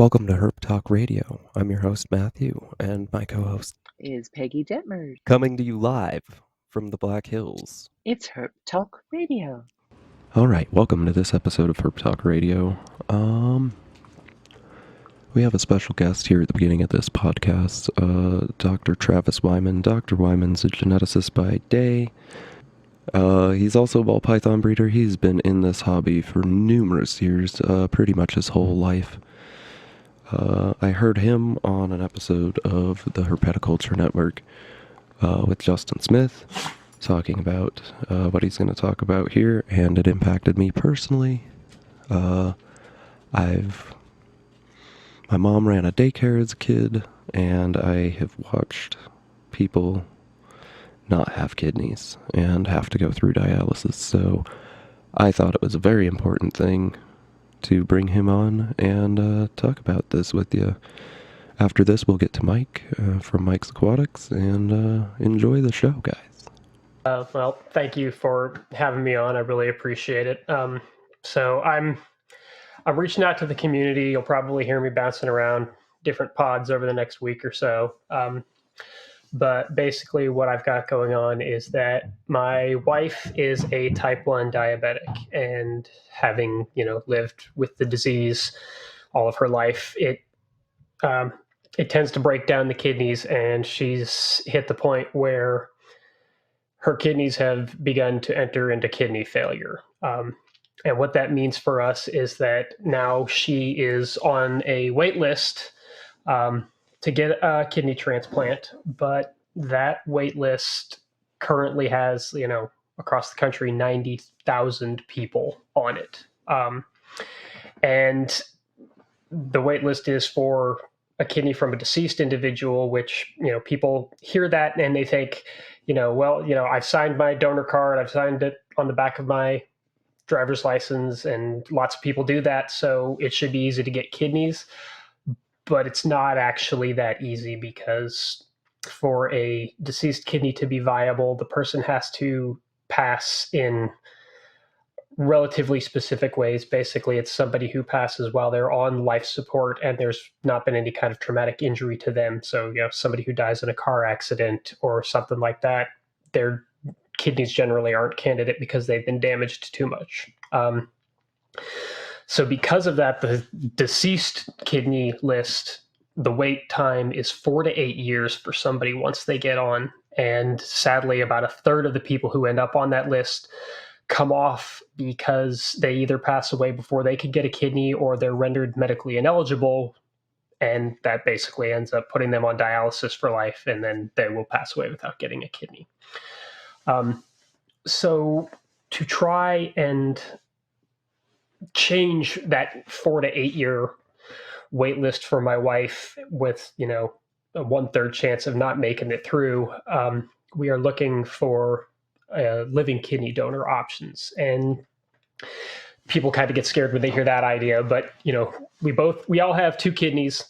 Welcome to Herp Talk Radio. I'm your host, Matthew, and my co-host is Peggy Detmers. coming to you live from the Black Hills. It's Herp Talk Radio. All right, welcome to this episode of Herp Talk Radio. We have a special guest here at the beginning of this podcast, Dr. Travis Wyman. Dr. Wyman's a geneticist by day. He's also a ball python breeder. He's been in this hobby for numerous years, pretty much his whole life. I heard him on an episode of the Herpetoculture Network with Justin Smith, talking about what he's going to talk about here, and it impacted me personally. My mom ran a daycare as a kid, and I have watched people not have kidneys and have to go through dialysis, so I thought it was a very important thing to bring him on and talk about this with you. After this, we'll get to Mike from Mike's Aquatics and enjoy the show, guys. Well, thank you for having me on. I really appreciate it. So I'm reaching out to the community. You'll probably hear me bouncing around different pods over the next week or so. But basically what I've got going on is that my wife is a type 1 diabetic, and having, lived with the disease all of her life, it tends to break down the kidneys, and she's hit the point where her kidneys have begun to enter into kidney failure. And what that means for us is that now she is on a wait list to get a kidney transplant, but that wait list currently has, across the country, 90,000 people on it. And the wait list is for a kidney from a deceased individual, which, people hear that and they think, I've signed my donor card, I've signed it on the back of my driver's license, and lots of people do that, so it should be easy to get kidneys. But it's not actually that easy, because for a deceased kidney to be viable, the person has to pass in relatively specific ways. Basically, it's somebody who passes while they're on life support and there's not been any kind of traumatic injury to them. So, somebody who dies in a car accident or something like that, their kidneys generally aren't candidate because they've been damaged too much. So because of that, the deceased kidney list, the wait time is 4 to 8 years for somebody once they get on. And sadly, about a third of the people who end up on that list come off because they either pass away before they can get a kidney, or they're rendered medically ineligible. And that basically ends up putting them on dialysis for life, and then they will pass away without getting a kidney. So to try and change that 4 to 8 year wait list for my wife with, a 1/3 chance of not making it through, we are looking for living kidney donor options. And people kind of get scared when they hear that idea, but we all have 2 kidneys,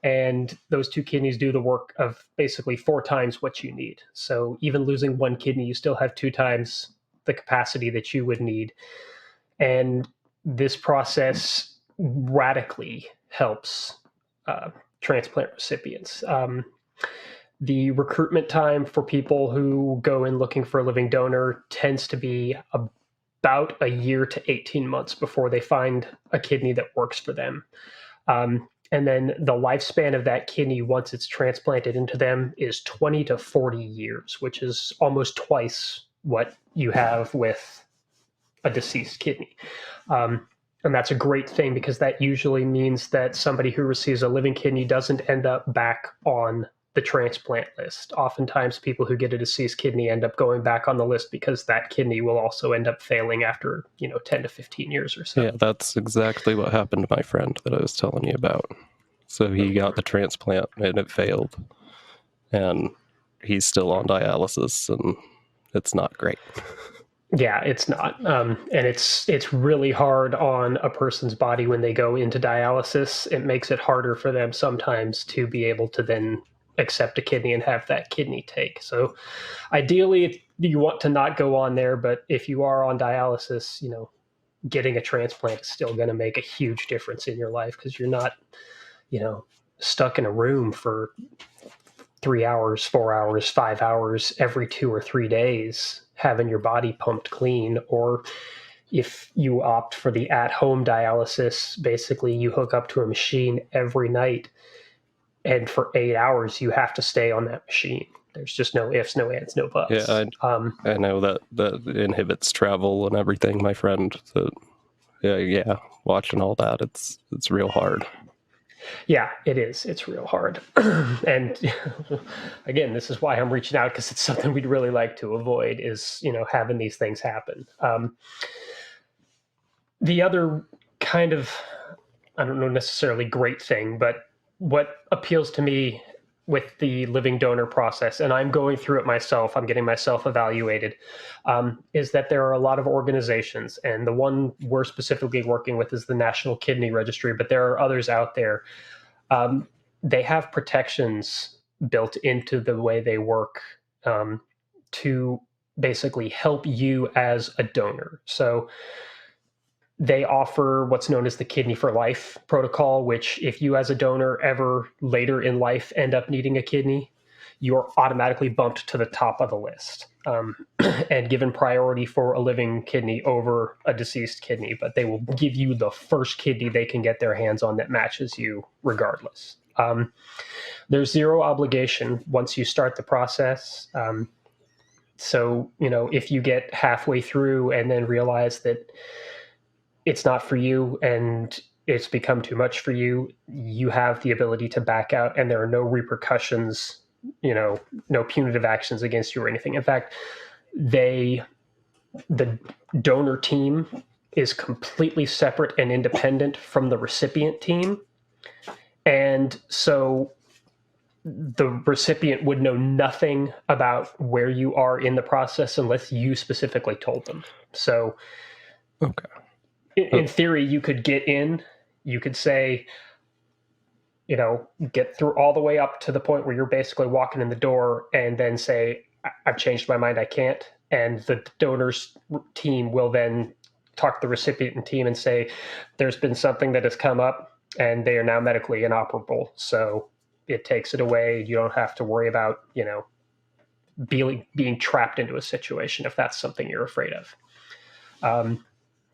and those 2 kidneys do the work of basically 4 times what you need. So even losing 1 kidney, you still have 2 times the capacity that you would need. And this process radically helps transplant recipients. The recruitment time for people who go in looking for a living donor tends to be about a year to 18 months before they find a kidney that works for them. And then the lifespan of that kidney, once it's transplanted into them, is 20 to 40 years, which is almost twice what you have with a deceased kidney. And that's a great thing, because that usually means that somebody who receives a living kidney doesn't end up back on the transplant list. Oftentimes people who get a deceased kidney end up going back on the list because that kidney will also end up failing after, 10 to 15 years or so. Yeah, that's exactly what happened to my friend that I was telling you about. So he got the transplant and it failed, and he's still on dialysis, and it's not great. Yeah, it's not. And it's really hard on a person's body when they go into dialysis. It makes it harder for them sometimes to be able to then accept a kidney and have that kidney take. So ideally, you want to not go on there, but if you are on dialysis, getting a transplant is still going to make a huge difference in your life, because you're not stuck in a room for 3 hours, 4 hours, 5 hours every 2 or 3 days, having your body pumped clean. Or if you opt for the at-home dialysis, basically you hook up to a machine every night, and for 8 hours you have to stay on that machine. There's just no ifs, no ands, no buts. Yeah, I know that inhibits travel and everything. My friend, yeah, watching all that, it's real hard. Yeah, it is. It's real hard. And again, this is why I'm reaching out, because it's something we'd really like to avoid, is, having these things happen. The other kind of, I don't know necessarily great thing, but what appeals to me with the living donor process, and I'm going through it myself, I'm getting myself evaluated, is that there are a lot of organizations, and the one we're specifically working with is the National Kidney Registry, but there are others out there. They have protections built into the way they work, to basically help you as a donor. So they offer what's known as the Kidney for Life protocol, which if you as a donor ever later in life end up needing a kidney, you're automatically bumped to the top of the list, and given priority for a living kidney over a deceased kidney. But they will give you the first kidney they can get their hands on that matches you regardless. There's zero obligation once you start the process. So, if you get halfway through and then realize that it's not for you and it's become too much for you, you have the ability to back out, and there are no repercussions, no punitive actions against you or anything. In fact, the donor team is completely separate and independent from the recipient team. And so the recipient would know nothing about where you are in the process unless you specifically told them. So, okay. In theory, you could get in, you could say, get through all the way up to the point where you're basically walking in the door, and then say, I've changed my mind, I can't. And the donors team will then talk to the recipient team and say, there's been something that has come up and they are now medically inoperable. So it takes it away. You don't have to worry about, being trapped into a situation if that's something you're afraid of.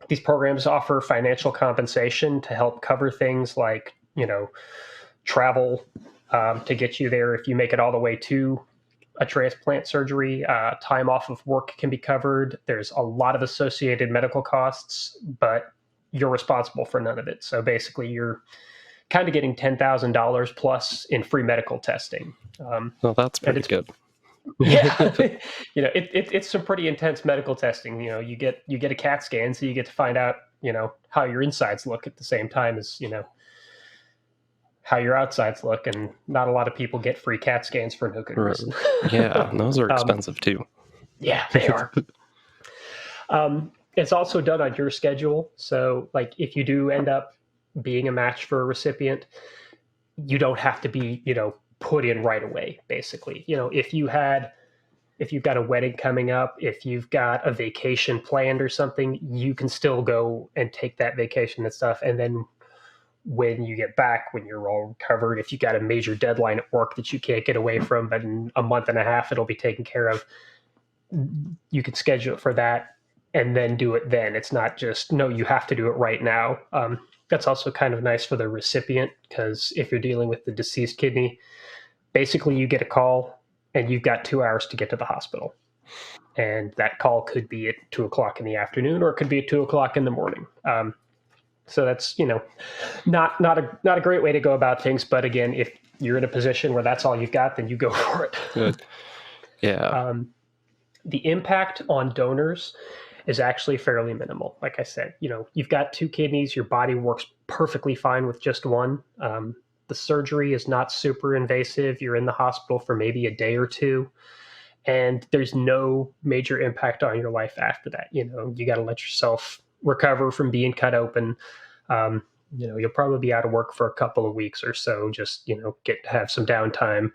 These programs offer financial compensation to help cover things like, travel, to get you there if you make it all the way to a transplant surgery. Time off of work can be covered. There's a lot of associated medical costs, but you're responsible for none of it. So basically, you're kind of getting $10,000 plus in free medical testing. Well, that's pretty good. Yeah, it's some pretty intense medical testing. You get a CAT scan, so you get to find out, how your insides look at the same time as, how your outsides look. And not a lot of people get free CAT scans for no good reason. Yeah, those are expensive too. Yeah, they are. It's also done on your schedule. So, like, if you do end up being a match for a recipient, you don't have to be, put in right away, basically. If you've got a wedding coming up, if you've got a vacation planned or something, you can still go and take that vacation and stuff. And then when you get back, when you're all recovered, if you got a major deadline at work that you can't get away from, but in a month and a half, it'll be taken care of, you can schedule it for that and then do it then. It's not just, no, you have to do it right now. That's also kind of nice for the recipient, because if you're dealing with the deceased kidney, basically you get a call and you've got 2 hours to get to the hospital. And that call could be at 2:00 in the afternoon, or it could be at 2:00 in the morning. So that's, not a great way to go about things. But again, if you're in a position where that's all you've got, then you go for it. Good. Yeah. The impact on donors is actually fairly minimal. Like I said, you've got 2 kidneys, your body works perfectly fine with just one. The surgery is not super invasive. You're in the hospital for maybe a day or two, and there's no major impact on your life after that. You got to let yourself recover from being cut open. You'll probably be out of work for a couple of weeks or so, just, get to have some downtime.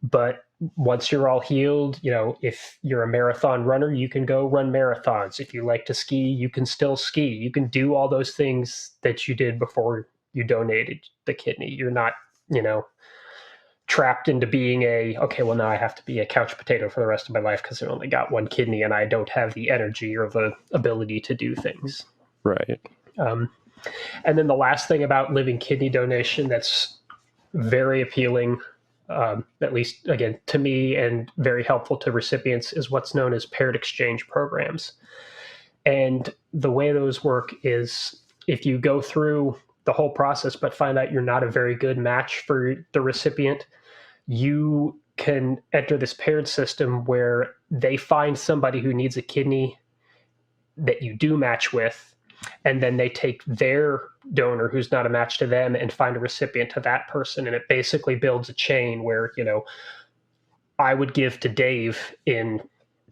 But once you're all healed, if you're a marathon runner, you can go run marathons. If you like to ski, you can still ski. You can do all those things that you did before you donated the kidney. You're not, trapped into being okay, well, now I have to be a couch potato for the rest of my life because I only got one kidney and I don't have the energy or the ability to do things. Right. And then the last thing about living kidney donation that's very appealing, at least, again, to me, and very helpful to recipients, is what's known as paired exchange programs. And the way those work is, if you go through the whole process but find out you're not a very good match for the recipient, you can enter this paired system where they find somebody who needs a kidney that you do match with, and then they take their donor who's not a match to them and find a recipient to that person. And it basically builds a chain where, I would give to Dave in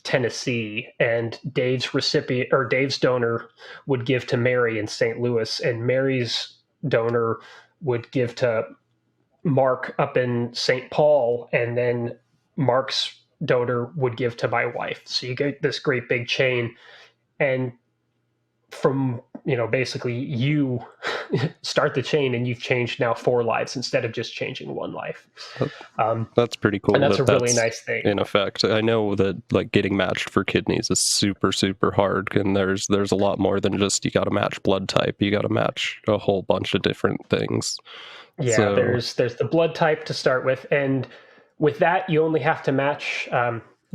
Tennessee, and Dave's recipient or Dave's donor would give to Mary in St. Louis, and Mary's donor would give to Mark up in St. Paul, and then Mark's donor would give to my wife. So you get this great big chain, and from basically you start the chain and you've changed now 4 lives instead of just changing 1 life. That's pretty cool. And that's a really nice thing. In effect, I know that like getting matched for kidneys is super, super hard, and there's a lot more than just you got to match blood type. You got to match a whole bunch of different things. Yeah, so there's the blood type to start with, and with that you only have to match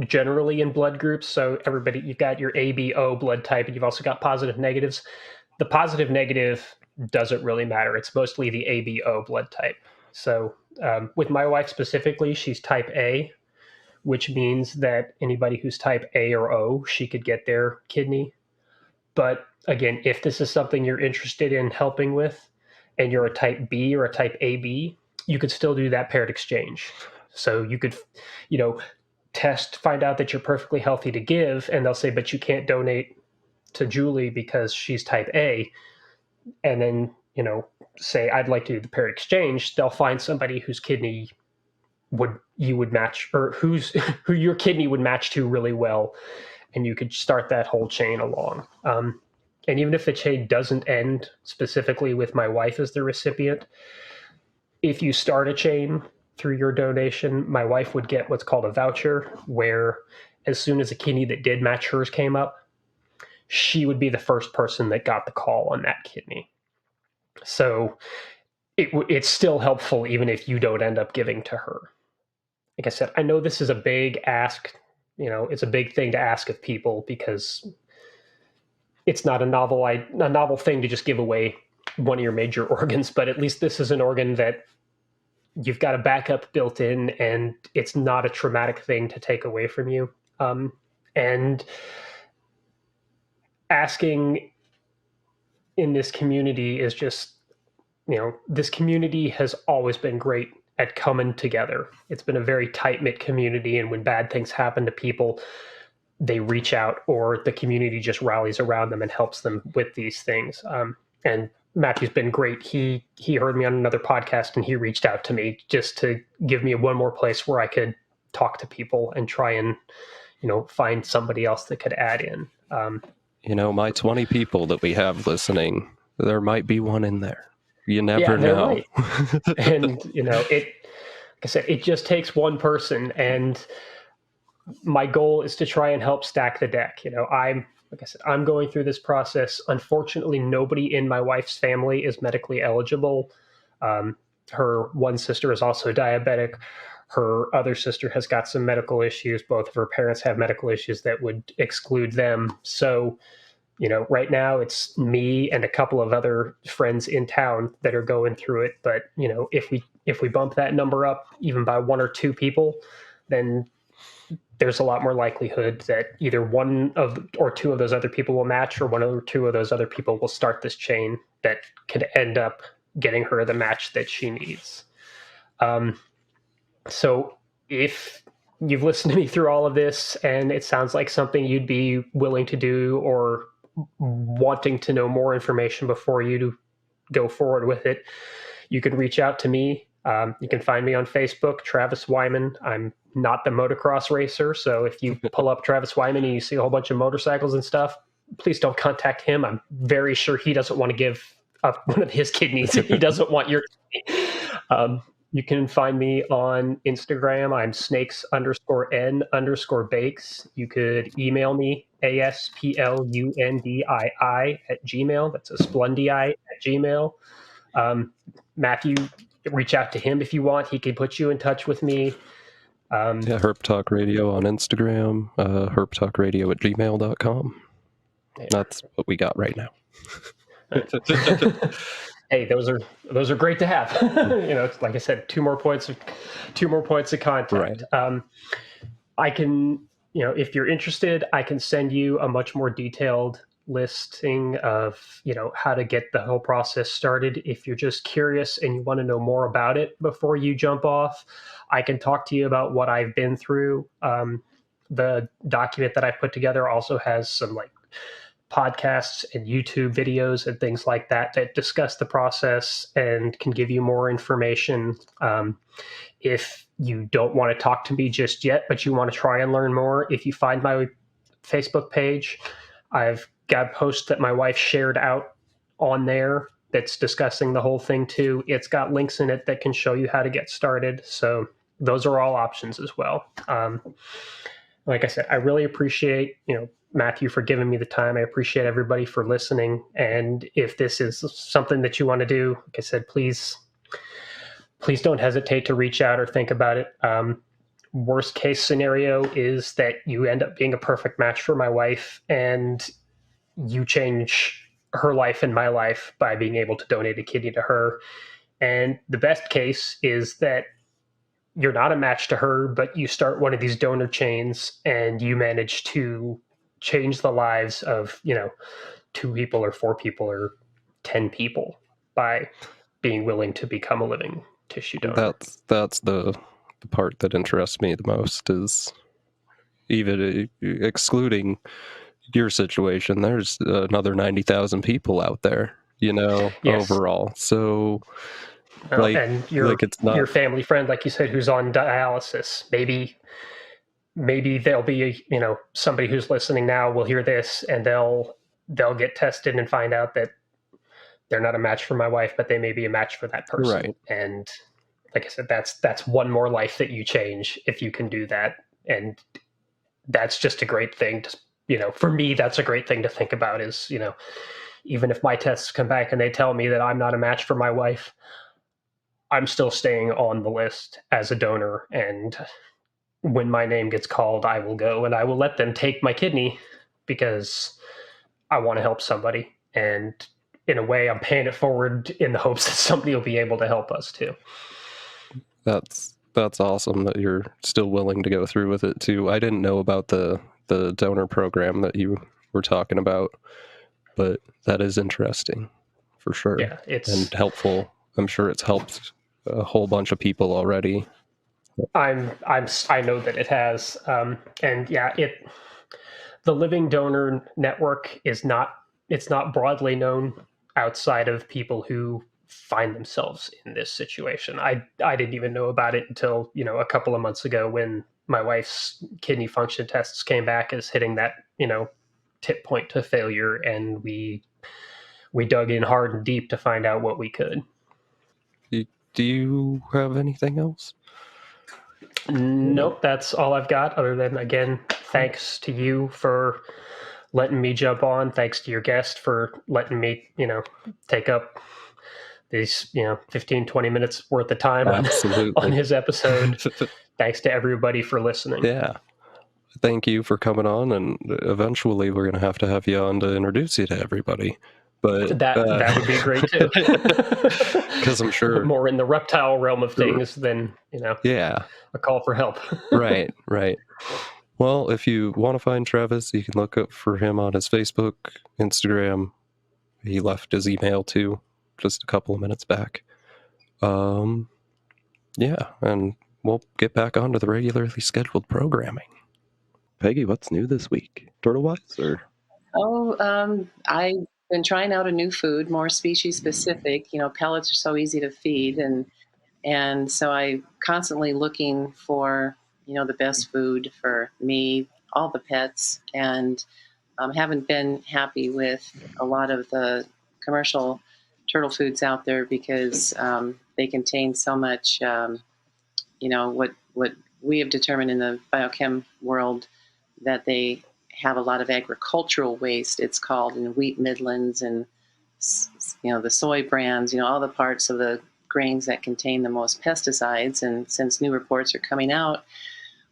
generally in blood groups. So everybody, you've got your ABO blood type, and you've also got positive negatives. The positive negative doesn't really matter. It's mostly the ABO blood type. So with my wife specifically, she's type A, which means that anybody who's type A or O, she could get their kidney. But again, if this is something you're interested in helping with, and you're a type B or a type AB, you could still do that paired exchange. So you could, find out that you're perfectly healthy to give, and they'll say, but you can't donate to Julie because she's type A. And then, say, I'd like to do the paired exchange. They'll find somebody whose kidney you would match, or who your kidney would match to really well. And you could start that whole chain along. And even if the chain doesn't end specifically with my wife as the recipient, if you start a chain through your donation, my wife would get what's called a voucher, where as soon as a kidney that did match hers came up, she would be the first person that got the call on that kidney. So it's still helpful even if you don't end up giving to her. Like I said, I know this is a big ask. It's a big thing to ask of people because it's not a novel thing to just give away one of your major organs, but at least this is an organ that you've got a backup built in, and it's not a traumatic thing to take away from you. And asking in this community is just, this community has always been great at coming together. It's been a very tight-knit community, and when bad things happen to people, they reach out, or the community just rallies around them and helps them with these things. And Matthew's been great. He heard me on another podcast, and he reached out to me just to give me one more place where I could talk to people and try and, find somebody else that could add in. My 20 people that we have listening, there might be one in there. You never know. Right. And, like I said, it just takes one person, and my goal is to try and help stack the deck. I'm going through this process. Unfortunately, nobody in my wife's family is medically eligible. Her one sister is also diabetic. Her other sister has got some medical issues. Both of her parents have medical issues that would exclude them. So, right now it's me and a couple of other friends in town that are going through it. But, if we bump that number up even by 1 or 2 people, then there's a lot more likelihood that either 1 or 2 of those other people will match, or 1 or 2 of those other people will start this chain that could end up getting her the match that she needs. So if you've listened to me through all of this and it sounds like something you'd be willing to do, or wanting to know more information before you go forward with it, you can reach out to me. You can find me on Facebook, Travis Wyman. I'm not the motocross racer, so if you pull up Travis Wyman and you see a whole bunch of motorcycles and stuff, please don't contact him. I'm very sure he doesn't want to give one of his kidneys. He doesn't want your kidney. You can find me on Instagram. I'm snakes_n_bakes. You could email me, ASPLUNDII@gmail. That's a splendii@gmail. Matthew, reach out to him if you want. He can put you in touch with me. Yeah, Herp Talk Radio on Instagram, herptalkradio@gmail.com. Yeah. That's what we got right now. Hey, those are great to have. It's, like I said, two more points of contact. Right. I can, if you're interested, I can send you a much more detailed listing of, how to get the whole process started. If you're just curious and you want to know more about it before you jump off, I can talk to you about what I've been through. The document that I put together also has some like podcasts and YouTube videos and things like that that discuss the process and can give you more information. If you don't want to talk to me just yet, but you want to try and learn more, if you find my Facebook page, I've got a post that my wife shared out on there that's discussing the whole thing too. It's got links in it that can show you how to get started. So those are all options as well. Like I said, I really appreciate, Matthew, for giving me the time. I appreciate everybody for listening. And if this is something that you want to do, like I said, please don't hesitate to reach out or think about it. Worst case scenario is that you end up being a perfect match for my wife and you change her life and my life by being able to donate a kidney to her. And the best case is that you're not a match to her, but you start one of these donor chains and you manage to change the lives of, 2 people or 4 people or 10 people by being willing to become a living tissue donor. That's the part that interests me the most, is even excluding your situation, there's another 90,000 people out there, Yes. overall. So And it's not your family friend, like you said, who's on dialysis, maybe there'll be, somebody who's listening now will hear this and they'll get tested and find out that they're not a match for my wife, but they may be a match for that person. Right. And like I said, that's one more life that you change if you can do that. And that's just a great thing to, for me, that's a great thing to think about is, even if my tests come back and they tell me that I'm not a match for my wife, I'm still staying on the list as a donor. And when my name gets called, I will go and I will let them take my kidney because I want to help somebody. And in a way, I'm paying it forward in the hopes that somebody will be able to help us too. That's awesome that you're still willing to go through with it too. I didn't know about the donor program that you were talking about, but that is interesting for sure. Yeah, and helpful. I'm sure it's helped a whole bunch of people already. I know that it has, and yeah, the Living Donor Network is not broadly known outside of people who find themselves in this situation. I didn't even know about it until a couple of months ago when my wife's kidney function tests came back as hitting that tip point to failure, and we dug in hard and deep to find out what we could. Do you have anything else? Nope, that's all I've got, other than, again, thanks to you for letting me jump on. Thanks to your guest for letting me, take up these, 15, 20 minutes worth of time on his episode. Thanks to everybody for listening. Yeah. Thank you for coming on, and eventually we're going to have you on to introduce you to everybody. But that would be great too. Because I'm sure more in the reptile realm of things than, yeah, a call for help. Right. Well, if you want to find Travis, you can look up for him on his Facebook, Instagram. He left his email too, just a couple of minutes back. Yeah, and we'll get back onto the regularly scheduled programming. Peggy, what's new this week? Turtle-wise, or? I've been trying out a new food, more species specific. Pellets are so easy to feed, and so I'm constantly looking for the best food for me, all the pets, and haven't been happy with a lot of the commercial turtle foods out there because they contain so much, what we have determined in the biochem world, that they have a lot of agricultural waste, it's called, in wheat midlands and, the soy brands, all the parts of the grains that contain the most pesticides. And since new reports are coming out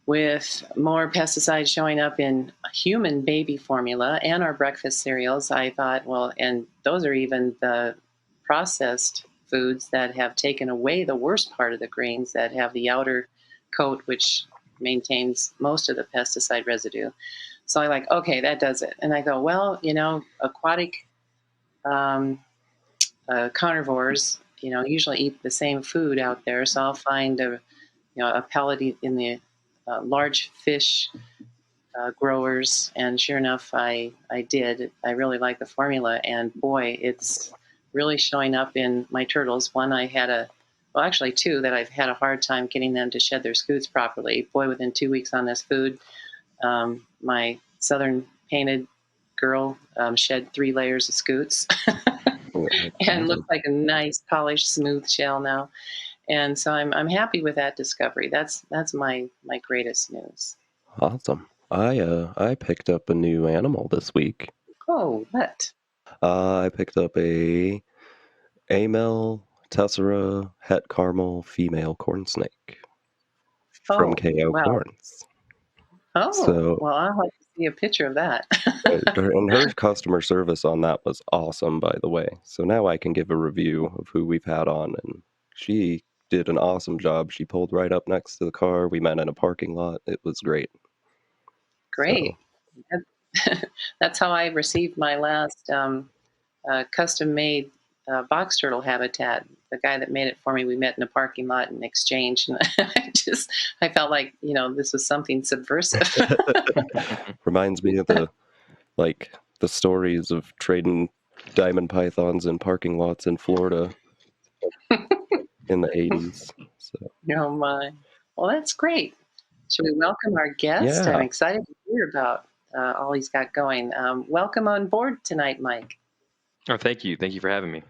with more pesticides showing up in human baby formula and our breakfast cereals, I thought, well, and those are even the processed foods that have taken away the worst part of the grains that have the outer coat, which maintains most of the pesticide residue. So I like, okay, that does it. And I go, well, aquatic carnivores, usually eat the same food out there. So I'll find a pellet in the large fish growers, and sure enough, I did. I really like the formula, and boy, it's really showing up in my turtles. One, actually two, that I've had a hard time getting them to shed their scutes properly. Boy, within 2 weeks on this food, my southern painted girl shed 3 layers of scutes and looks like a nice, polished, smooth shell now. And so I'm happy with that discovery. That's my greatest news. Awesome. I picked up a new animal this week. Oh, what? I picked up a Amel Tessera Het Caramel female corn snake from KO wow. Corns. Oh, So, well, I'll have to see a picture of that. and her customer service on that was awesome, by the way. So now I can give a review of who we've had on, and she did an awesome job. She pulled right up next to the car. We met in a parking lot. It was great. Great. That's how I received my last custom-made box turtle habitat. The guy that made it for me, we met in a parking lot and exchanged, and I felt like this was something subversive. Reminds me of the stories of trading diamond pythons in parking lots in Florida in the 80s. So Oh my! Well, that's great. Should we welcome our guest? Yeah. I'm excited to hear about all he's got going. Welcome on board tonight, Mike. Oh, thank you. Thank you for having me.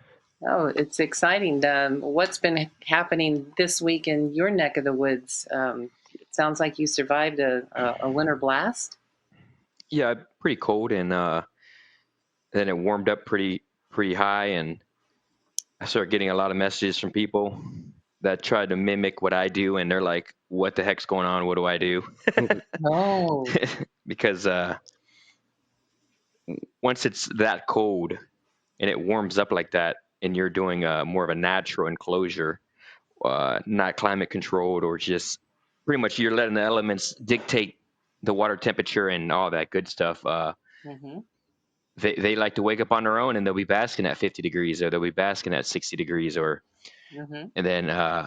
Oh, it's exciting. What's been happening this week in your neck of the woods? It sounds like you survived a winter blast. Yeah, pretty cold, and then it warmed up pretty high, and I started getting a lot of messages from people that tried to mimic what I do, and they're like, "What the heck's going on? What do I do?" Oh, Because once it's that cold and it warms up like that, and you're doing more of a natural enclosure, not climate controlled, or just pretty much you're letting the elements dictate the water temperature and all that good stuff. mm-hmm. They like to wake up on their own, and they'll be basking at 50 degrees, or they'll be basking at 60 degrees, or Mm-hmm. and then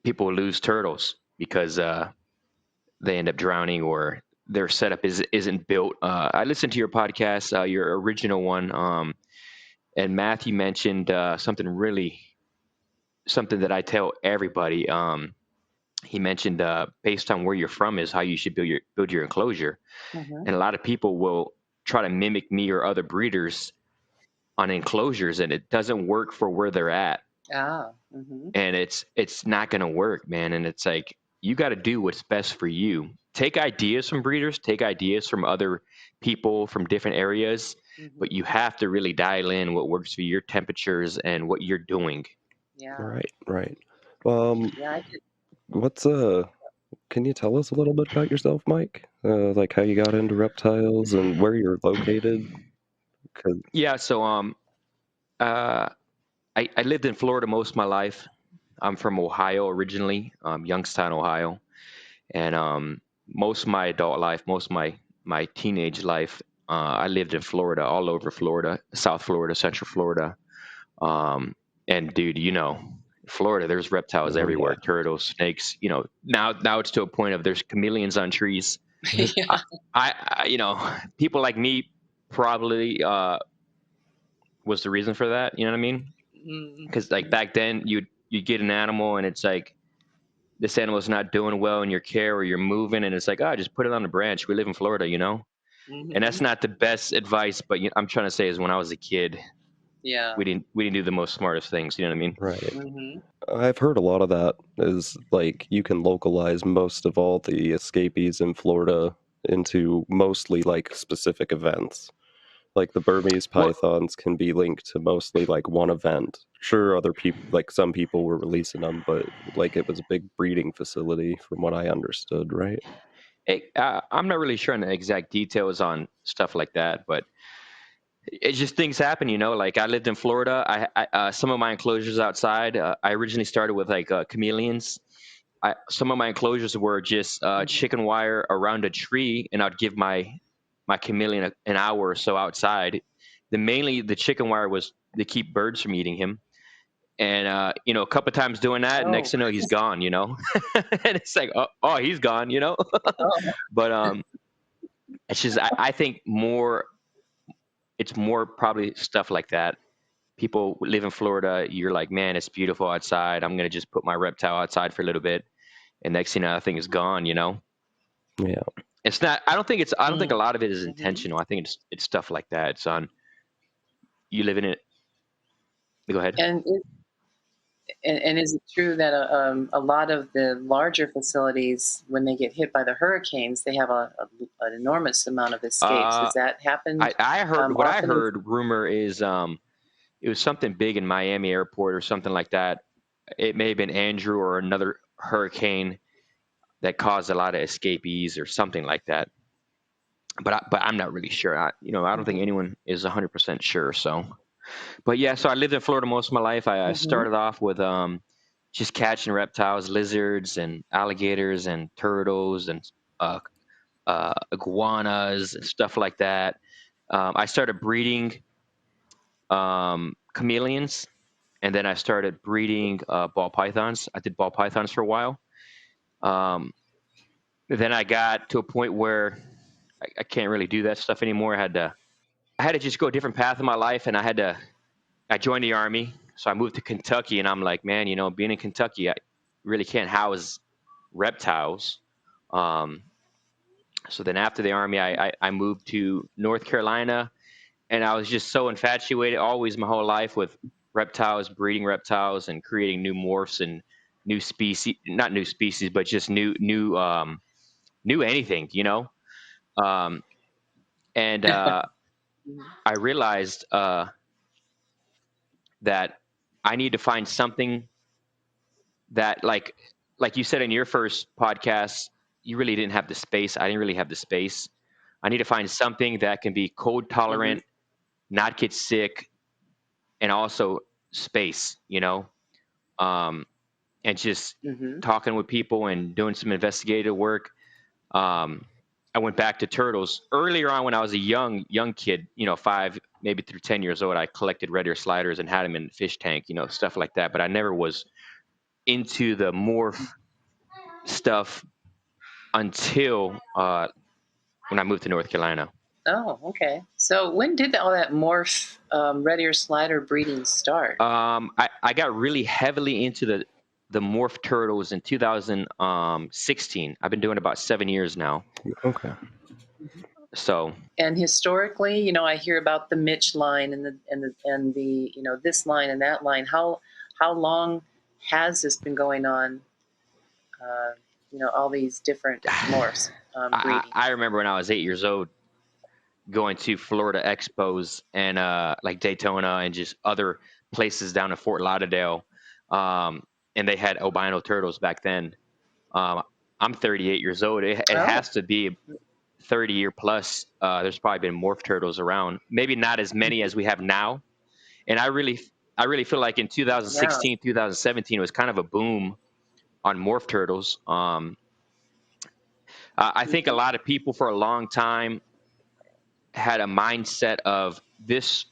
people lose turtles because they end up drowning, or their setup isn't built. I listened to your podcast, your original one, and Matthew mentioned something that I tell everybody. He mentioned based on where you're from is how you should build your enclosure, Mm-hmm. and a lot of people will try to mimic me or other breeders on enclosures, and it doesn't work for where they're at, Mm-hmm. and it's not going to work, man. And it's like, you got to do what's best for you. Take ideas from breeders, take ideas from other people from different areas, Mm-hmm. but you have to really dial in what works for your temperatures and what you're doing. Yeah. Right. Yeah, I did. What's can you tell us a little bit about yourself, Mike? Like how you got into reptiles and where you're located? 'Cause Yeah, so I lived in Florida most of my life. I'm from Ohio originally, Youngstown, Ohio, and most of my adult life, most of my teenage life, I lived in Florida, all over Florida, South Florida, Central Florida, and dude, Florida, there's reptiles Oh, everywhere, yeah. turtles, snakes. Now it's to a point of there's chameleons on trees. Yeah. People like me probably was the reason for that. You know what I mean? Mm-hmm. Because like back then, you get an animal and it's like, this animal's not doing well in your care, or you're moving, and it's like, just put it on a branch. We live in Florida, And that's not the best advice, but I'm trying to say is when I was a kid, Yeah. we didn't do the most smartest things. You know what I mean? Right. Hmm. I've heard a lot of that is like you can localize most of all the escapees in Florida into mostly like specific events. Like the Burmese Well, pythons can be linked to mostly like one event. Sure, other people, like some people were releasing them, but like it was a big breeding facility from what I understood, right? I'm not really sure on the exact details on stuff like that, but it's just things happen, you know. Like I lived in Florida. Some of my enclosures outside. I originally started with like chameleons. Some of my enclosures were just Hmm. chicken wire around a tree, and I'd give my chameleon an hour or so outside. Mainly the chicken wire was to keep birds from eating him. And you know, a couple of times doing that, next Oh. thing you know, he's gone. You know, and it's like, oh, he's gone. You know, Oh. but it's just I think more. It's more probably stuff like that. People live in Florida. You're like, man, it's beautiful outside. I'm gonna just put my reptile outside for a little bit, and next thing you know, that thing is gone. You know, Yeah. it's not. I don't think it's. I don't think a Mm. lot of it is Hmm. intentional. I think it's stuff like that. It's on you live in it. Go ahead. And and is it true that a lot of the larger facilities, when they get hit by the hurricanes, they have an enormous amount of escapes? Uh, Has that happened I heard what I often? heard. Rumor is it was something big in Miami airport or something like that. It may have been Andrew or another hurricane that caused a lot of escapees or something like that. But I'm not really sure. I don't think Hmm. anyone is 100% sure. So, but yeah, so I lived in Florida most of my life. I Hmm. started off with just catching reptiles, lizards and alligators and turtles and uh, iguanas and stuff like that. I started breeding chameleons, and then I started breeding ball pythons. I did ball pythons for a while. Um, then I got to a point where I can't really do that stuff anymore. I had to just go a different path in my life, and I joined the army. So I moved to Kentucky, and I'm like, man, being in Kentucky, I really can't house reptiles. Um, so then after the army, I moved to North Carolina, and I was just so infatuated, always my whole life, with reptiles, breeding reptiles, and creating new morphs and new species, not new species, but just new anything, Um, and I realized that I need to find something that, like you said in your first podcast, you really didn't have the space. I didn't really have the space. I need to find something that can be cold Hmm. tolerant, not get sick, and also space, um, and just Hmm. talking with people and doing some investigative work. Um, I went back to turtles earlier on when I was a young kid, 5 maybe through 10 years old. I collected red ear sliders and had them in the fish tank, stuff like that. But I never was into the morph stuff until when I moved to North Carolina. Oh, okay. So when did all that morph red ear slider breeding start? I got really heavily into the morph turtles in 2016. I've been doing it about 7 years now. Okay. So And historically, I hear about the Mitch line and the this line and that line. How long has this been going on? Uh, all these different morphs breeding. I remember when I was 8 years old going to Florida expos and like Daytona and just other places down in Fort Lauderdale. Um, and they had albino turtles back then. Um, I'm 38 years old. It Oh, has to be 30-year plus. There's probably been morph turtles around. Maybe not as many as we have now. And I really feel like in yeah. 2016, 2017, it was kind of a boom on morph turtles. I think a Hmm. lot of people for a long time had a mindset of this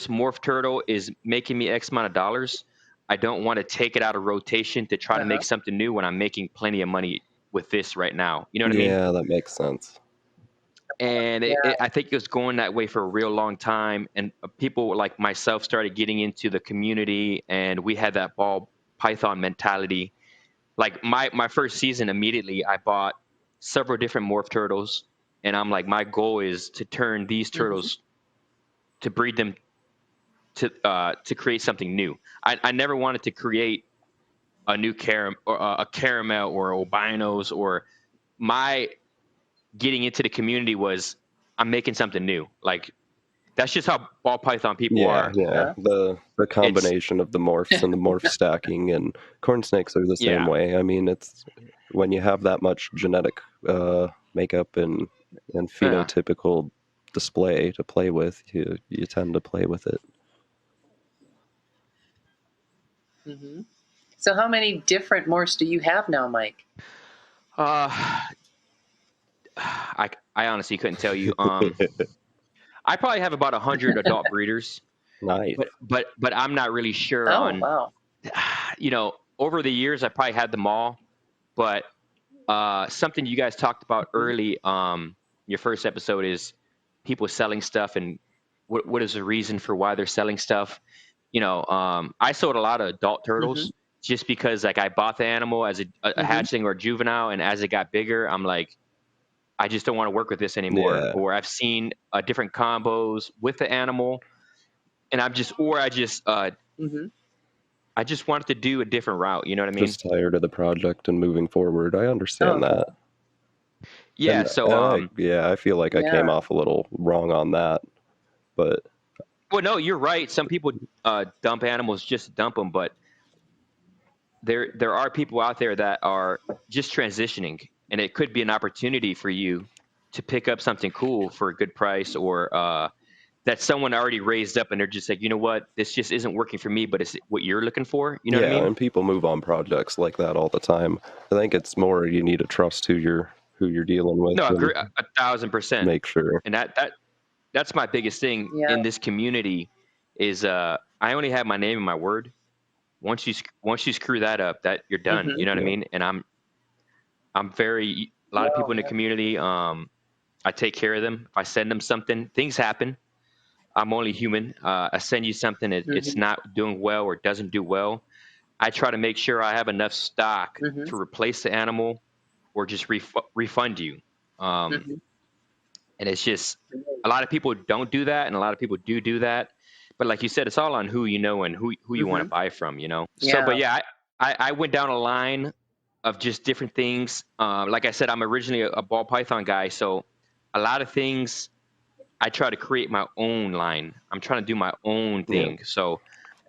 morph turtle is making me X amount of dollars. I don't want to take it out of rotation to try to Uh-huh. make something new when I'm making plenty of money with this right now. You know what I mean? Yeah, that makes sense. And Yeah. I think it was going that way for a real long time. And people like myself started getting into the community, and we had that ball python mentality. Like my first season, immediately I bought several different morph turtles, and I'm like, my goal is to turn these Hmm. turtles to breed them to create something new. I never wanted to create a new a caramel or albinos, or my getting into the community was I'm making something new. Like that's just how ball python people Yeah, are. yeah. Huh? The It's combination of the morphs and the morph stacking, and corn snakes are the same yeah, way. I mean, it's when you have that much genetic makeup and yeah. phenotypical display to play with, you tend to play with it. Hmm. So how many different morphs do you have now, Mike? Uh, I honestly couldn't tell you. I probably have about 100 adult breeders, Nice. but I'm not really sure Oh, on. wow. Over the years I probably had them all, but something you guys talked about Hmm. early, your first episode, is people selling stuff and what is the reason for why they're selling stuff. I sold a lot of adult Hmm. turtles just because like I bought the animal as a Hmm. hatchling or a juvenile, and as it got bigger, I'm like, I just don't want to work with this anymore. Yeah, Or I've seen different combos with the animal, and Hmm. I just wanted to do a different route. You know what I mean? just tired of the project and moving forward. I understand Okay. that. Yeah. And, So I feel like I came Yeah. off a little wrong on that, but well, no, you're right. Some people dump animals just to dump them, but there are people out there that are just transitioning, and it could be an opportunity for you to pick up something cool for a good price, or that someone already raised up and they're just like, you know what, this just isn't working for me, but it's what you're looking for. You know what I yeah, mean? and people move on projects like that all the time. I think it's more you need to trust who you're dealing with No, and agree, 1,000%. make sure. And that's my biggest thing Yeah. in this community is I only have my name and my word. Once you screw that up, that you're done. Hmm. You know what I Yeah, mean? And I'm very a lot of Wow. people in the Yeah. community. I take care of them. If I send them something, things happen. I'm only human. I send you something, it's Hmm. not doing well or doesn't do well. I try to make sure I have enough stock Hmm. to replace the animal or just refund you. Um, Hmm. and it's just a lot of people don't do that, and a lot of people do that. But like you said, it's all on who you know and who you want to Hmm. buy from. So, but Yeah. yeah, I went down a line of just different things. Like I said, I'm originally a ball python guy, so a lot of things I try to create my own line. I'm trying to do my own yeah. thing. So,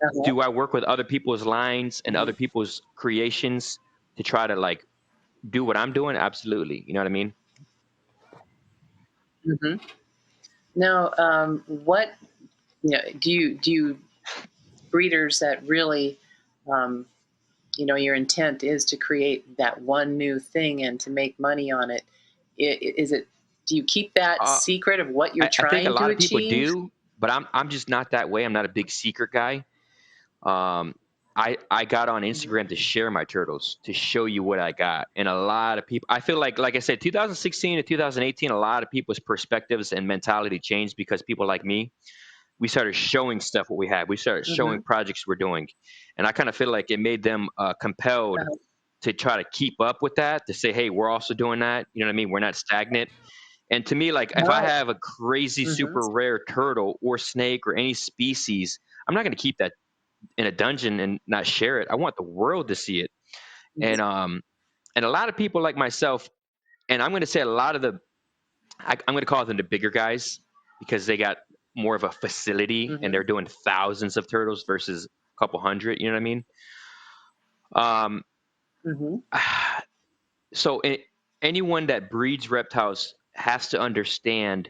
Uh-huh. do I work with other people's lines and Hmm. other people's creations to try to like do what I'm doing? Absolutely. You know what I mean? Hmm. Now, what do you breeders that really, um, your intent is to create that one new thing and to make money on it? Is it? Do you keep that Uh, secret of what you're I think a trying to lot of people achieve? do, but I'm just not that way. I'm not a big secret guy. Um, I got on Hmm. Instagram to share my turtles, to show you what I got, and a lot of people. I feel like I said, 2016 to 2018, a lot of people's perspectives and mentality changed because people like me, we started showing stuff what we had. We started showing Hmm. projects we're doing, and I kind of feel like it made them compelled Uh-huh. to try to keep up with that. To say, hey, we're also doing that. You know what I mean? We're not stagnant. And to me, like if I Oh. have a crazy Hmm. super rare turtle or snake or any species, I'm not going to keep that in a dungeon and not share it. I want the world to see it. And a lot of people like myself, and I'm going to say a lot of I'm going to call them the bigger guys because they got more of a facility and Hmm. they're doing thousands of turtles versus a couple hundred. You know what I mean? Um, Hmm. so anyone that breeds reptiles has to understand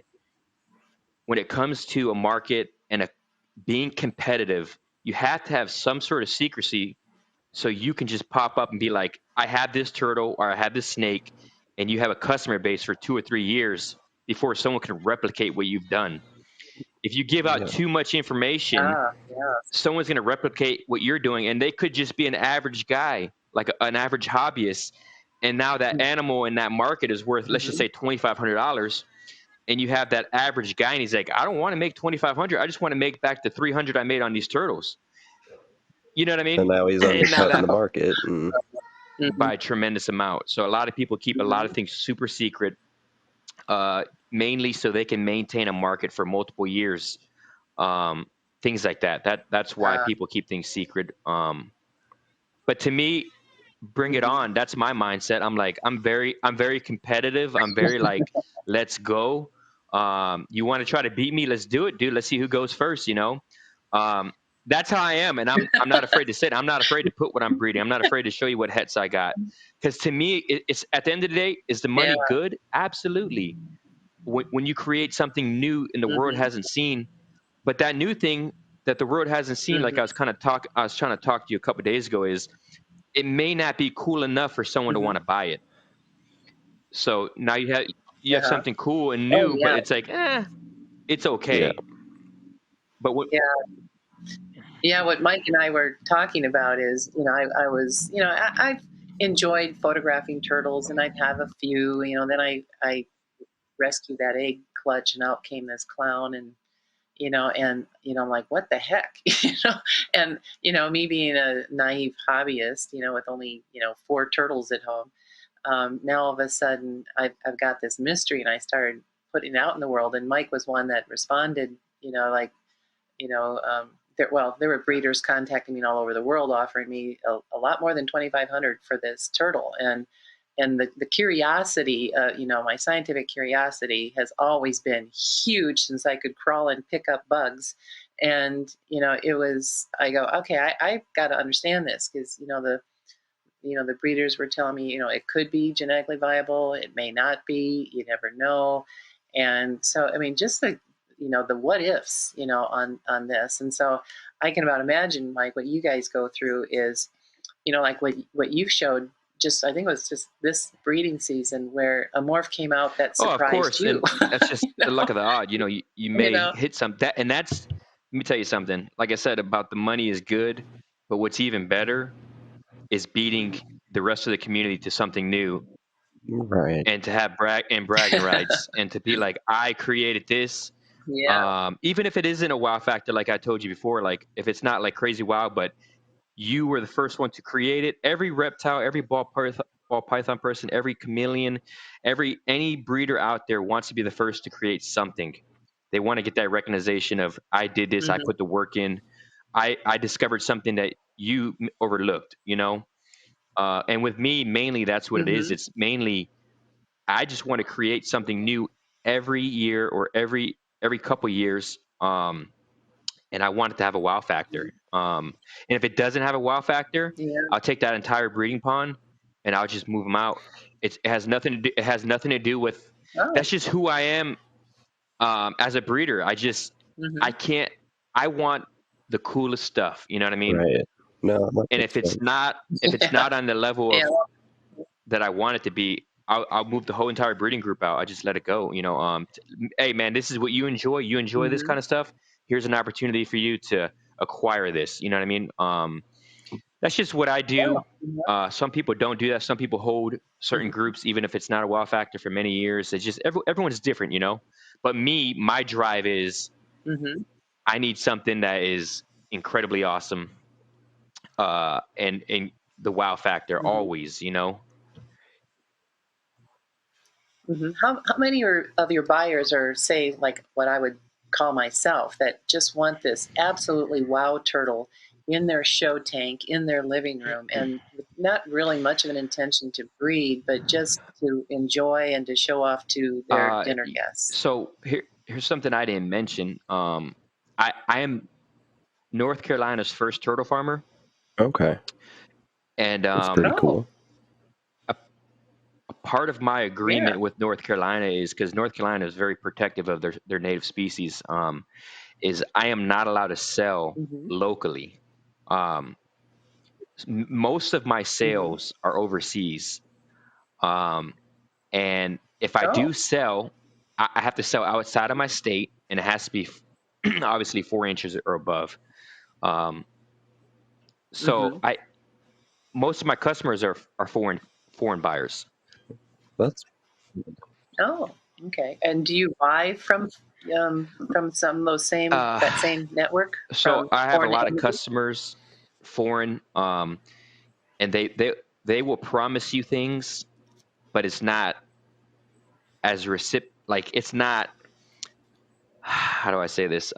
when it comes to a market and being competitive, you have to have some sort of secrecy so you can just pop up and be like, I have this turtle or I have this snake, and you have a customer base for 2 or 3 years before someone can replicate what you've done. If you give out Yeah. too much information, Ah, yeah. someone's going to replicate what you're doing, and they could just be an average guy, like an average hobbyist. And now that animal in that market is worth, let's just Hmm. say, $2,500, and you have that average guy, and he's like, I don't want to make 2,500. I just want to make back the 300 I made on these turtles. You know what I And mean? now he's And now undercutting that the market, and Hmm. by a tremendous amount. So a lot of people keep a lot of Hmm. things super secret, mainly so they can maintain a market for multiple years, um, things like that. That's why people keep things secret. But to me, bring it on. That's my mindset. I'm very competitive. I'm very like, let's go. You want to try to beat me? Let's do it, dude. Let's see who goes first. Um, that's how I am, and I'm not afraid to sit. I'm not afraid to put what I'm breeding. I'm not afraid to show you what hets I got. Because to me, it's at the end of the day, is the Yeah. money good? Absolutely. When you create something new and the world hasn't seen, but that new thing that the world hasn't seen, like I was trying to talk to you a couple of days ago, is it may not be cool enough for someone to want to buy it. So now you have something cool and Oh new, but yeah. it's like, it's Yeah. okay. But what? Yeah, what Mike and I were talking about is, I was, I've enjoyed photographing turtles, and I'd have a few, then I rescued that egg clutch, and out came this clown, and I'm like, what the heck, and me being a naive hobbyist, with only 4 turtles at home, now all of a sudden I've got this mystery, and I started putting it out in the world, and Mike was one that responded, like, there were breeders contacting me all over the world, offering me a lot more than 2,500 for this turtle, and the curiosity, my scientific curiosity has always been huge since I could crawl and pick up bugs, and I go, okay, I've got to understand this, because the breeders were telling me, it could be genetically viable, it may not be, you never know. And so, I mean, just the what ifs, on this. And so I can about imagine, Mike, what you guys go through is, like what you showed, just, I think it was just this breeding season, where a morph came out that Oh, of surprised course, you. and that's just the luck of the odd. You You may know? hit some that, and that's. Let me tell you something. Like I said about the money is good, but what's even better is beating the rest of the community to something new, Right. and to have bragging rights, and to be like, I created this. Yeah. Even if it isn't a wow factor, like I told you before, like if it's not like crazy wow, but you were the first one to create it. Every reptile, every ball python person, every chameleon, any breeder out there wants to be the first to create something. They want to get that recognition of, I did this, I put the work in, I discovered something that you overlooked, and with me, mainly that's what it is. It's mainly, I just want to create something new every year, or every couple years. And I want it to have a wow factor. And if it doesn't have a wow factor, Yeah. I'll take that entire breeding pond and I'll just move them out. It has nothing to do. It has nothing to do with. Oh. That's just who I am as a breeder. I can't. I want the coolest stuff. You know what I mean? Right. No, that And makes sense. if it's Yeah. not on the level Yeah. of that I want it to be, I'll move the whole entire breeding group out. I just let it go. Hey man, this is what you enjoy. You enjoy this kind of stuff. Here's an opportunity for you to acquire this. You know what I mean? That's just what I do. Some people don't do that. Some people hold certain groups, even if it's not a wow factor, for many years. It's just everyone's different, But me, my drive is, I need something that is incredibly awesome, and the wow factor always. How many of your buyers are, say, like what I would call myself, that just want this absolutely wow turtle in their show tank, in their living room, and with not really much of an intention to breed, but just to enjoy and to show off to their dinner guests? So here's something I didn't mention. I am North Carolina's first turtle farmer, Okay. and That's pretty Oh, cool. a part of my yeah. agreement with North Carolina is, because North Carolina is very protective of their native species. Is I am not allowed to sell locally. Um, Most of my sales are overseas, um, and if I Oh. do sell, I have to sell outside of my state, and it has to be obviously 4 inches or above. Um, so most of my customers are foreign buyers. That's Oh, okay. And do you buy from some of those Uh, that same network, so from I have a foreign lot of entities? customers, foreign, and they will promise you things, but it's not as like it's not. How do I say this?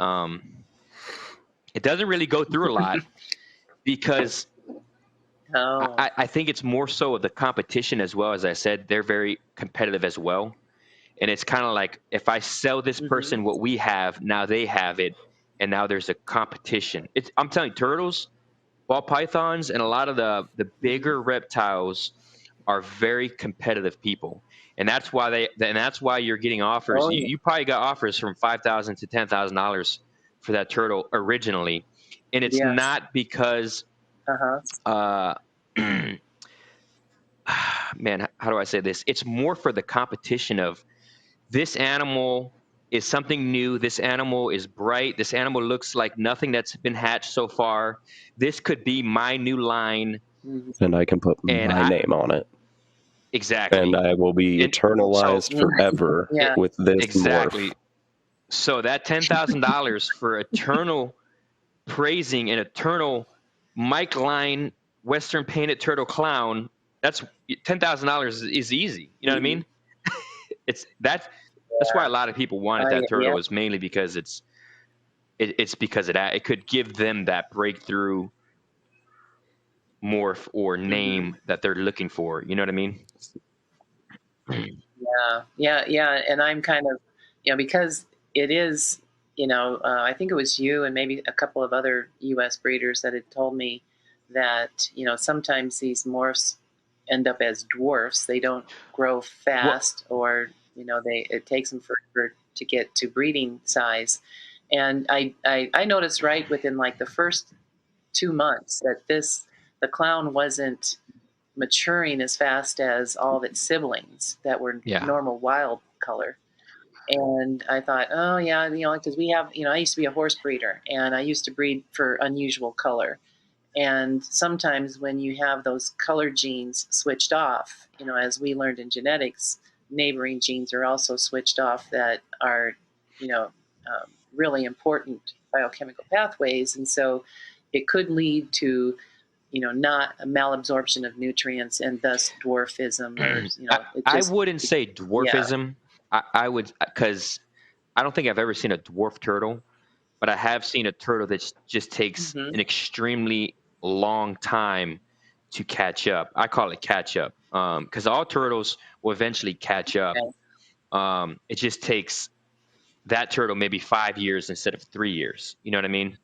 It doesn't really go through a lot because Oh. I think it's more so the competition as well. As I said, they're very competitive as well. And it's kind of like, if I sell this person what we have, now they have it, and now there's a competition. I'm telling you, turtles, ball pythons, and a lot of the bigger reptiles are very competitive people, and that's why you're getting offers. Oh, You, yeah. you probably got offers from $5,000 to $10,000 for that turtle originally, and it's Yes. not because Uh-huh. man, how do I say this? It's more for the competition of, this animal is something new. This animal is bright. This animal looks like nothing that's been hatched so far. This could be my new line. And I can put And my name on it. And exactly. I will be And so eternalized forever Yeah. with this exactly. morph. So that $10,000 for eternal praising an eternal Mike Line Western painted turtle clown, that's $10,000 is easy. You know what I mean? That's why a lot of people wanted that Yeah. turtle, is mainly because it's because of that. It could give them that breakthrough morph or name that they're looking for. You know what I mean? Yeah. And I'm kind of, because it is, I think it was you and maybe a couple of other U.S. breeders that had told me that, sometimes these morphs end up as dwarfs. They don't grow Well, fast, or, it takes them forever to get to breeding size. And I noticed right within like the first 2 months that the clown wasn't maturing as fast as all of its siblings that were yeah. normal wild color. And I thought, oh yeah, because we have, I used to be a horse breeder, and I used to breed for unusual color. And sometimes when you have those color genes switched off, as we learned in genetics, neighboring genes are also switched off that are, really important biochemical pathways. And so it could lead to, not a malabsorption of nutrients and thus dwarfism, or, it I just, wouldn't say yeah. dwarfism. I would, because I don't think I've ever seen a dwarf turtle, but I have seen a turtle that just takes an extremely long time to catch up. I call it catch up, because all turtles will eventually catch up. Okay. It just takes that turtle maybe 5 years instead of 3 years. You know what I mean?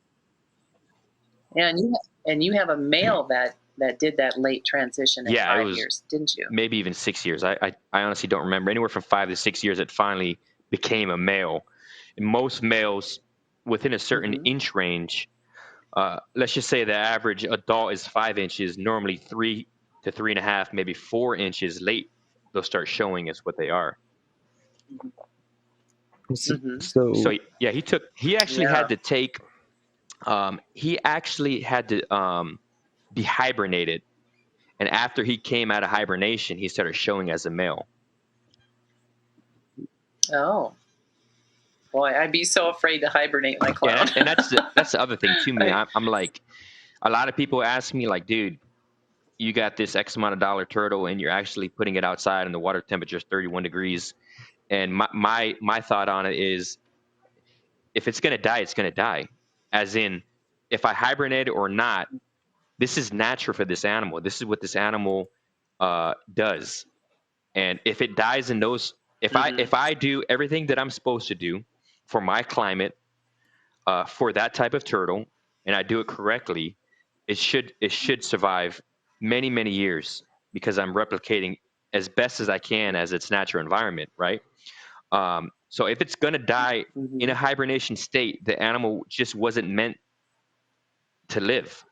And you have a male that did that late transition at Yeah, it 5 was years, didn't you? maybe even 6 years. I honestly don't remember. Anywhere from 5 to 6 years, it finally became a male. And most males within a certain inch range, let's just say the average adult is 5 inches, normally 3 to 3.5, maybe 4 inches late, they'll start showing us what they are. So So, yeah, he actually Yeah. had to take, he actually had to be hibernated. And after he came out of hibernation, he started showing as a male. Oh boy, I'd be so afraid to hibernate my Yeah, clown. and that's the other thing to me. I'm like, a lot of people ask me like, dude, you got this X amount of dollar turtle and you're actually putting it outside and the water temperature is 31 degrees. And my thought on it is, if it's gonna die, it's gonna die. As in, if I hibernate or not, this is natural for this animal. This is what this animal does. And if it dies in those, if I do everything that I'm supposed to do for my climate, for that type of turtle, and I do it correctly, it should survive many years, because I'm replicating as best as I can as its natural environment, right? So if it's gonna die in a hibernation state, the animal just wasn't meant to live.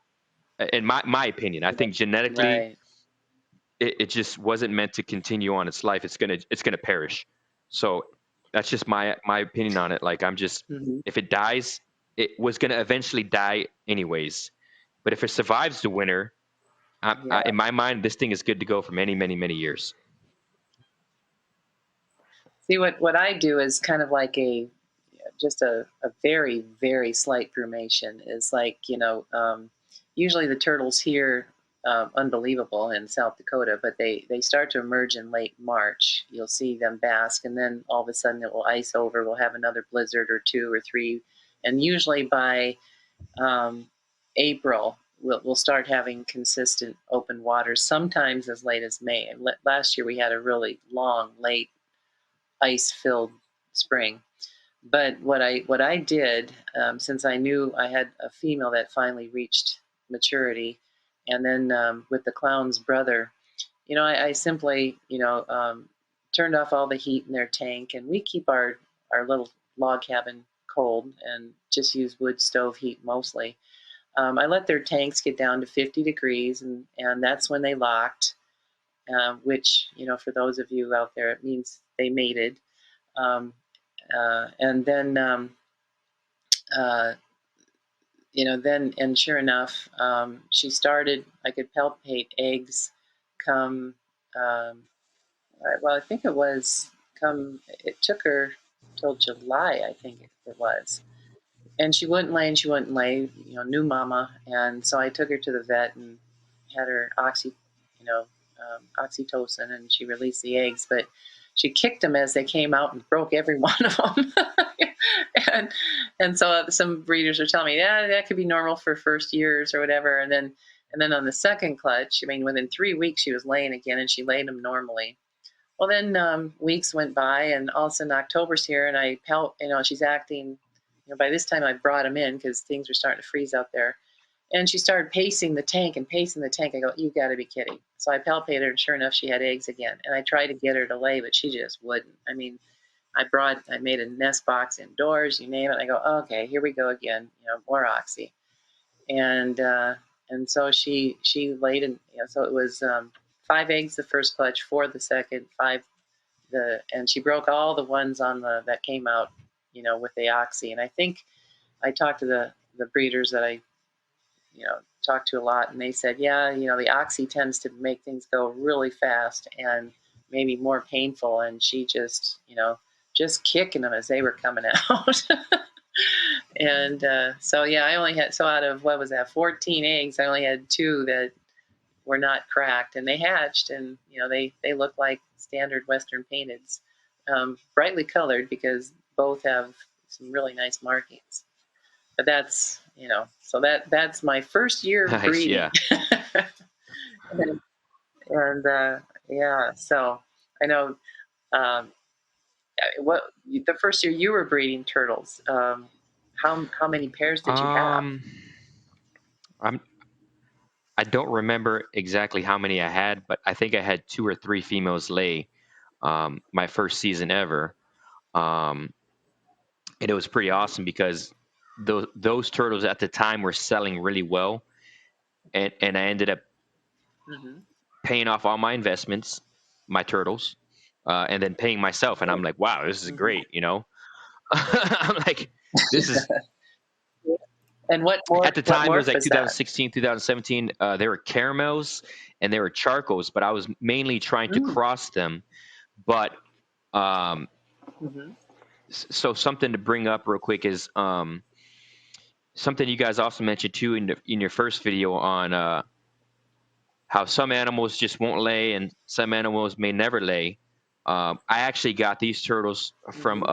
In my opinion, I think genetically, Right. it just wasn't meant to continue on its life. It's gonna perish. So that's just my opinion on it. Like, I'm just, if it dies, it was gonna eventually die anyways. But if it survives the winter, Yeah. in my mind, this thing is good to go for many years. See, what I do is kind of like just a very, very slight brumation. Is like, usually the turtles here, unbelievable in South Dakota, but they start to emerge in late March. You'll see them bask, and then all of a sudden it will ice over. We'll have another blizzard or two or three, and usually by April, we'll start having consistent open waters, sometimes as late as May. And last year we had a really long, late, ice-filled spring. But what I did, since I knew I had a female that finally reached maturity, and then with the clown's brother, I simply, turned off all the heat in their tank, and we keep our little log cabin cold and just use wood stove heat mostly. I let their tanks get down to 50 degrees, and that's when they locked, which, for those of you out there, it means they mated. Um, and then, uh, and sure enough, she started, I could palpate eggs come, well, I think it took her till July, I think it was. And she wouldn't lay and she wouldn't lay, new mama. And so I took her to the vet and had her oxytocin, and she released the eggs, but she kicked them as they came out and broke every one of them. and so some breeders are telling me, yeah, that could be normal for first years or whatever. And then on the second clutch, within 3 weeks she was laying again, and she laid them normally. Well, then weeks went by, and all of a sudden October's here, and she's acting. By this time I brought him in because things were starting to freeze out there, and she started pacing the tank and pacing the tank. I go, you got to be kidding! So I palpated her, and sure enough, she had eggs again. And I tried to get her to lay, but she just wouldn't. I made a nest box indoors, you name it. I go, okay, here we go again. More oxy, and so she laid, and so it was 5 eggs the first clutch, 4 the second, 5 and she broke all the ones that came out, with the oxy. And I think I talked to the breeders that I, talked to a lot, and they said, yeah, the oxy tends to make things go really fast and maybe more painful. And she just kicking them as they were coming out. And so yeah, I only had, so out of, what was that, 14 eggs, I only had 2 that were not cracked, and they hatched, and they look like standard Western painteds, brightly colored because both have some really nice markings. But that's so that's my first year of Nice, breeding. yeah. And yeah, so I know what the first year you were breeding turtles. How many pairs did you have? I don't remember exactly how many I had, but I think I had 2 or 3 females lay my first season ever. And it was pretty awesome because those turtles at the time were selling really well. And I ended up Mm-hmm. paying off all my investments, my turtles, and then paying myself. And I'm like, wow, this is Mm-hmm. great, I'm like, this is. And what At the time, it was morph like was that? 2016, 2017. There were caramels and there were charcoals, but I was mainly trying to cross them. But Mm-hmm. so something to bring up real quick is something you guys also mentioned too in your first video on how some animals just won't lay and some animals may never lay. I actually got these turtles from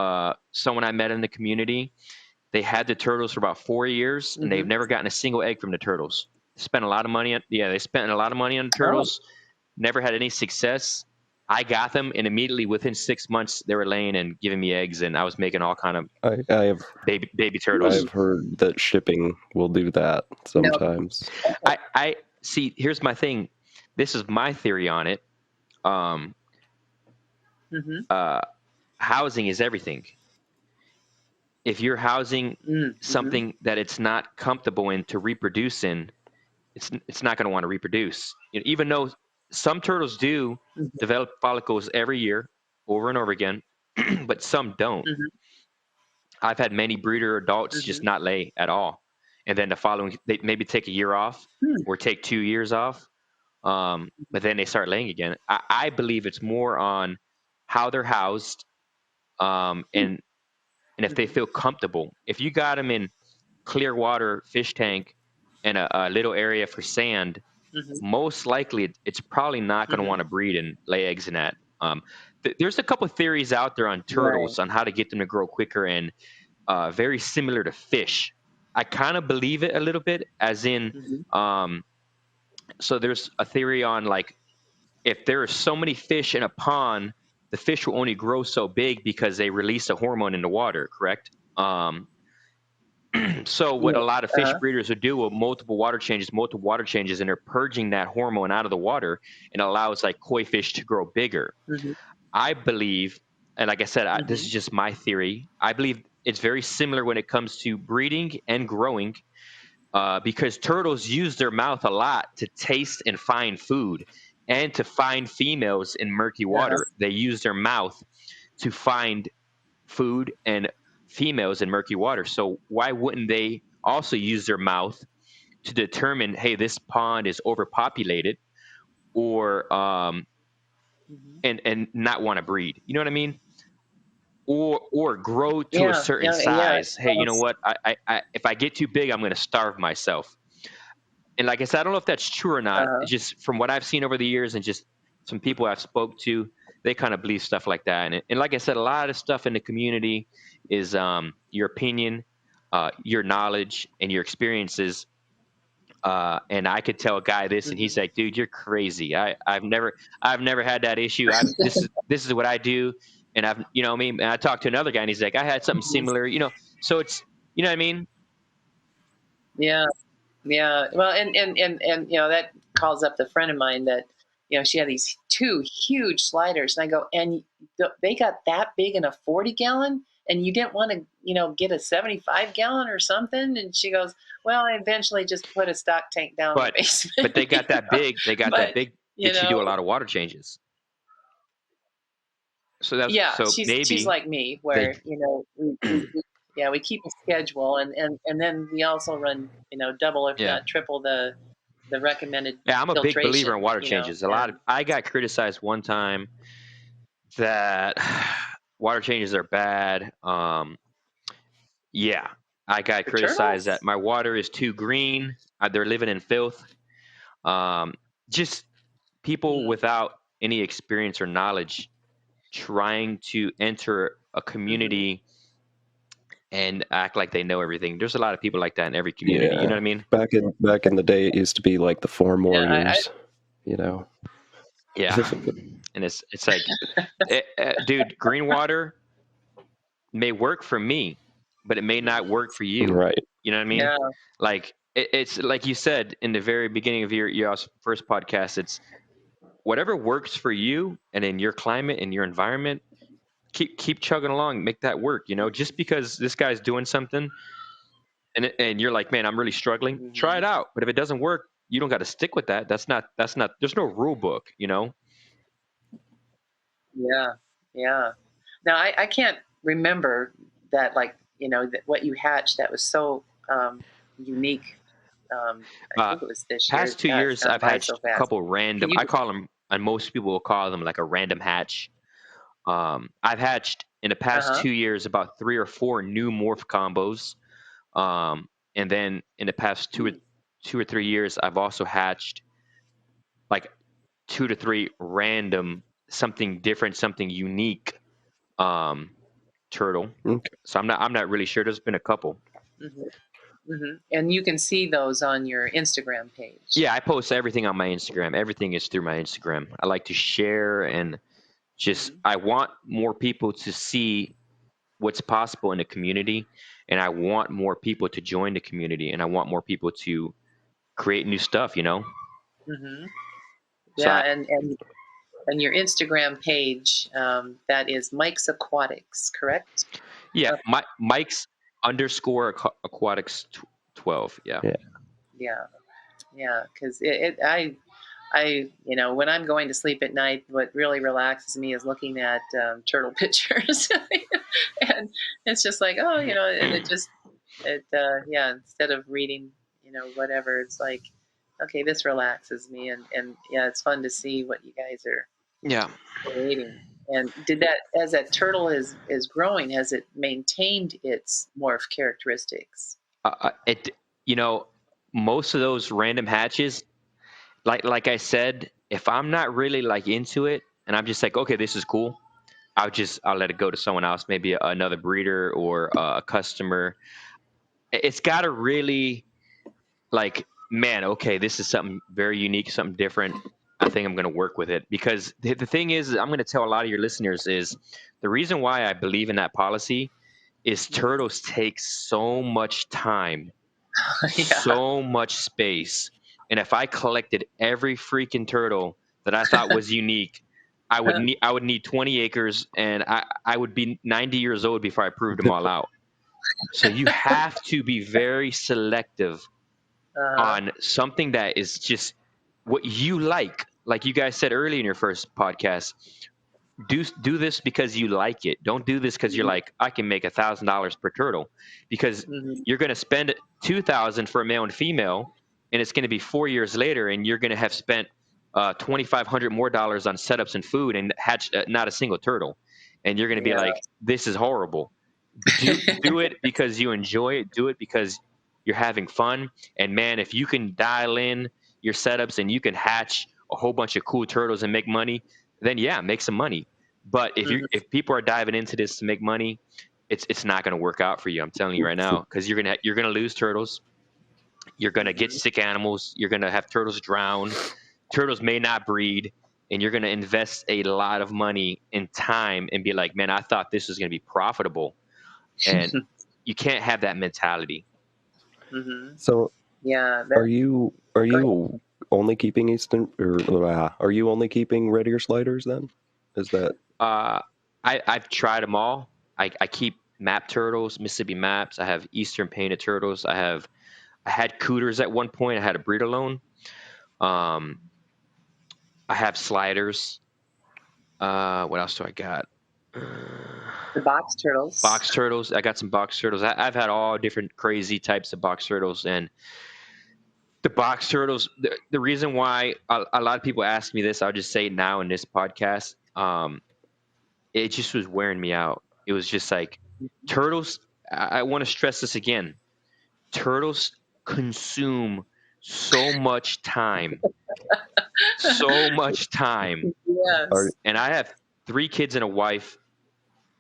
someone I met in the community. They had the turtles for about 4 years, and they've never gotten a single egg from the turtles. Spent a lot of money on, they spent a lot of money on the turtles. Never had any success. I got them, and immediately within 6 months, they were laying and giving me eggs, and I was making all kind of I have baby turtles. I've heard that shipping will do that sometimes. I see. Here's my thing. This is my theory on it. Housing is everything. If you're housing something that it's not comfortable in to reproduce in, it's not going to want to reproduce. Even though some turtles do develop follicles every year, over and over again, but some don't. I've had many breeder adults just not lay at all, and then the following, they maybe take a year off or take 2 years off, but then they start laying again. I believe it's more on how they're housed, and if they feel comfortable. If you got them in clear water fish tank and a little area for sand, most likely it's probably not going to want to breed and lay eggs in that. There's a couple of theories out there on turtles on how to get them to grow quicker, and very similar to fish. I kind of believe it a little bit, as in, so there's a theory on like if there are so many fish in a pond, the fish will only grow so big because they release a hormone in the water, correct? So what a Yeah. lot of fish breeders would do with multiple water changes, and they're purging that hormone out of the water, and allows like koi fish to grow bigger. I believe, and like I said, this is just my theory. I believe it's very similar when it comes to breeding and growing, because turtles use their mouth a lot to taste and find food, and to find females in murky water. They use their mouth to find food and females in murky water. So why wouldn't they also use their mouth to determine, hey, this pond is overpopulated, or and not want to breed? You know what I mean? Or grow to a certain size. Hey, you know what? I if I get too big, I'm going to starve myself. And like I said, I don't know if that's true or not. It's just from what I've seen over the years, and just some people I've spoke to, they kind of believe stuff like that. And like I said, a lot of stuff in the community is your opinion, your knowledge, and your experiences. And I could tell a guy this, and he's like, "Dude, you're crazy. I've never had that issue. This is what I do." And I've, you know what I mean? And I talked to another guy, and he's like, "I had something similar." You know, so it's, you know what I mean? Yeah. Yeah. Well, and that calls up the friend of mine that, she had these 2 huge sliders, and I go, and they got that big in a 40-gallon, and you didn't want to, get a 75-gallon or something? And she goes, well, I eventually just put a stock tank down in the basement. But they got that big. They got that big that you do a lot of water changes. So that's, so maybe she's like me, where we keep a schedule, and then we also run double if not triple the recommended. Yeah, I'm a big believer in water filtration, changes. I got criticized one time that water changes are bad. Yeah, I got criticized that my water is too green. They're living in filth. Just people without any experience or knowledge trying to enter a community and act like they know everything. There's a lot of people like that in every community. You know what I mean? Back in the day, it used to be like the Form Warriors, you know. Yeah, and it's like, dude, green water may work for me, but it may not work for you. Right. You know what I mean? Yeah. Like it's like you said in the very beginning of your first podcast. It's whatever works for you and in your climate and your environment. Keep chugging along, make that work. You know, just because this guy's doing something, and you're like, man, I'm really struggling. Try it out. But if it doesn't work, you don't got to stick with that. That's not. There's no rule book. You know. Yeah. Yeah. Now I can't remember that, like, what you hatched that was so unique. I think it was this year. Past 2 years, I've hatched a couple random. I call them, and most people will call them like a random hatch. I've hatched in the past 2 years about 3 or 4 new morph combos, and then in the past two or 3 years, I've also hatched like 2 to 3 random, something different, something unique, turtle. Okay. So I'm not really sure. There's been a couple. And you can see those on your Instagram page. Yeah, I post everything on my Instagram. Everything is through my Instagram. I like to share, and just I want more people to see what's possible in the community, and I want more people to join the community, and I want more people to create new stuff. You know. Yeah, and your Instagram page, that is Mike's Aquatics, correct? Yeah, Mike's _aquatics 12. Yeah. Because I when I'm going to sleep at night, what really relaxes me is looking at turtle pictures, and it's just like, oh, and instead of reading, whatever, it's like, okay, this relaxes me, and yeah, it's fun to see what you guys are creating. And as that turtle is growing, has it maintained its morph characteristics? Most of those random hatches, like I said, if I'm not really like into it, and I'm just like, okay, this is cool, I'll let it go to someone else, maybe another breeder or a customer. it's got to really like, man, okay, this is something very unique, something different. I think I'm going to work with it, because the thing is, I'm going to tell a lot of your listeners is the reason why I believe in that policy is turtles take so much time, Yeah. so much space. And if I collected every freaking turtle that I thought was unique, I would need 20 acres, and I would be 90 years old before I proved them all out. So you have to be very selective on something that is just what you like you guys said earlier in your first podcast. Do this because you like it. Don't do this because you're like, I can make $1,000 per turtle, because you're going to spend 2,000 for a male and female, and it's going to be 4 years later, and you're going to have spent $2,500 more dollars on setups and food and hatch not a single turtle, and you're going to be like, this is horrible. Do it because you enjoy it. Do it because you're having fun. And man, if you can dial in your setups and you can hatch a whole bunch of cool turtles and make money, then yeah, make some money. But if people are diving into this to make money, it's not going to work out for you. I'm telling you right now, because you're gonna lose turtles. You're gonna get sick animals. You're gonna have turtles drown. Turtles may not breed, and you're gonna invest a lot of money and time and be like, man, I thought this was gonna be profitable, and you can't have that mentality. So, Yeah. are you only keeping Eastern, or are you only keeping red ear sliders then? Is that I've tried them all. I keep map turtles, Mississippi maps. I have Eastern painted turtles. I had cooters at one point. I had a breed alone. I have sliders. What else do I got? The box turtles. Box turtles. I got some box turtles. I've had all different crazy types of box turtles, and the box turtles. The reason why a lot of people ask me this, I'll just say it now in this podcast. It just was wearing me out. It was just like turtles. I want to stress this again. Turtles consume so much time, so much time. Yes. And I have 3 kids and a wife.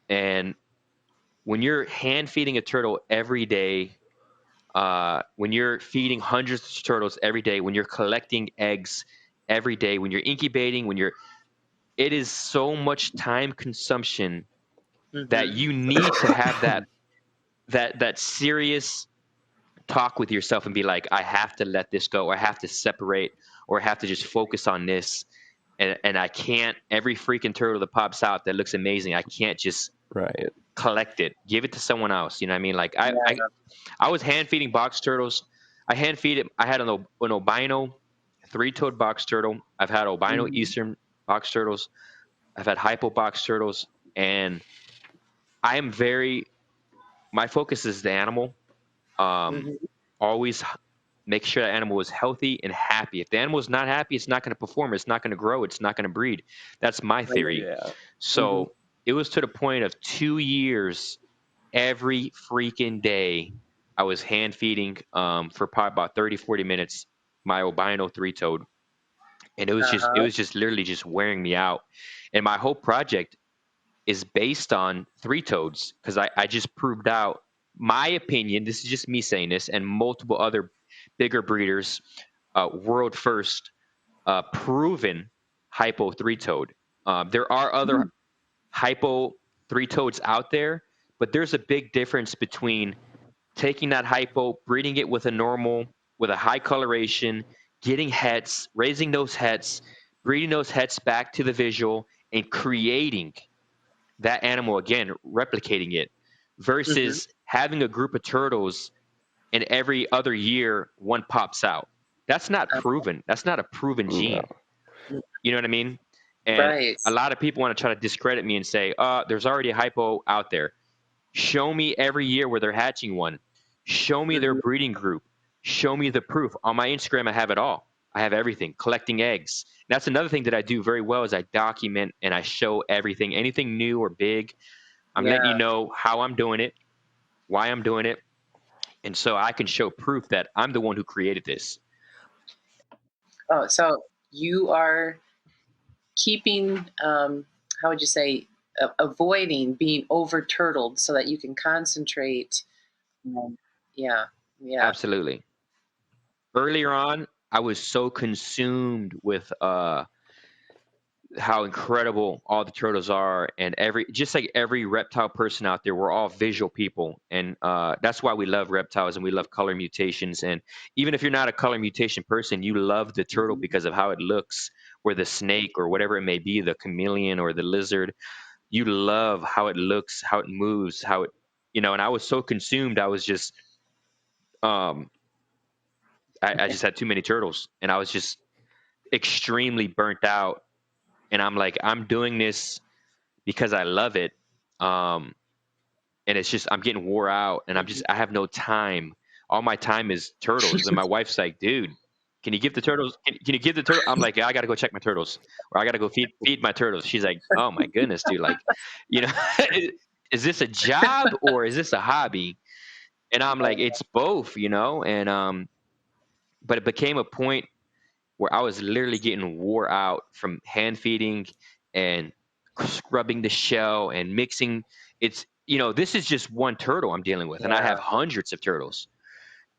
And when you're hand feeding a turtle every day, when you're feeding hundreds of turtles every day, when you're collecting eggs every day, when you're incubating, it is so much time consumption that you need to have that serious talk with yourself and be like, I have to let this go, or I have to separate, or I have to just focus on this. And I can't, every freaking turtle that pops out that looks amazing, I can't just right? collect it, give it to someone else. You know what I mean? Like I was hand feeding box turtles. I hand feed it. I had an albino 3-toed box turtle. I've had albino Eastern box turtles. I've had hypo box turtles, and I am my focus is the animal. Always make sure that animal is healthy and happy. If the animal is not happy, it's not going to perform. It's not going to grow. It's not going to breed. That's my theory. Yeah. So it was to the point of 2 years, every freaking day, I was hand feeding for probably about 30, 40 minutes, my albino 3-toed. And it was just literally just wearing me out. And my whole project is based on 3-toads, because I just proved out my opinion. This is just me saying this, and multiple other bigger breeders, world first, proven hypo 3-toed. There are other hypo 3-toads out there, but there's a big difference between taking that hypo, breeding it with a normal, with a high coloration, getting hets, raising those hets, breeding those hets back to the visual, and creating that animal again, replicating it, versus having a group of turtles and every other year one pops out. That's not proven. That's not a proven gene. No. You know what I mean? And a lot of people want to try to discredit me and say, there's already a hypo out there. Show me every year where they're hatching one. Show me their breeding group. Show me the proof. On my Instagram, I have it all. I have everything, collecting eggs. And that's another thing that I do very well is I document and I show everything, anything new or big. I'm letting you know how I'm doing it, why I'm doing it. And so I can show proof that I'm the one who created this. Oh, so you are keeping, how would you say, avoiding being over turtled so that you can concentrate Yeah. Yeah. Absolutely. Earlier on, I was so consumed with how incredible all the turtles are, and just like every reptile person out there, we're all visual people, and that's why we love reptiles and we love color mutations. And even if you're not a color mutation person, you love the turtle Mhm. because of how it looks, or the snake, or whatever it may be, the chameleon or the lizard. You love how it looks, how it moves, how it, and I was so consumed, I was just um I just had too many turtles, and I was just extremely burnt out. And I'm like, I'm doing this because I love it. Um, and it's just, I'm getting wore out, and Mhm. I have no time. All my time is turtles. And my wife's like, dude, can you give the turtles? Can you give the turtle? I'm like, I got to go check my turtles, or I got to go feed my turtles. She's like, oh my goodness, dude. Like, you know, is this a job or is this a hobby? And I'm like, it's both, and, but it became a point where I was literally getting wore out from hand feeding and scrubbing the shell and mixing. This is just one turtle I'm dealing with, and I have Yeah. hundreds of turtles.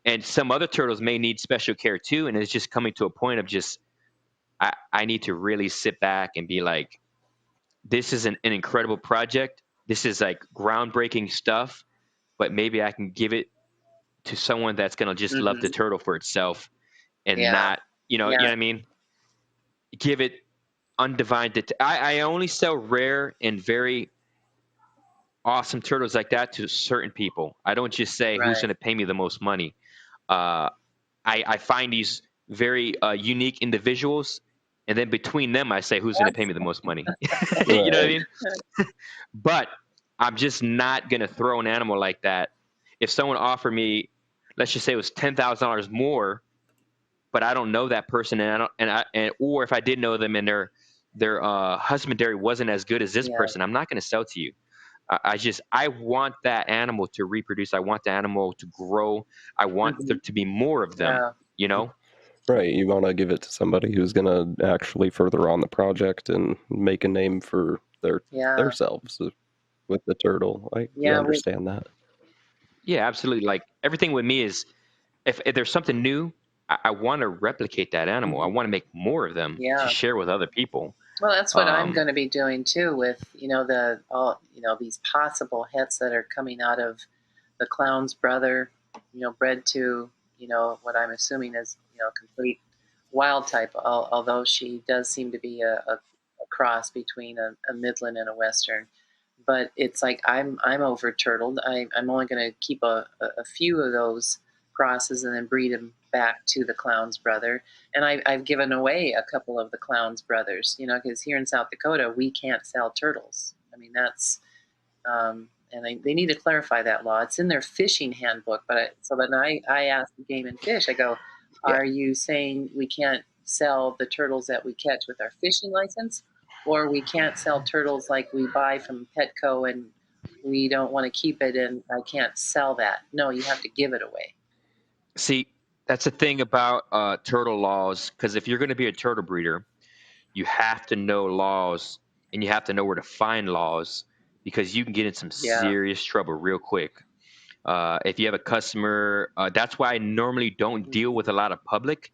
And some other turtles may need special care too. And it's just coming to a point of just, I need to really sit back and be like, this is an incredible project. This is like groundbreaking stuff, but maybe I can give it to someone that's going to just love the Mhm. turtle for itself and Yeah. not, you know Yeah. what I mean? Give it undivided. I only sell rare and very awesome turtles like that to certain people. I don't just say who's Right. going to pay me the most money. Uh, I find these very unique individuals, and then between them, I say who's going to pay me the most money. You know what I Right. mean? But I'm just not going to throw an animal like that. If someone offered me, let's just say it was $10,000 more, but I don't know that person, and I don't, or if I did know them and their husbandry wasn't as good as this Yeah. person, I'm not going to sell to you. I want that animal to reproduce. I want the animal to grow. I want there Mhm. to be more of them. Yeah. You know? Right. You want to give it to somebody who's going to actually further on the project and make a name for Yeah. selves with the turtle. I Yeah. understand that. Yeah, absolutely. Like everything with me is, if there's something new, I want to replicate that animal. I Mhm. want to make more of them to Yeah. share with other people. Well, that's what I'm Um, going to be doing too with, these possible hits that are coming out of the clown's brother, bred to, what I'm assuming is, complete wild type, although she does seem to be a cross between a Midland and a Western. But it's like I'm over turtled. I'm only going to keep a few of those crosses and then breed them back to the clown's brother. And I've given away a couple of the clown's brothers, because here in South Dakota we can't sell turtles. I mean that's and they need to clarify that law. It's in their fishing handbook, so then I asked the Game and Fish. I go, yeah. are you saying we can't sell the turtles that we catch with our fishing license, or we can't sell turtles like we buy from Petco and we don't want to keep it and I can't sell that? No, you have to give it away. See, that's the thing about turtle laws. Because if you're going to be a turtle breeder, you have to know laws, and you have to know where to find laws, because you can get in some Yeah. serious trouble real quick. If you have a customer, that's why I normally don't deal with a lot of public.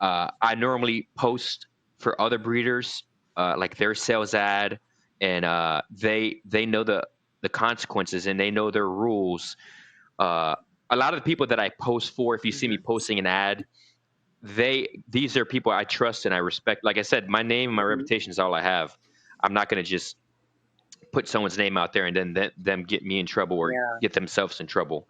I normally post for other breeders, like their sales ad, and they know the consequences, and they know their rules. Uh, a lot of the people that I post for, if you see me Mm-hmm. posting an ad, these are people I trust and I respect. Like I said, my name and my Mm-hmm. reputation is all I have. I'm not going to just put someone's name out there and then them get me in trouble or Yeah. get themselves in trouble.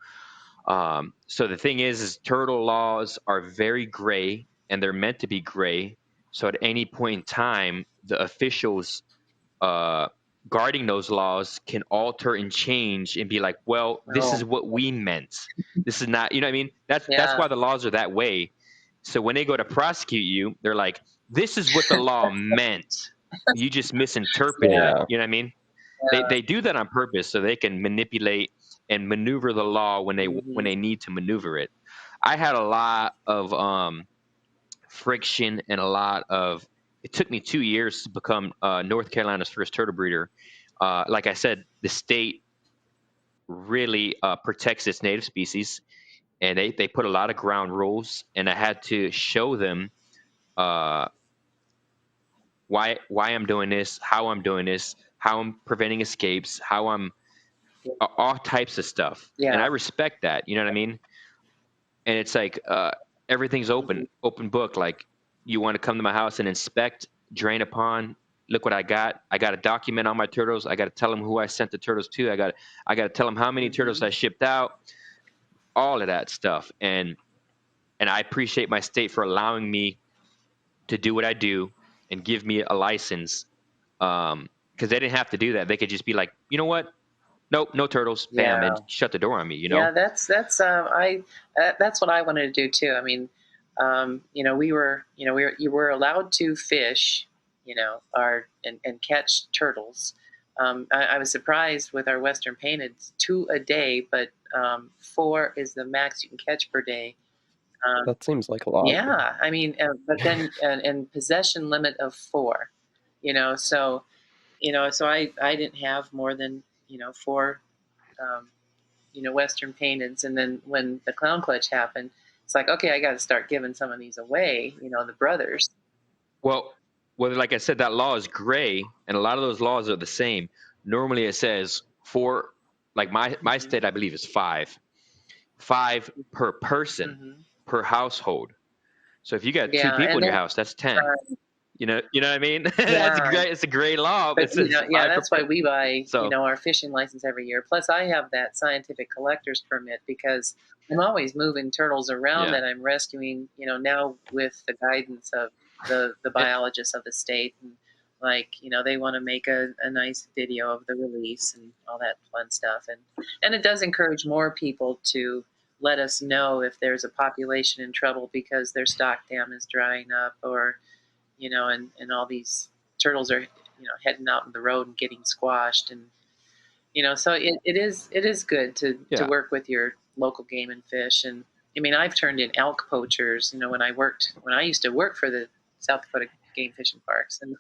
So the thing is turtle laws are very gray, and they're meant to be gray. So at any point in time, the officials uh, guarding those laws can alter and change and be like, well, this Oh. is what we meant. This is not, you know what I mean? That's Yeah. why the laws are that way. So when they go to prosecute you, they're like, this is what the law meant. You just misinterpreted Yeah. it. Yeah. You know what I mean? They Yeah. they do that on purpose so they can manipulate and maneuver the law when Mm-hmm. they need to maneuver it. I had a lot of friction and a lot of. It took me 2 years to become North Carolina's first turtle breeder. Like I said, the state really protects its native species, and they put a lot of ground rules, and I had to show them uh, why I'm doing this, how I'm doing this, how I'm preventing escapes, how I'm all types of stuff, and Yeah. I respect that. You know what I mean? And it's like everything's Mhm. open book. Like, you want to come to my house and inspect, drain upon. Look what I got. I got to document all my turtles. I got to tell them who I sent the turtles to. I got to tell them how many turtles Mhm. I shipped out. All of that stuff, and I appreciate my state for allowing me to do what I do and give me a license. Because they didn't have to do that. They could just be like, you know what? Nope, no turtles. Bam, Yeah. and shut the door on me. Yeah, that's what I wanted to do too. I mean, you were allowed to fish, and catch turtles. I was surprised with our Western painted, 2 a day, but 4 is the max you can catch per day. That seems like a lot. Yeah, I mean, but then and possession limit of 4, so so I didn't have more than 4 um, Western painteds. And then when the clown clutch happened, it's like, okay, I got to start giving some of these away, the brothers. Well, like I said, that law is gray, and a lot of those laws are the same. Normally, it says four. Like my Mhm. state, I believe, is five per person Mhm. per household. So if you got two Yeah, people and in your then house, that's 10. You know what I mean? That's yeah, great. It's a great law. but It says yeah, five per that's why person. we buy So our fishing license every year. Plus, I have that scientific collector's permit because I'm always moving turtles around yeah. that I'm rescuing. Now with the guidance of the And, biologists of the state, and like they want to make a nice video of the release and all that fun stuff, and it does encourage more people to let us know if there's a population in trouble because their stock dam is drying up, or and all these turtles are heading out on the road and getting squashed. And so it is good to yeah. work with your local game and fish. And I mean, I've turned in elk poachers when I used to work for the South Dakota Game Fish and Parks. And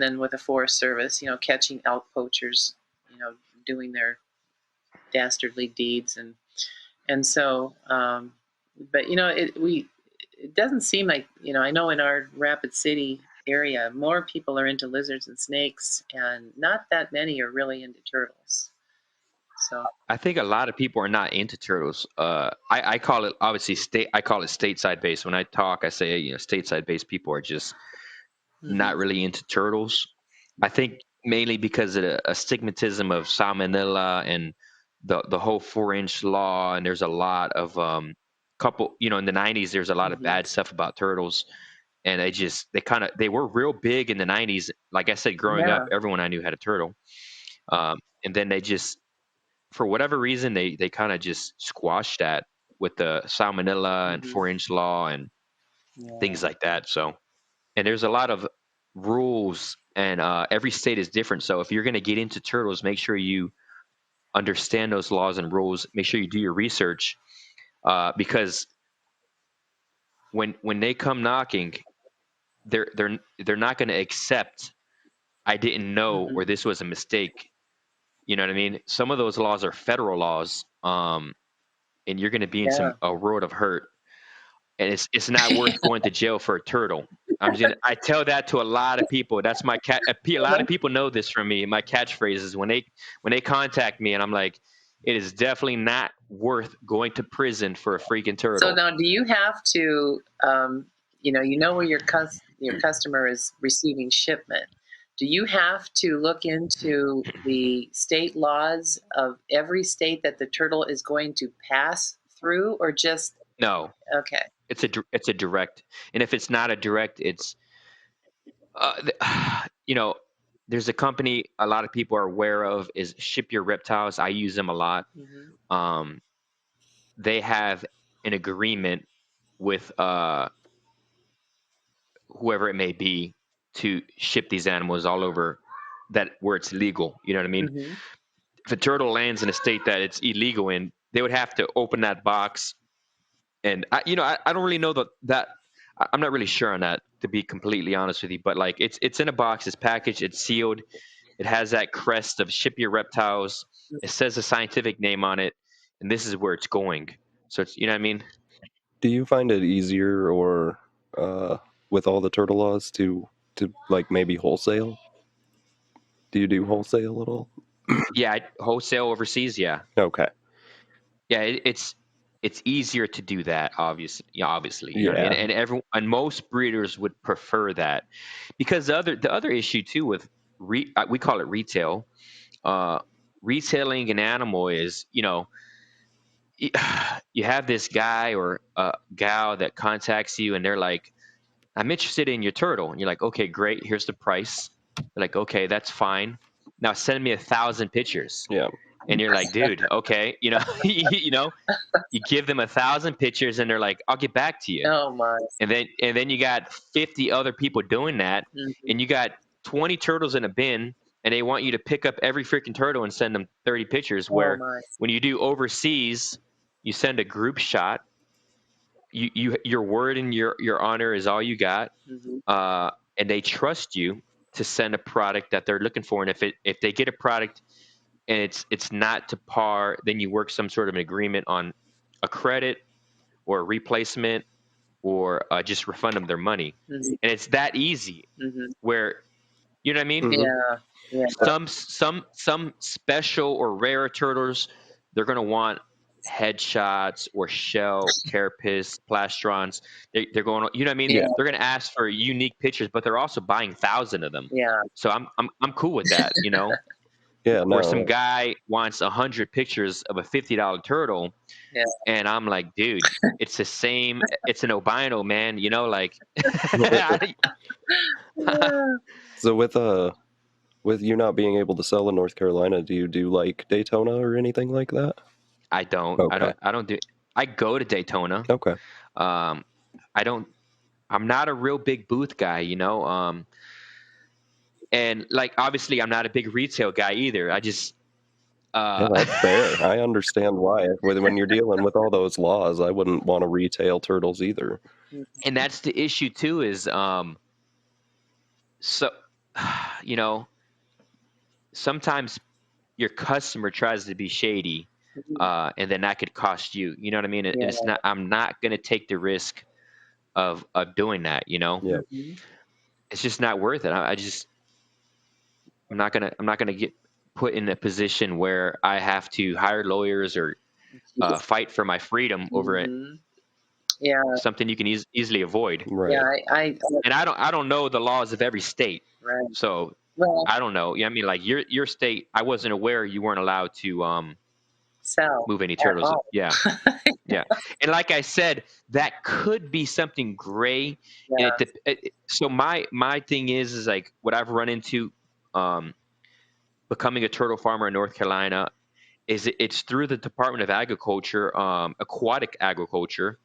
then with the Forest Service, catching elk poachers, doing their dastardly deeds. But it doesn't seem like, I know in our Rapid City area, more people are into lizards and snakes, and not that many are really into turtles. So, I think a lot of people are not into turtles. I call it, obviously, state. I call it stateside based. When I talk, I say, stateside based people are just not mhm. really into turtles. I think mainly because of a stigmatism of salmonella and the whole 4-inch law. And there's a lot of in the 90s, there's a lot of Mhm. bad stuff about turtles. And they were real big in the 90s. Like I said, growing up, Yeah. everyone I knew had a turtle. And then they just, for whatever reason, they kind of just squashed that with the salmonella and Mhm. 4-inch law and Yeah. things like that. So, and there's a lot of rules, and every state is different. So if you're going to get into turtles, make sure you understand those laws and rules. Make sure you do your research, because when they come knocking, they're not going to accept I didn't know, or Mhm. this was a mistake. You know what I mean? Some of those laws are federal laws, and you're going to be in Yeah. a world of hurt, and it's not worth going to jail for a turtle. I tell that to a lot of people. That's my cat. A lot of people know this from me. My catchphrase is when they contact me, and I'm like, it is definitely not worth going to prison for a freaking So turtle. now, do you have to, where your customer is receiving shipment? Do you have to look into the state laws of every state that the turtle is going to pass through, or just No, okay? it's a direct, and if it's not a direct, it's uh, th- you know, there's a company a lot of people are aware of is Ship Your Reptiles. I use them a lot. Hmm. Um, they have an agreement with whoever it may be to ship these animals all over that where it's legal. You know what I mean? Hmm. If a turtle lands in a state that it's illegal in, they would have to open that box. And I don't really know that I'm not really sure on that, to be completely honest with you. But like it's in a box, it's packaged, it's sealed. It has that crest of Ship Your Reptiles. It says a scientific name on it, and this is where it's going. So it's, you know what I mean? Do you find it easier or with all the turtle laws to like maybe wholesale? Do you do wholesale at all? Yeah, wholesale overseas. Yeah, Okay. yeah. It's easier to do that. Obviously, you know what I mean. Yeah. And most breeders would prefer that, because the other issue too with we call it retail. Uh, Retailing an animal is, you know, you have this guy or gal that contacts you and they're like, I'm interested in your turtle. And you're like, okay, great. Here's the price. They're like, okay, that's fine. Now send me 1,000 pictures. Yeah. And you're like, dude, okay, you know, you know, you give them 1,000 pictures and they're like, I'll get back to you. Oh my. And then you got 50 other people doing that, Mhm. and you got 20 turtles in a bin, and they want you to pick up every freaking turtle and send them 30 pictures. Oh Where my. when you do overseas, you send a group shot. Your word and your honor is all you got, Mhm. and they trust you to send a product that they're looking for. And if they get a product and it's not to par, then you work some sort of an agreement on a credit or a replacement, or just refund them their money. Mhm. And it's that easy. Mhm. Where, you know what I mean? Mhm. Yeah. Yeah. Some special or rare turtles, they're gonna want headshots or shell carapace plastrons. They're going, you know what I mean? Yeah. Yeah. They're gonna ask for unique pictures, but they're also buying 1,000 of them. Yeah. So I'm cool with that, you know. Yeah. Where some No. guy wants 100 pictures of a $50 turtle, Yeah. and I'm like, dude, it's the same. It's an albino, man. You know, like, Yeah. So with you not being able to sell in North Carolina, do you do like Daytona or anything like that? I don't. Okay. I don't do. I go to Daytona. Okay. Um, I don't. I'm not a real big booth guy, you know. And like, obviously, I'm not a big retail guy either. I just. Yeah, that's fair. I understand why. When you're dealing with all those laws, I wouldn't want to retail turtles either. And that's the issue too. Is so, you know, sometimes your customer tries to be shady, Mhm. and then that could cost you. You know what I mean? And Yeah. it's not. I'm not going to take the risk of doing that. You know, Yeah. Mhm. it's just not worth it. I just I'm not gonna get put in a position where I have to hire lawyers or fight for my freedom over it. Mhm. Yeah. Something you can easily avoid. Yeah. Right. And I don't know the laws of every state, Right. so Well, I don't know. Yeah, I mean, like your state, I wasn't aware you weren't allowed to sell move any at turtles. all. Yeah, yeah. And like I said, that could be something gray. And Yeah. so my thing is like what I've run into, um, becoming a turtle farmer in North Carolina, is it's through the Department of Agriculture, aquatic agriculture,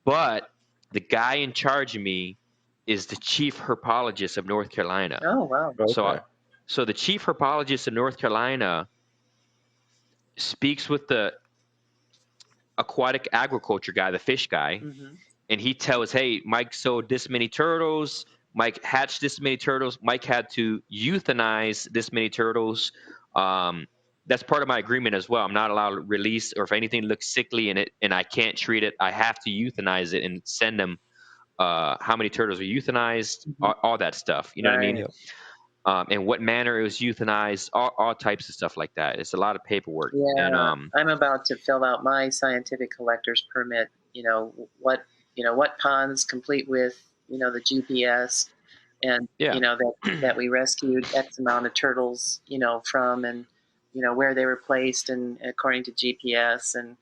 but the guy in charge of me is the chief herpologist of North Carolina. Oh wow. So, Okay. so the chief herpologist of North Carolina speaks with the aquatic agriculture guy, the fish guy, Mhm. and he tells, "Hey, Mike sold this many turtles. Mike hatched this many turtles. Mike had to euthanize this many turtles." Um, that's part of my agreement as well. I'm not allowed to release, or if anything looks sickly in it and I can't treat it, I have to euthanize it and send them how many turtles were euthanized, Mhm. all that stuff. You know what I mean? Right. Yeah. And what manner it was euthanized, all types of stuff like that. It's a lot of paperwork. And Yeah, I'm about to fill out my scientific collector's permit. What ponds complete with the GPS, and yeah, that we rescued X amount of turtles from, and where they were placed and according to GPS, and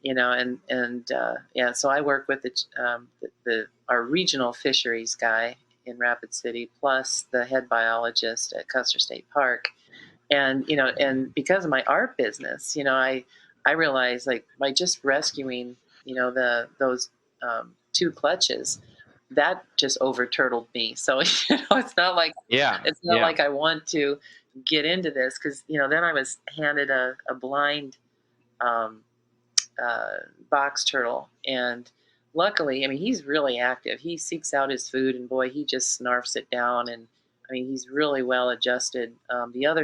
yeah. So I work with the our regional fisheries guy in Rapid City, plus the head biologist at Custer State Park, and because of my art business, I realized, like, by just rescuing those two clutches, that just over turtled me. So it's not like yeah, yeah, I want to get into this, because then I was handed a blind um, box turtle, and luckily, I mean, he's really active. He seeks out his food, and boy, he just snarfs it down. And I mean, he's really well adjusted. Yeah.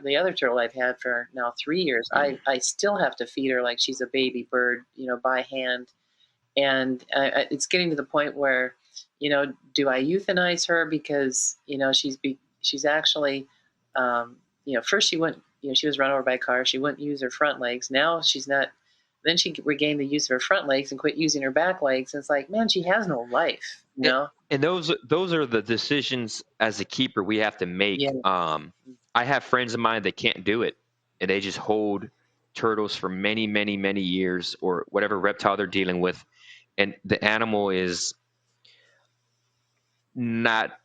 The other turtle I've had for now 3 years, I still have to feed her like she's a baby bird, by hand, and it's getting to the point where, do I euthanize her because she's actually, first she wouldn't, she was run over by a car. She wouldn't use her front legs. Now she's not. Then she regained the use of her front legs and quit using her back legs. And it's like, man, she has no life, And those are the decisions as a keeper we have to make. Yeah. I have friends of mine that can't do it, and they just hold turtles for many, many, many years, or whatever reptile they're dealing with, and the animal is not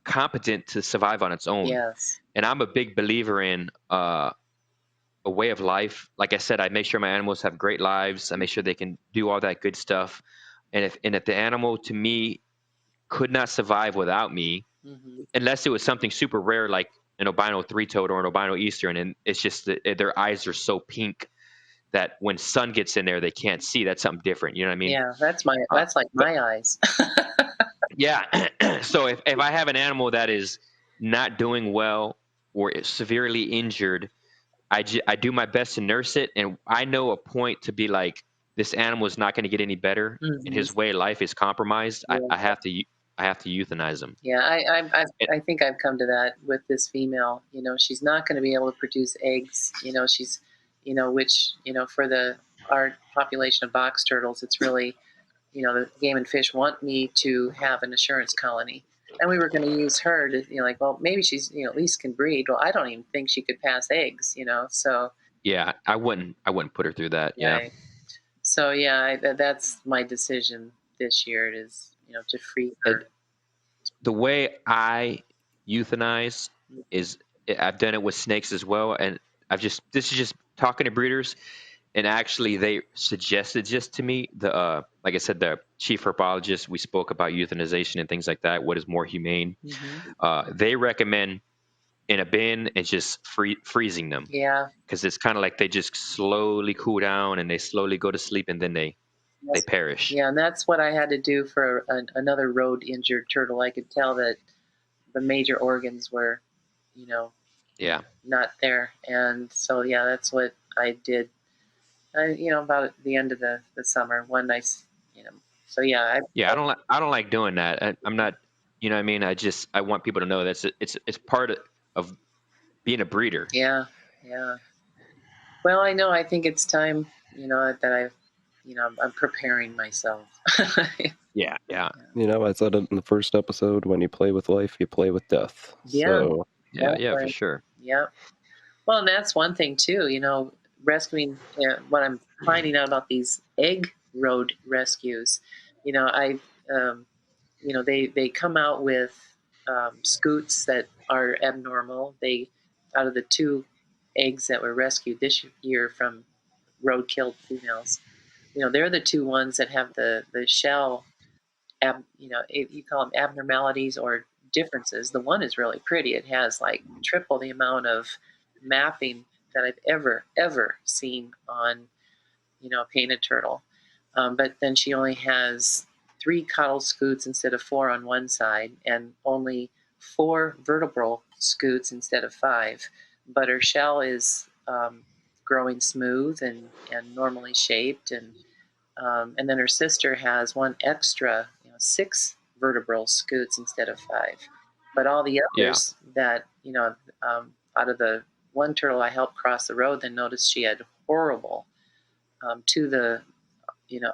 competent to survive on its own. Yes. And I'm a big believer in a way of life. Like I said, I make sure my animals have great lives. I make sure they can do all that good stuff. And if the animal, to me, could not survive without me, unless it was something super rare like an albino three-toed or an albino eastern, and it's just that their eyes are so pink that when sun gets in there they can't see. That's something different. You know what I mean? Yeah, that's like But my eyes. yeah, so if I have an animal that is not doing well or is severely injured, I do my best to nurse it, and I know a point to be like, this animal is not going to get any better, and his way of life is compromised. Yeah. I have to euthanize him. Yeah, I think I've come to that with this female. She's not going to be able to produce eggs. She's, which for our population of box turtles, it's really, the Game and Fish want me to have an assurance colony, and we were going to use her to, like, well, maybe she's, at least can breed. Well, I don't even think she could pass eggs. So Yeah, I wouldn't put her through that. Yeah. right. So yeah, that's my decision this year. It is, to free her. The way I euthanize is, I've done it with snakes as well, and this is just talking to breeders, and actually they suggested just to me, the like I said, the chief herbologist, we spoke about euthanization and things like that, what is more humane. They recommend in a bin and just freezing them. Yeah. Because it's kind of like they just slowly cool down and they slowly go to sleep, and then they perish. Yeah, and that's what I had to do for another road injured turtle. I could tell that the major organs were, Yeah. not there, and so yeah, that's what I did. About the end of the summer, one nice, So yeah, Yeah, I don't like doing that. I'm not, you know what I mean? I want people to know that's it's part of being a breeder. Yeah, yeah. Well, I know. I think it's time, that I'm preparing myself. Yeah. I said it in the first episode, when you play with life, you play with death. Yeah. So, Yeah, for sure. Yeah. Well, and that's one thing too, rescuing, what I'm finding out about these egg road rescues, they come out with scoots that are abnormal. Out of the 2 eggs that were rescued this year from road killed females, they're the 2 ones that have the shell, you call them abnormalities or differences. The one is really pretty. It has like triple the amount of mapping that I've ever seen on, a painted turtle. But then she only has 3 caudal scutes instead of 4 on one side, and only 4 vertebral scutes instead of 5. But her shell is growing smooth and normally shaped, and then her sister has 1 extra, 6 vertebral scutes instead of 5. But all the others that, out of the one turtle I helped cross the road, then noticed she had horrible, to the,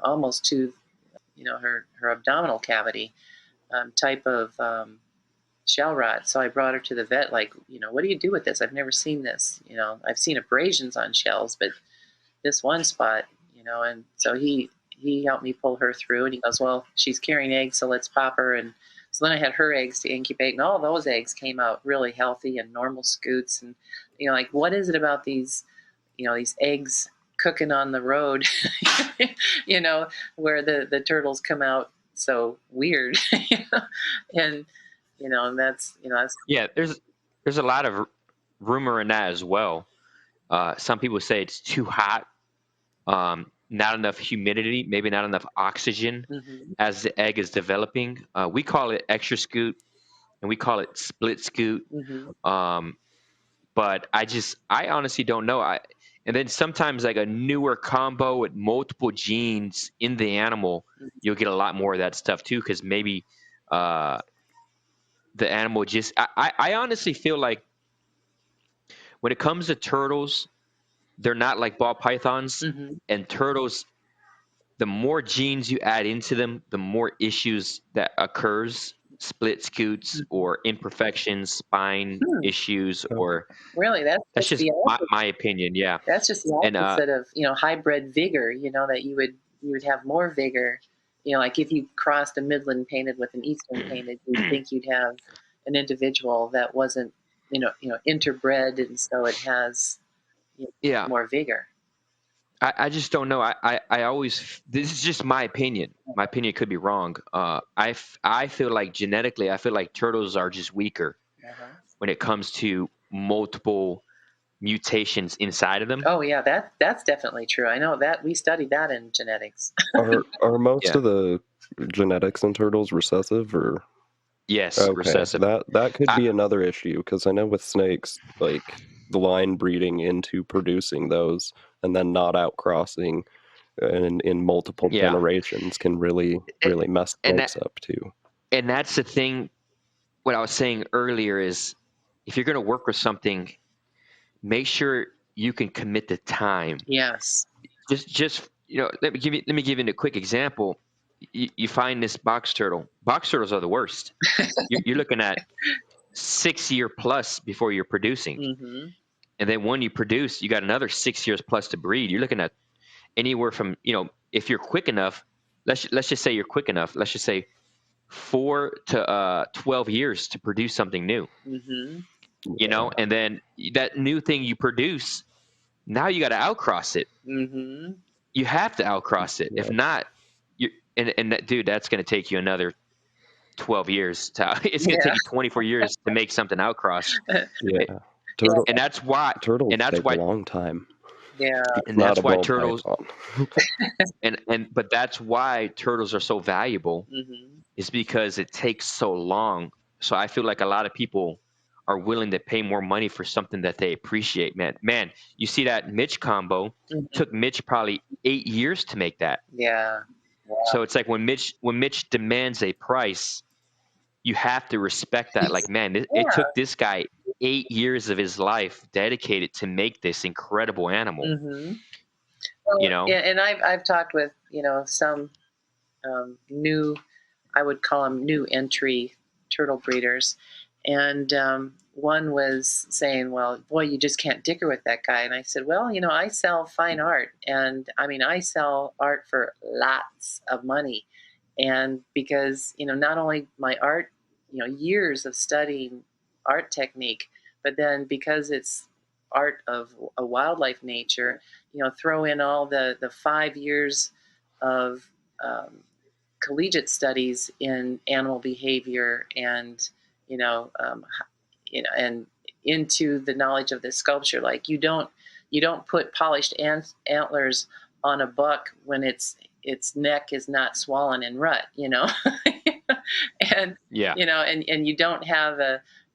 almost to, her abdominal cavity, type of shell rot. So I brought her to the vet, like, what do you do with this? I've never seen this. I've seen abrasions on shells, but this one spot, and so he helped me pull her through, and he goes, well, she's carrying eggs, so let's pop her. And so then I had her eggs to incubate, and all those eggs came out really healthy and normal scoots. And, like, what is it about these, these eggs cooking on the road, where the turtles come out so weird, and, and that's. Yeah, there's a lot of rumor in that as well. Some people say it's too hot, not enough humidity, maybe not enough oxygen as the egg is developing. We call it extra scoot. and we call it split scoot. Mm-hmm. But I honestly don't know. And then sometimes like a newer combo with multiple genes in the animal, you'll get a lot more of that stuff too, because maybe uh, the animal just. I honestly feel like when it comes to turtles, they're not like ball pythons, Mm-hmm. and turtles. The more genes you add into them, the more issues that occurs, split scoots or imperfections, spine Hmm. issues, Oh. or Really, that's just my opinion. Yeah. that's just the And opposite of hybrid vigor. That you would have more vigor. Like if you crossed a Midland painted with an Eastern painted, you'd think you'd have an individual that wasn't interbred, and so it has yeah, more vigor. I just don't know. I always, this is just my opinion. My opinion could be wrong. I feel like genetically, I feel like turtles are just weaker Uh-huh. when it comes to multiple mutations inside of them. Oh yeah, that's definitely true. I know that we studied that in genetics. Are most Yeah. of the genetics in turtles recessive, or Yes, okay, recessive. that could I, be another issue, because I know with snakes, like the line breeding into producing those and then not outcrossing in multiple yeah. generations can really A- mess And that snakes up too. and that's the thing. What I was saying earlier is, if you're going to work with something, make sure you can commit the time. Yes. Just let me give you a quick example. You find this box turtle. Box turtles are the worst. You're looking at 6 year plus before you're producing, Mm-hmm. and then when you produce, you got another 6 years plus to breed. You're looking at anywhere from, if you're quick enough. Let's just say you're quick enough. Let's just say 4 to 12 years to produce something new. Mm-hmm. Yeah. And then that new thing you produce, now you got to outcross it. Mm-hmm. You have to outcross it. If Yeah. not, you and that, dude, that's going to take you another 12 years to. It's going to Yeah. take you 24 years to make something outcrossed. Yeah. Yeah. And that's why. Turtles And that's take a why. long time. Yeah. It's And not that's a why ball turtles. python. But that's why turtles are so valuable. Mm-hmm. Is because it takes so long. So I feel like a lot of people are willing to pay more money for something that they appreciate. Man, you see that Mitch combo Mm-hmm. took Mitch probably 8 years to make that. Yeah. So it's like when Mitch demands a price, you have to respect that. Like, man, it Yeah. took this guy 8 years of his life dedicated to make this incredible animal. Mm-hmm. You Well, know? yeah, and I've talked with some new, I would call them new entry turtle breeders, and one was saying, "Well, boy, you just can't dicker with that guy." And I said, "Well, I sell fine art, and I mean, I sell art for lots of money, and because not only my art, years of studying art technique, but then because it's art of a wildlife nature, throw in all the 5 years of collegiate studies in animal behavior, and you know um, and into the knowledge of the sculpture. Like you don't put polished antlers on a buck when its neck is not swollen and rut, and Yeah. and you don't have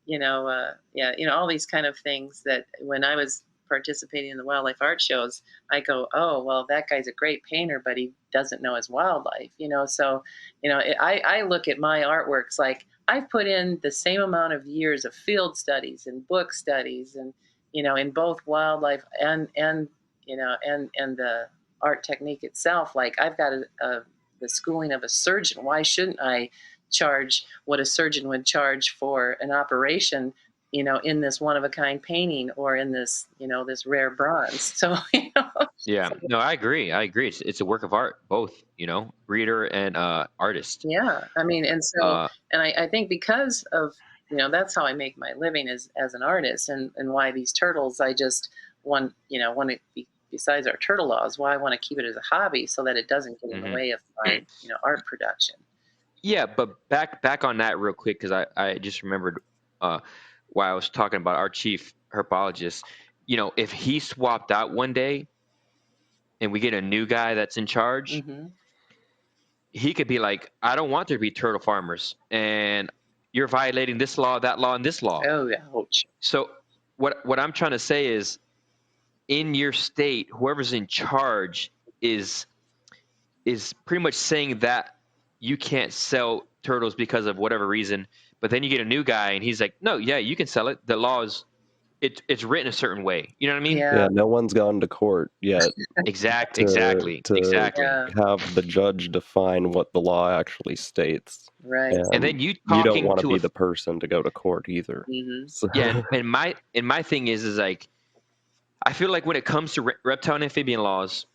all these kind of things that when I was participating in the wildlife art shows, I go, oh, well, that guy's a great painter, but he doesn't know his wildlife, So, I look at my artworks like I've put in the same amount of years of field studies and book studies, and in both wildlife and the art technique itself. Like I've got the schooling of a surgeon. Why shouldn't I charge what a surgeon would charge for an operation, in this one of a kind painting, or in this rare bronze? So, Yeah. No, I agree. It's a work of art, both, breeder and artist. yeah, I mean, and so, Uh, and I think because of, that's how I make my living as an artist, and why these turtles, I just want to be, besides our turtle laws, why I want to keep it as a hobby so that it doesn't get in the mhm. way of my, art production. Yeah, but back on that real quick, because I just remembered uh, while I was talking about our chief herbologist. If he swapped out one day and we get a new guy that's in charge, Mm-hmm. he could be like, I don't want there to be turtle farmers, and you're violating this law, that law, and this law. Oh, ouch. So what I'm trying to say is, in your state, whoever's in charge is pretty much saying that you can't sell turtles because of whatever reason. But then you get a new guy and he's like, no, yeah, you can sell it. The law is it's written a certain way. You know what I mean? Yeah, Yeah. no one's gone to court yet Exactly. to Yeah. have the judge define what the law actually states. Right. And then you don't talking want to to be a the person to go to court either. Mhm. So, yeah. And my thing is like, I feel like when it comes to reptile and amphibian laws,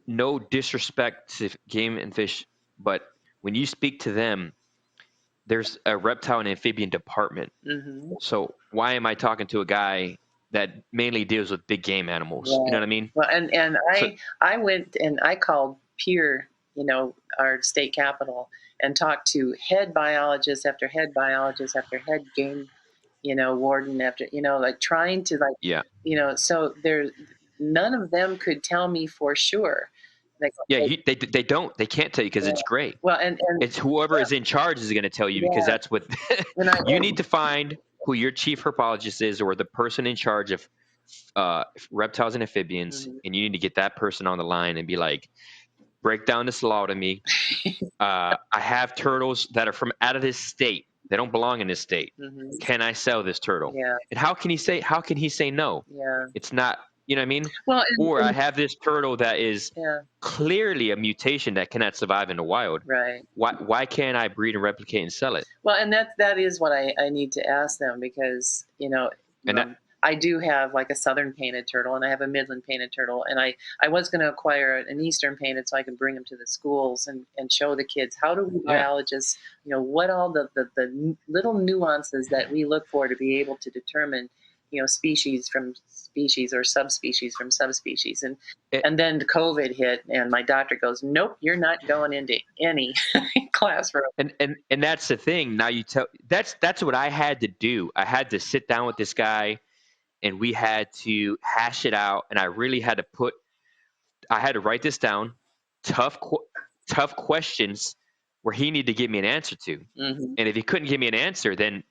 no disrespect to game and fish, but when you speak to them, there's a reptile and amphibian department. Mhm. So why am I talking to a guy that mainly deals with big game animals? Right. You know what I mean? Well, and So- I went and I called Pierre, our state capital, and talked to head biologist after head biologist after head game, warden after, like trying to Yeah. So none of them could tell me for sure. Like, Yeah, they don't. They can't tell you because it's gray. well, and It's whoever is in charge is going to tell you, because Yeah. that's what And you need to find who your chief herpologist is, or the person in charge of reptiles and amphibians, Mhm. and you need to get that person on the line and be like, break down this law to me. I have turtles that are from out of this state. They don't belong in this state. Mhm. Can I sell this turtle? Yeah. And how can he say no? Yeah. It's not, you know what I mean? Well, Or I have this turtle that is yeah. clearly a mutation that cannot survive in the wild. Right. Why can't I breed and replicate and sell it? Well, and that is what I need to ask them, because And that- I do have like a southern painted turtle and I have a midland painted turtle, and I was going to acquire an eastern painted so I can bring them to the schools and show the kids how do we Yeah. biologists, what all the little nuances that we look for to be able to determine species from species or subspecies from subspecies. And then COVID hit and my doctor goes, nope, you're not going into any classroom. And that's the thing. Now that's what I had to do. I had to sit down with this guy and we had to hash it out, and I really had to write this down, tough questions where he needed to give me an answer to. Mm-hmm. And if he couldn't give me an answer, then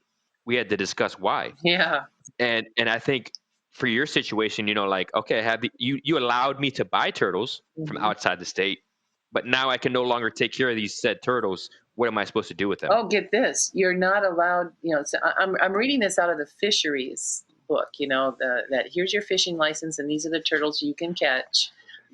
we had to discuss why. Yeah. And I think for your situation, like, okay, you allowed me to buy turtles from Mhm. outside the state, but now I can no longer take care of these said turtles. What am I supposed to do with them? Oh, get this. You're not allowed, so I'm reading this out of the fisheries book, that here's your fishing license and these are the turtles you can catch.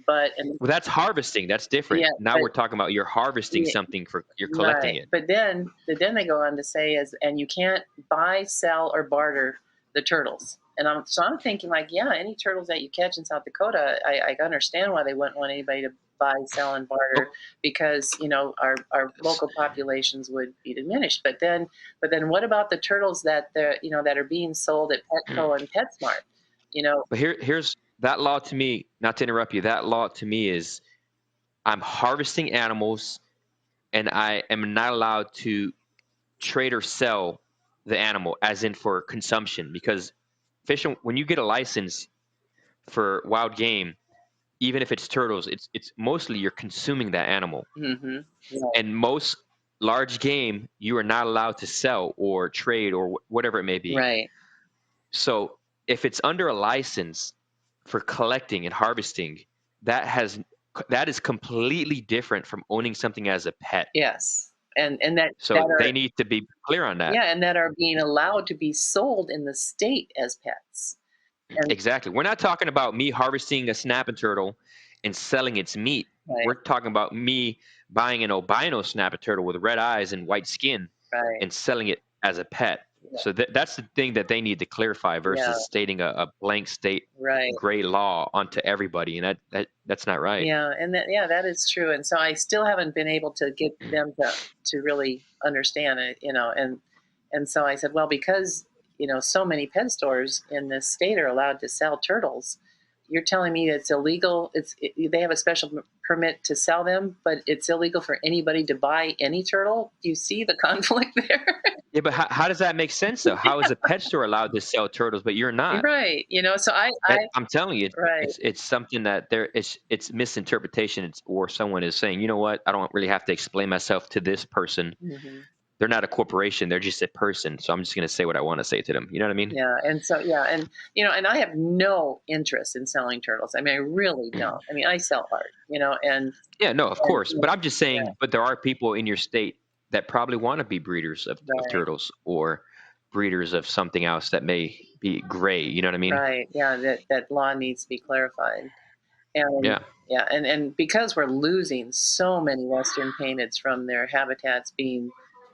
Well, that's harvesting. That's different. Yeah, now we're talking about you're harvesting something you're collecting right. it. But then they go on to say and you can't buy, sell, or barter the turtles. And I'm thinking like, yeah, any turtles that you catch in South Dakota, I understand why they wouldn't want anybody to buy, sell, and barter, because our local populations would be diminished. But then what about the turtles that that are being sold at Petco and PetSmart? But here's that law to me. Not to interrupt you. That law to me is, I'm harvesting animals, and I am not allowed to trade or sell the animal, as in for consumption, because fishing, when you get a license for wild game, even if it's turtles, it's mostly you're consuming that animal. Mm-hmm. Yeah. And most large game, you are not allowed to sell or trade or whatever it may be. Right. So if it's under a license for collecting and harvesting, that is completely different from owning something as a pet. Yes. And that they need to be clear on that. Yeah, and that are being allowed to be sold in the state as pets. Exactly. We're not talking about me harvesting a snapping turtle and selling its meat. Right. We're talking about me buying an albino snapping turtle with red eyes and white skin, right, and selling it as a pet. Yeah. So that's the thing that they need to clarify versus Yeah. stating a blank state right. gray law onto everybody, and that's not right. Yeah, and that is true. And so I still haven't been able to get them to really understand it, and so I said, well, because so many pet stores in this state are allowed to sell turtles, you're telling me it's illegal. They have a special permit to sell them, but it's illegal for anybody to buy any turtle. Do you see the conflict there? Yeah, but how does that make sense though? How is a pet store allowed to sell turtles, but you're not? Right. So I'm telling you, right. it's something that it's misinterpretation. Or someone is saying, you know what, I don't really have to explain myself to this person. Mm-hmm. they're not a corporation. They're just a person. So I'm just going to say what I want to say to them. You know what I mean? Yeah, and so and and I have no interest in selling turtles. I mean, I really don't. I mean, I sell art, Yeah, no, of and course. But I'm just saying, yeah, but there are people in your state that probably want to be breeders of right, turtles or breeders of something else that may be gray. You know what I mean? right, yeah. That law needs to be clarified. And Yeah. yeah, and because we're losing so many western painteds from their habitats being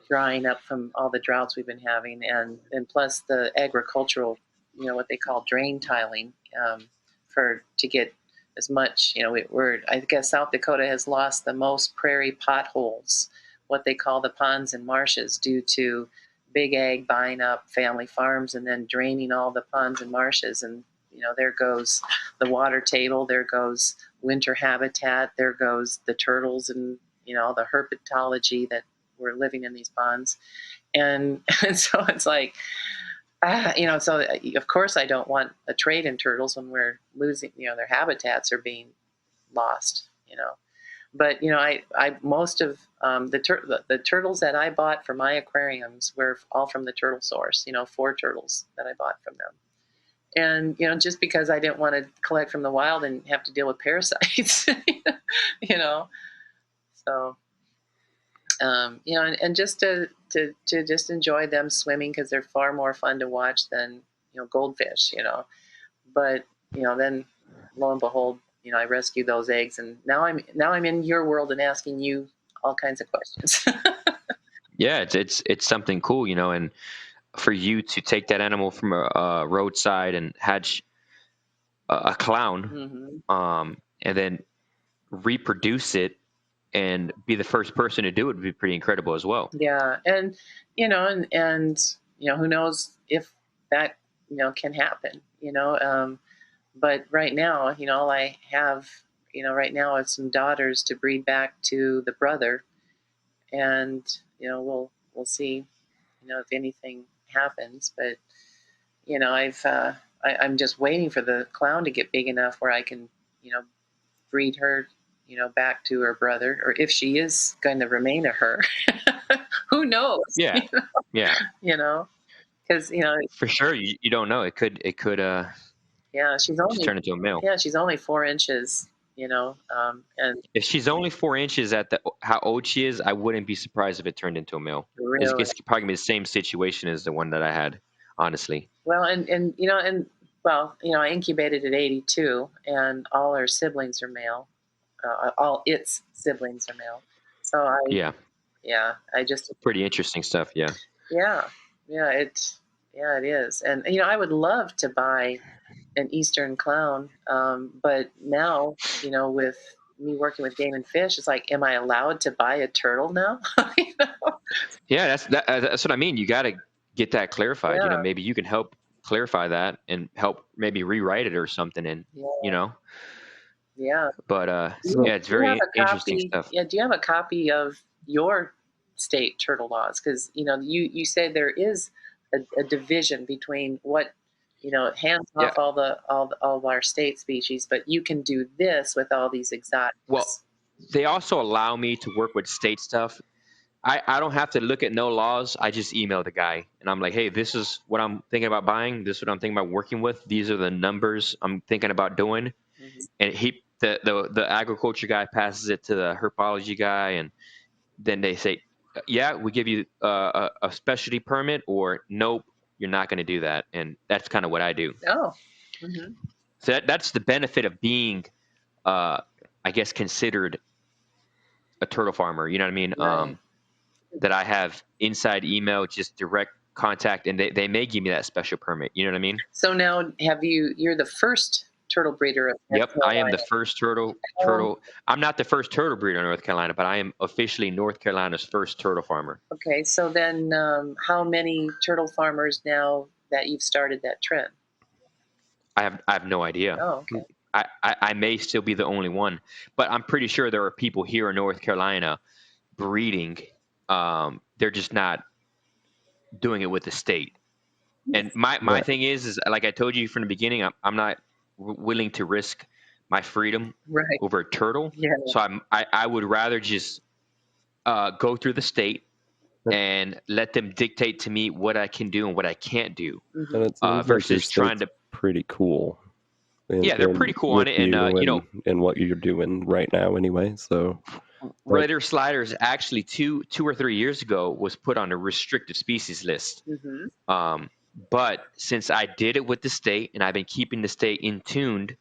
drying up from all the droughts we've been having, and plus the agricultural, what they call drain tiling, for to get as much, I guess South Dakota has lost the most prairie potholes, what they call the ponds and marshes, due to big ag buying up family farms and then draining all the ponds and marshes, and there goes the water table, there goes winter habitat, there goes the turtles, and the herpetology that we're living in these ponds, and, and so it's like, so of course I don't want a trade in turtles when we're losing, their habitats are being lost, but I most of the turtles that I bought for my aquariums were all from the turtle source. 4 turtles that I bought from them, and just because I didn't want to collect from the wild and have to deal with parasites, you know. So and just to just enjoy them swimming, because they're far more fun to watch than goldfish, But then lo and behold, I rescued those eggs, and now I'm in your world and asking you all kinds of questions. Yeah, it's something cool, and for you to take that animal from a roadside and hatch a clown, hmm and then reproduce it and be the first person to do it would be pretty incredible as well. Yeah, and who knows if that can happen. But right now, all I have, right now is some daughters to breed back to the brother, and we'll see, if anything happens. But I'm just waiting for the clown to get big enough where I can, breed her, back to her brother, or if she is going to remain a her. Who knows? Yeah, yeah, You know, because for sure. You don't know. It could yeah, just turn into a male. she's only 4 inches. And If she's only 4 inches at the how old she is, I wouldn't be surprised if it turned into a male. really, It's probably gonna be the same situation as the one that I had, honestly. well, I incubated at 82, and all her siblings are male. All its siblings are male. So Yeah, I just, pretty interesting stuff. Yeah. yeah, yeah, it is. And, I would love to buy an Eastern clown. But now, with me working with game and fish, it's like, am I allowed to buy a turtle now? You know? Yeah, that's what I mean. You got to get that clarified. Yeah, Maybe you can help clarify that and help maybe rewrite it or something. And you yeah, know, yeah. but So yeah, it's Do you have very a interesting copy? stuff. Yeah, do you have a copy of your state turtle laws? Because you say there is a division between what hands Yeah. off all of our state species, but you can do this with all these Well, exotics. they also allow me to work with state stuff. I don't have to look at no laws. I just email the guy and I'm like, hey, this is what I'm thinking about buying. This is what I'm thinking about working with. These are the numbers I'm thinking about doing. Mhm. And the agriculture guy passes it to the herpology guy, and then they say, yeah, we give you a specialty permit, or nope, you're not going to do that. And that's kind of what I do. Oh, hmm, So that's the benefit of being, I guess, considered a turtle farmer. You know what I mean? right. That I have inside email, just direct contact, and they may give me that special permit. You know what I mean? So now, you're the first turtle breeder of North Yep, I am the Carolina. first Um, turtle. I'm not the first turtle breeder in North Carolina, but I am officially North Carolina's first turtle farmer. okay, so then, how many turtle farmers now that you've started that trend? I have no idea. Oh, okay. I may still be the only one, but I'm pretty sure there are people here in North Carolina breeding. They're just not doing it with the state. And my right. thing is like I told you from the beginning, I'm not willing to risk my freedom Right. over a turtle. Yeah. So I would rather just go through the state, and let them dictate to me what I can do and what I can't do, Mhm. And it seems like your versus trying state's to. pretty cool. Yeah, they're pretty cool on with it, and you and what you're doing right now anyway. So Red Ear Sliders actually two or 3 years ago was put on a restricted species list. Mhm. But since I did it with the state and I've been keeping the state in tuned,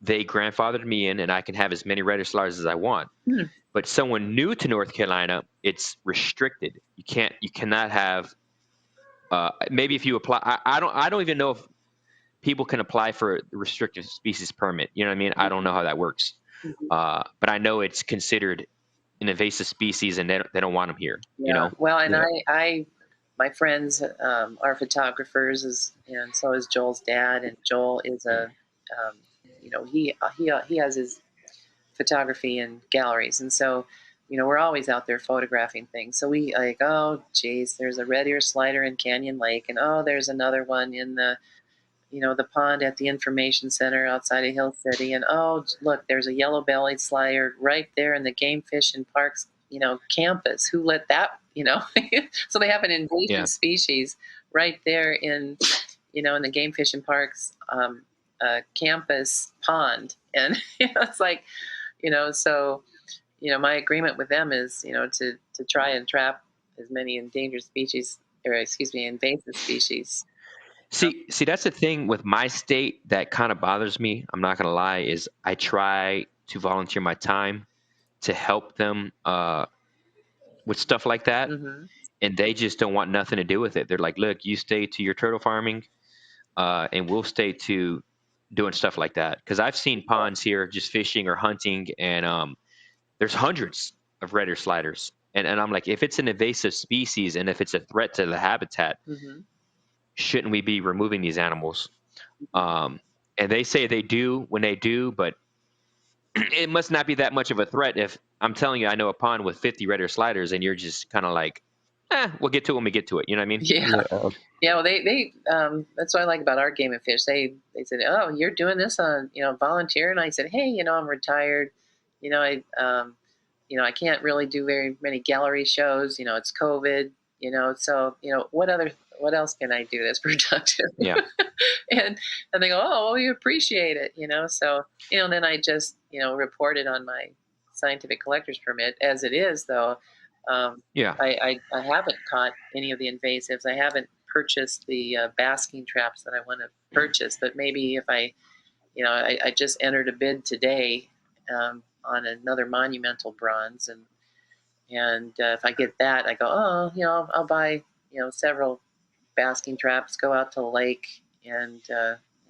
they grandfathered me in, and I can have as many Red Ear Sliders as I want. Hmm. But someone new to North Carolina, it's restricted. You cannot have. Maybe if you apply, I don't even know if people can apply for a restricted species permit. You know what I mean? I don't know how that works. Mhm. But I know it's considered an invasive species, and they don't want them here. You Yeah. know? Well, and yeah. my friends are photographers, and so is Joel's dad. And Joel is he has his photography and galleries, and so we're always out there photographing things. So we like, oh, geez, there's a red ear slider in Canyon Lake, and oh, there's another one in the pond at the information center outside of Hill City. And oh, look, there's a yellow bellied slider right there in the Game Fish and Parks, campus. Who let that, So they have an Yeah. invasive species right there in the Game Fish and Parks campus pond. And it's like, so, my agreement with them is, to try and trap as many endangered species, or excuse me, invasive species. See, that's the thing with my state that kind of bothers me. I'm not gonna lie, is I try to volunteer my time to help them with stuff like that, Mm-hmm. and they just don't want nothing to do with it. They're like, "Look, you stay to your turtle farming, and we'll stay to doing stuff like that." Because I've seen ponds here just fishing or hunting, and there's hundreds of red ear sliders, and I'm like, if it's an invasive species and if it's a threat to the habitat, Mm-hmm. shouldn't we be removing these animals? And they say they do when they do, but it must not be that much of a threat if I'm telling you I know a pond with 50 red ear sliders and you're just kind of like, we'll get to it when we get to it. You know what I mean? Yeah. Yeah. Yeah, well, they that's what I like about our Game and Fish. They said, "Oh, you're doing this on volunteer," and I said, "Hey, I'm retired. I can't really do very many gallery shows. It's COVID. So what else can I do that's productive?" Yeah. and they go, "Oh, we appreciate it." So then I just reported on my scientific collector's permit as it is, though. Yeah. I haven't caught any of the invasives. I haven't purchased the basking traps that I want to purchase, but maybe if I just entered a bid today on another monumental bronze, and if I get that, I go, oh, I'll buy several basking traps, go out to the lake, and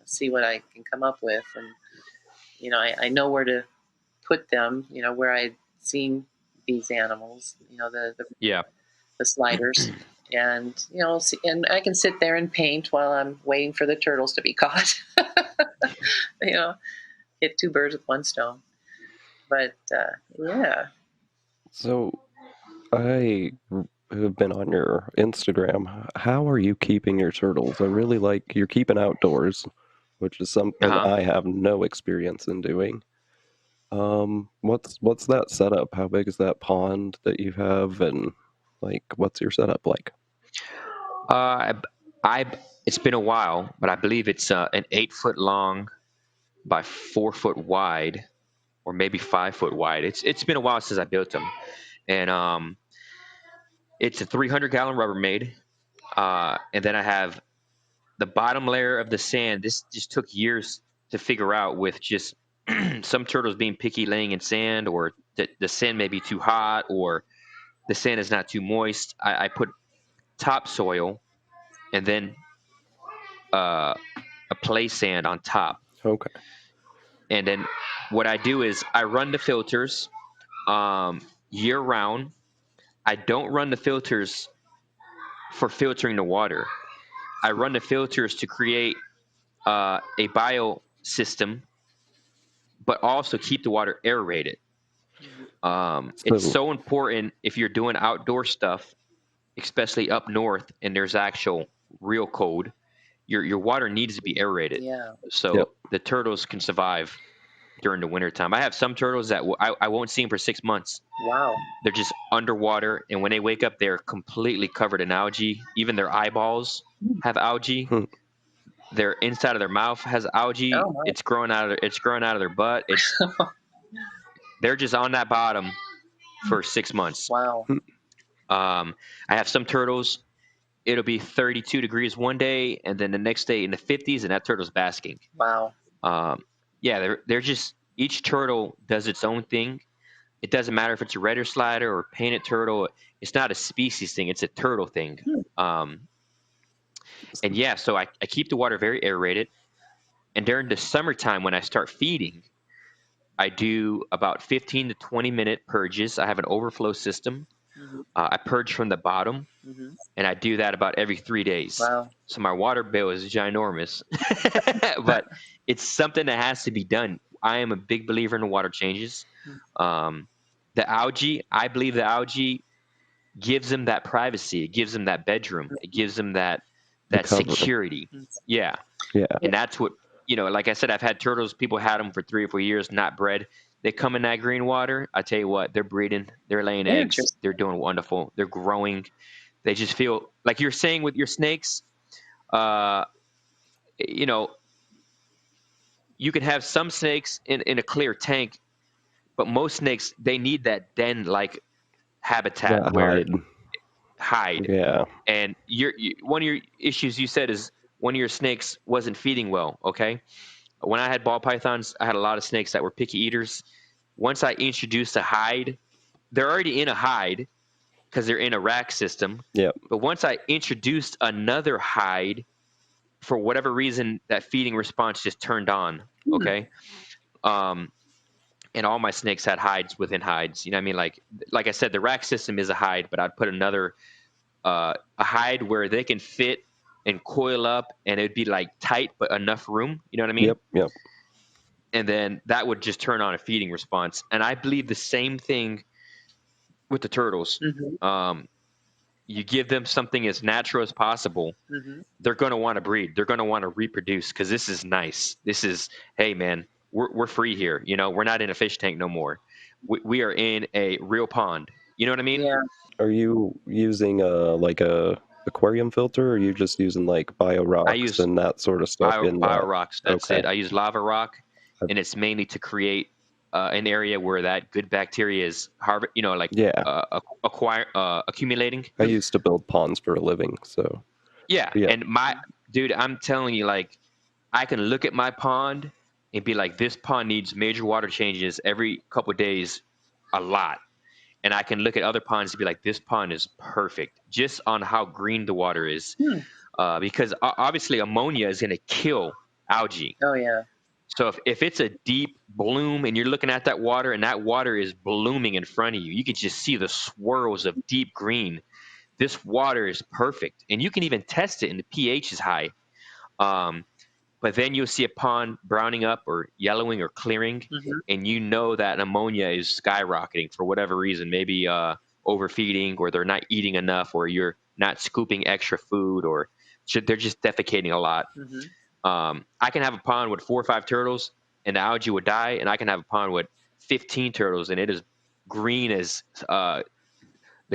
see what I can come up with, and I know where to put them, where I'd seen these animals, Yeah. the sliders, and and I can sit there and paint while I'm waiting for the turtles to be caught. you know, Hit two birds with one stone. But yeah. So I have been on your Instagram. How are you keeping your turtles? I really like you're keeping outdoors, which is something Uh-huh. I have no experience in doing. What's that setup? How big is that pond that you have, and like what's your setup like? Uh, I it's been a while, but I believe it's an 8 foot long by 4 foot wide, or maybe 5 foot wide. It's been a while since I built them, and it's a 300-gallon Rubbermaid, and then I have the bottom layer of the sand. This just took years to figure out, with just some turtles being picky laying in sand, or the sand may be too hot, or the sand is not too moist. I put topsoil and then a play sand on top. Okay. And then what I do is I run the filters year round. I don't run the filters for filtering the water. I run the filters to create a bio system, but also keep the water aerated. It's So so important if you're doing outdoor stuff, especially up north, and there's actual real cold. Your water needs to be aerated Yeah. yep. so the turtles can survive during the wintertime. I have some turtles that I won't see them for 6 months. Wow. They're just underwater, and when they wake up, they're completely covered in algae. Even their eyeballs have algae. Hmm. Their inside of their mouth has algae. Oh, my. It's growing out of their butt. They're just on that bottom for 6 months. Wow. I have some turtles. It'll be 32 degrees one day, and then the next day in the 50s, and that turtle's basking. Wow. Yeah, they're just, each turtle does its own thing. It doesn't matter if it's a red or slider or painted turtle. It's not a species thing. It's a turtle thing. And yeah, so I keep the water very aerated. And during the summertime, when I start feeding, I do about 15 to 20-minute purges. I have an overflow system. Mhm. I purge from the bottom, Mhm. and I do that about every 3 days. Wow. So my water bill is ginormous, but it's something that has to be done. I am a big believer in the water changes. The algae, I believe the algae gives them that privacy. It gives them that bedroom. It gives them that cover. security. Yeah. Yeah. And that's what, like I said, I've had turtles, people had them for 3 or 4 years, not bred. They come in that green water. I tell you what, they're breeding, they're laying eggs, Interesting. they're doing wonderful, they're growing. They just feel like you're saying with your snakes, you know, you can have some snakes in a clear tank, but most snakes, they need that den-like habitat That where hide. hide. Yeah. And one of your issues you said is one of your snakes wasn't feeding well. Okay. When I had ball pythons, I had a lot of snakes that were picky eaters. Once I introduced a hide, they're already in a hide because they're in a rack system. Yep. But once I introduced another hide, for whatever reason, that feeding response just turned on. Okay. And all my snakes had hides within hides. You know what I mean? Like I said, the rack system is a hide, but I'd put another a hide where they can fit and coil up, and it'd be like tight but enough room. You know what I mean? Yep. And then that would just turn on a feeding response. And I believe the same thing with the turtles. Mhm. You give them something as natural as possible, Mhm. they're going to want to breed. They're going to want to reproduce because this is nice. This is, hey man, we're free here. We're not in a fish tank no more. We are in a real pond. You know what I mean? Yeah. Are you using like a aquarium filter, or are you just using like bio I rocks use and that sort of stuff in bio that? rocks. That's Okay. it. I use lava rock, and it's mainly to create an area where that good bacteria is Yeah. accumulating. I used to build ponds for a living, so Yeah, yeah. and dude, I'm telling you, like, I can look at my pond and be like, this pond needs major water changes every couple of days, a lot. And I can look at other ponds and be like, this pond is perfect, just on how green the water is. Because obviously ammonia is going to kill algae. Oh, yeah. So if it's a deep bloom and you're looking at that water and that water is blooming in front of you, you can just see the swirls of deep green. This water is perfect. And you can even test it, and the pH is high. But then you'll see a pond browning up or yellowing or clearing, and you know that ammonia is skyrocketing for whatever reason. Maybe overfeeding, or they're not eating enough, or you're not scooping extra food, or they're just defecating a lot. I can have a pond with 4 or 5 turtles, and the algae would die, and I can have a pond with 15 turtles, and it is green as the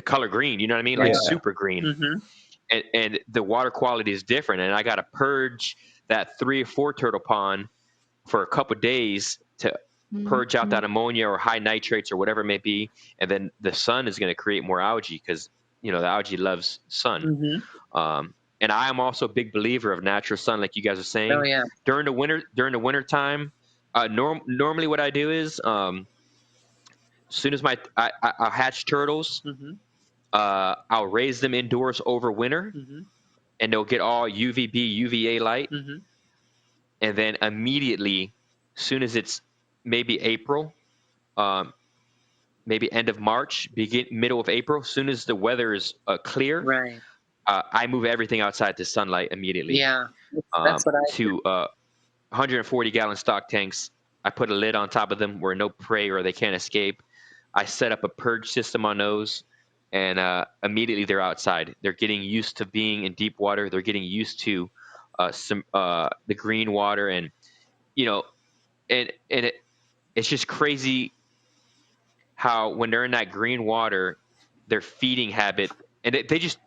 color green. You know what I mean? Like Yeah. super green. And the water quality is different. And I got to purge that 3 or 4 turtle pond for a couple days to purge out that ammonia or high nitrates or whatever it may be. And then the sun is going to create more algae because, the algae loves sun. And I am also a big believer of natural sun, like you guys are saying. Oh, yeah. During the winter time, normally what I do is, as soon as I'll hatch turtles, I'll raise them indoors over winter, and they'll get all UVB, UVA light. And then immediately, soon as it's maybe April, maybe end of March, middle of April, soon as the weather is clear, Right. I move everything outside to sunlight immediately. Yeah. That's what I do. To 140-gallon stock tanks. I put a lid on top of them where no prey or they can't escape. I set up a purge system on those, and immediately they're outside. They're getting used to being in deep water. They're getting used to the green water, and you know, and it's just crazy how when they're in that green water, their feeding habit, and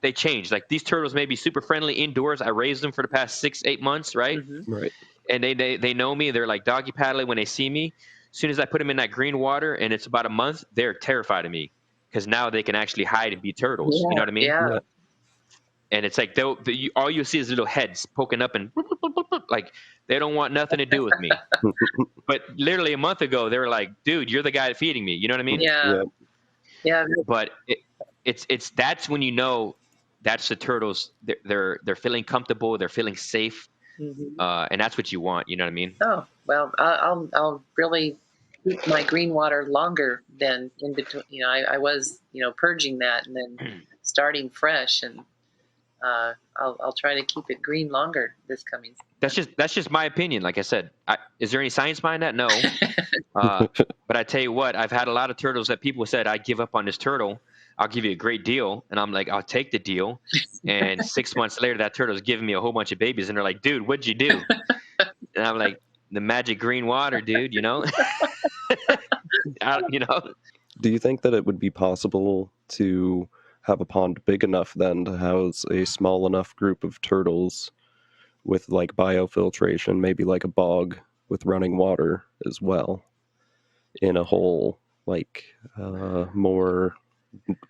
they change. Like these turtles may be super friendly indoors. I raised them for the past 6-8 months, right? Mm-hmm. Right. And they know me. They're like doggy paddling when they see me. As soon as I put them in that green water, and it's about a month, they're terrified of me because now they can actually hide and be turtles. You know what I mean? Yeah. Yeah. And it's like all you see is little heads poking up and like they don't want nothing to do with me. But literally a month ago, they were like, "Dude, you're the guy feeding me." You know what I mean? Yeah. Yeah. Yeah. But it's that's when you know that's the turtles. They're feeling comfortable. They're feeling safe, Mm-hmm. and that's what you want. You know what I mean? Oh, well, I'll really keep my green water longer than in between. I was, purging that and then starting fresh, and I'll try to keep it green longer this coming That's just my opinion. Like I said, is there any science behind that? No. But I tell you what, I've had a lot of turtles that people said, I give up on this turtle. I'll give you a great deal. And I'm like, I'll take the deal. And 6 months later, that turtle's giving me a whole bunch of babies. And they're like, dude, what'd you do? And I'm like, the magic green water, dude, you know? You know? Do you think that it would be possible to have a pond big enough then to house a small enough group of turtles with like biofiltration, maybe like a bog with running water as well, in a whole like more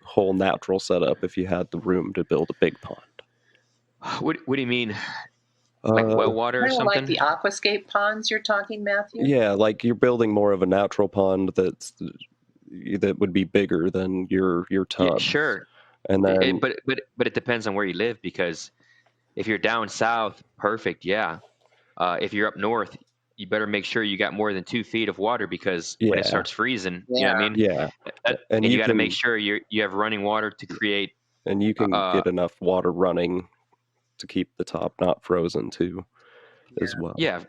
whole natural setup if you had the room to build a big pond? What do you mean? Like well water or Kind of like something? the aquascape ponds you're talking, Matthew? Yeah, like you're building more of a natural pond that would be bigger than your Yeah, tub. sure. And then But it depends on where you live, because if you're down south, perfect, yeah. If you're up north, you better make sure you got more than 2 feet of water, because when it yeah, starts freezing, you know what I mean? yeah. And And you you got to can make sure you have running water to create. get enough water running to keep the top not frozen too as well. Yeah,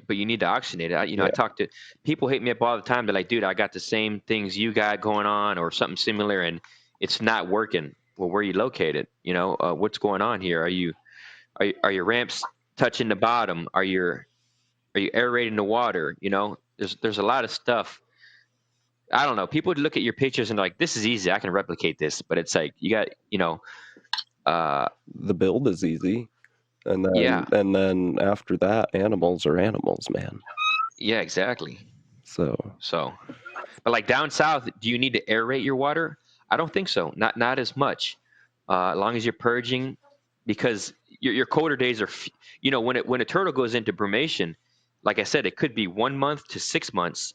but you need to oxygenate it. I Yeah. talk to people, hit me up all the time. They're like, dude, I got the same things you got going on or something similar, and it's not working. Well, where are you located? What's going on here? Are your ramps touching the bottom? Are you aerating the water? There's a lot of stuff. I don't know. People would look at your pictures and like, this is easy. I can replicate this, but it's like you got, The build is easy. And yeah, after that, animals are animals, man. yeah, exactly. So But like down south, do you need to aerate your water? I don't think so. Not as much. As long as you're purging, because your colder days are, when a turtle goes into brumation, like I said, it could be 1 month to 6 months.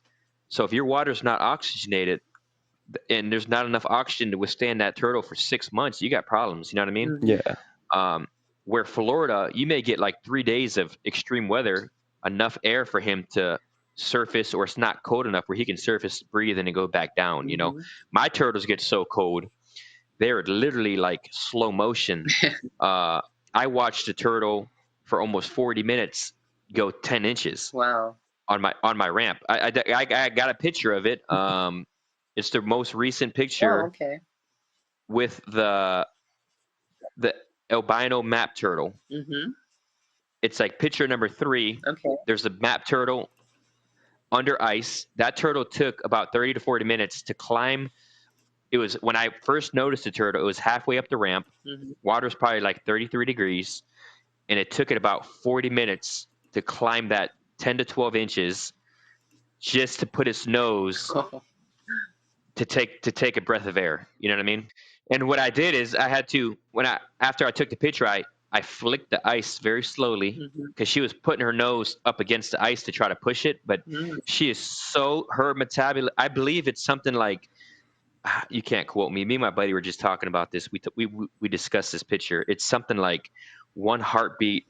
So if your water's not oxygenated and there's not enough oxygen to withstand that turtle for 6 months, you got problems. You know what I mean? Mhm. yeah, Where Florida, you may get like 3 days of extreme weather, enough air for him to surface, or it's not cold enough where he can surface, breathe, and then go back down. Mhm. My turtles get so cold, they're literally like slow motion. I watched a turtle for almost 40 minutes go 10 inches Wow. on my ramp. I got a picture of it. It's the most recent Oh, picture okay. with the albino map turtle. Mm-hmm. It's like picture number 3. Okay. There's a map turtle under ice. That turtle took about 30 to 40 minutes to climb. It was, when I first noticed the turtle, it was halfway up the ramp. Mm-hmm. Water's probably like 33 degrees. And it took it about 40 minutes to climb that 10 to 12 inches just to put its nose to take a breath of air. You know what I mean? And what I did is I had to, after I took the picture, I flicked the ice very slowly, Mm-hmm. because she was putting her nose up against the ice to try to push it. But Mm-hmm. she is her metabolism, I believe it's something like, you can't quote me. Me and my buddy were just talking about this. We discussed this picture. It's something like 1 heartbeat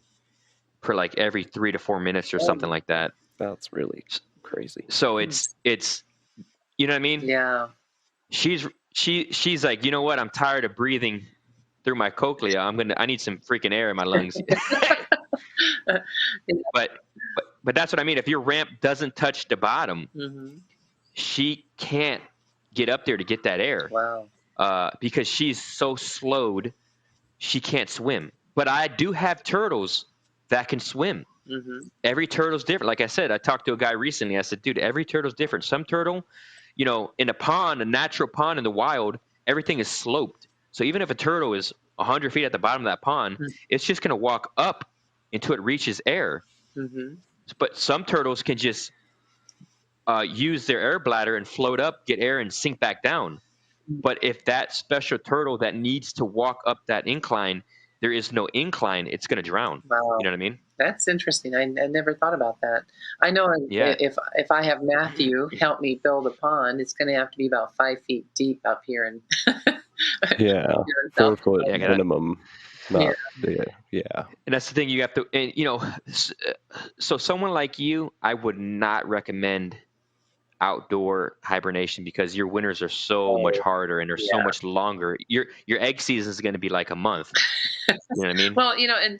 per like every 3 to 4 minutes or something like that. that's really crazy. So it's you know what I mean? Yeah. She's like, you know what? I'm tired of breathing through my cochlea. I need some freaking air in my lungs. but that's what I mean. If your ramp doesn't touch the bottom, Mm-hmm. she can't get up there to get that air, Wow. because she's so slowed, she can't swim. But I do have turtles that can swim. Every turtle's different. Like I said, I talked to a guy recently. I said, dude, every turtle's different. Some turtle, in a pond, a natural pond in the wild, everything is sloped. So even if a turtle is 100 feet at the bottom of that pond, it's just going to walk up until it reaches air. But some turtles can just use their air bladder and float up, get air, and sink back down. But if that special turtle that needs to walk up that incline, there is no incline, it's going to drown. Wow. You know what I mean? That's interesting. I never thought about that. I know Yeah. if I have Matthew help me build a pond, it's going to have to be about 5 feet deep up here. And Yeah, 4 foot minimum. Not, yeah. And that's the thing you have to, and so someone like you, I would not recommend outdoor hibernation because your winters are so much harder and they're so much longer. Your egg season is going to be like a month. You know what I mean? Well, and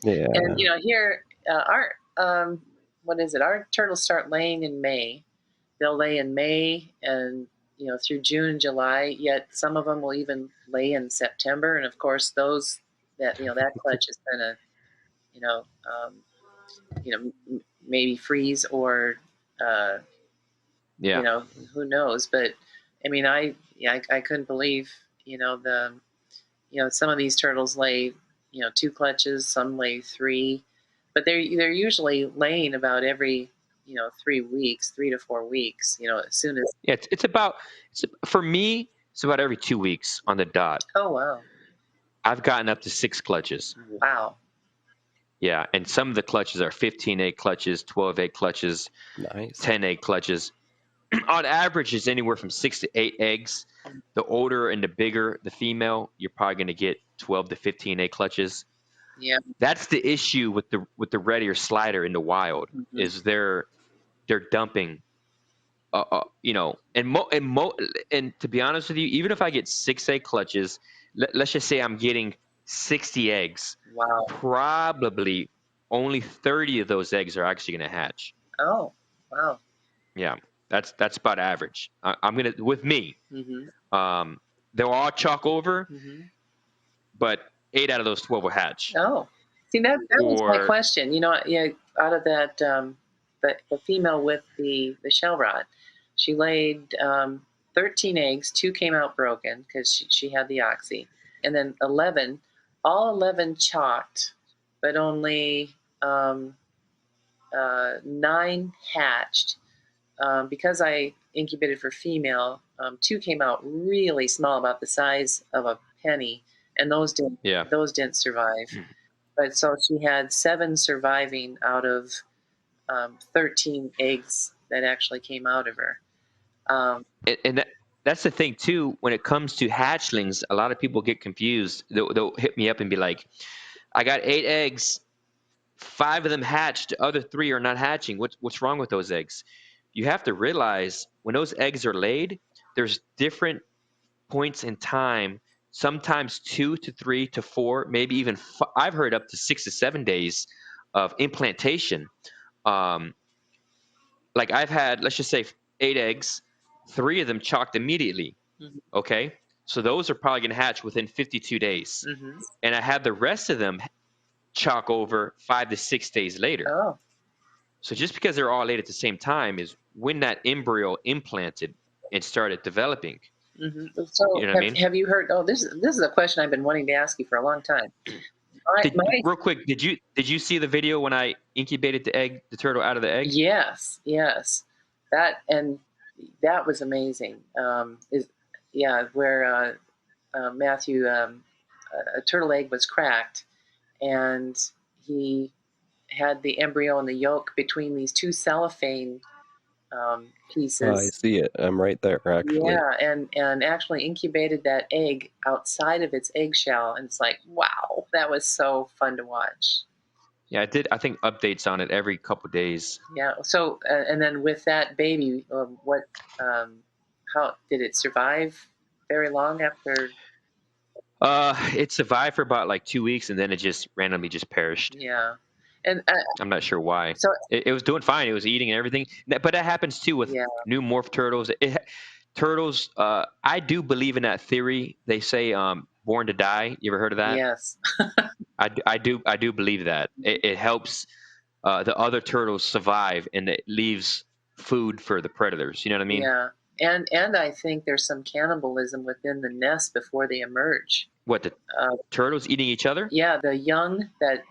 here our what is it? Our turtles start laying in May. They'll lay in May and through June and July. Yet some of them will even lay in September. And of course, those that that clutch is going to maybe freeze or who knows. But I mean, I couldn't believe the some of these turtles lay 2 clutches, some lay 3, but they're usually laying about every 3 weeks, 3 to 4 weeks. As soon as for me, it's about every 2 weeks on the dot. Oh wow! I've gotten up to 6 clutches. Wow. Yeah, and some of the clutches are 15 egg clutches, 12 egg clutches, Nice. 10 egg clutches. On average, it's anywhere from 6 to 8 eggs. The older and the bigger the female, you're probably going to get 12 to 15 egg clutches. Yeah, that's the issue with the red ear slider in the wild. Is they're dumping, and to be honest with you, even if I get 6 egg clutches, let's just say I'm getting 60 eggs. Wow. Probably only 30 of those eggs are actually going to hatch. Oh, wow. Yeah, that's about average. I'm gonna with me. They'll all chalk over, but 8 out of those 12 will hatch. Oh, see that was my question. Out of that, the female with the shell rot, she laid 13 eggs. 2 came out broken because she had the oxy, and then 11, all 11 chalked, but only 9 hatched. Because I incubated for female, 2 came out really small, about the size of a penny, and those didn't survive. But so she had 7 surviving out of 13 eggs that actually came out of her. And that's the thing too. When it comes to hatchlings, a lot of people get confused. They'll hit me up and be like, "I got 8 eggs. 5 of them hatched. The other 3 are not hatching. What's wrong with those eggs?" You have to realize when those eggs are laid, there's different points in time. Sometimes 2 to 3 to 4, maybe even I've heard up to 6 to 7 days of implantation. Like I've had, let's just say 8 eggs, 3 of them chalked immediately. Okay, so those are probably going to hatch within 52 days, and I had the rest of them chalk over 5 to 6 days later. Oh. So just because they're all laid at the same time is when that embryo implanted and started developing. So you know what I mean? Have you heard? Oh, this is a question I've been wanting to ask you for a long time. Real quick, did you see the video when I incubated the turtle out of the egg? Yes. That was amazing. Where Matthew, a turtle egg was cracked, and he had the embryo and the yolk between these 2 cellophane pieces. I see it. I'm right there, actually. Yeah, and actually incubated that egg outside of its eggshell, and it's like, wow, that was so fun to watch. Yeah, I did. I think updates on it every couple of days. Yeah. So, and then with that baby, how did it survive? Very long after. It survived for about like 2 weeks, and then it just randomly just perished. Yeah, and I'm not sure why. So it was doing fine. It was eating and everything, but that happens too with new morph turtles. Turtles. I do believe in that theory. They say born to die. You ever heard of that? Yes. I do believe that it helps the other turtles survive, and it leaves food for the predators. You know what I mean? Yeah, and I think there's some cannibalism within the nest before they emerge. What, the turtles eating each other? Yeah, the young that,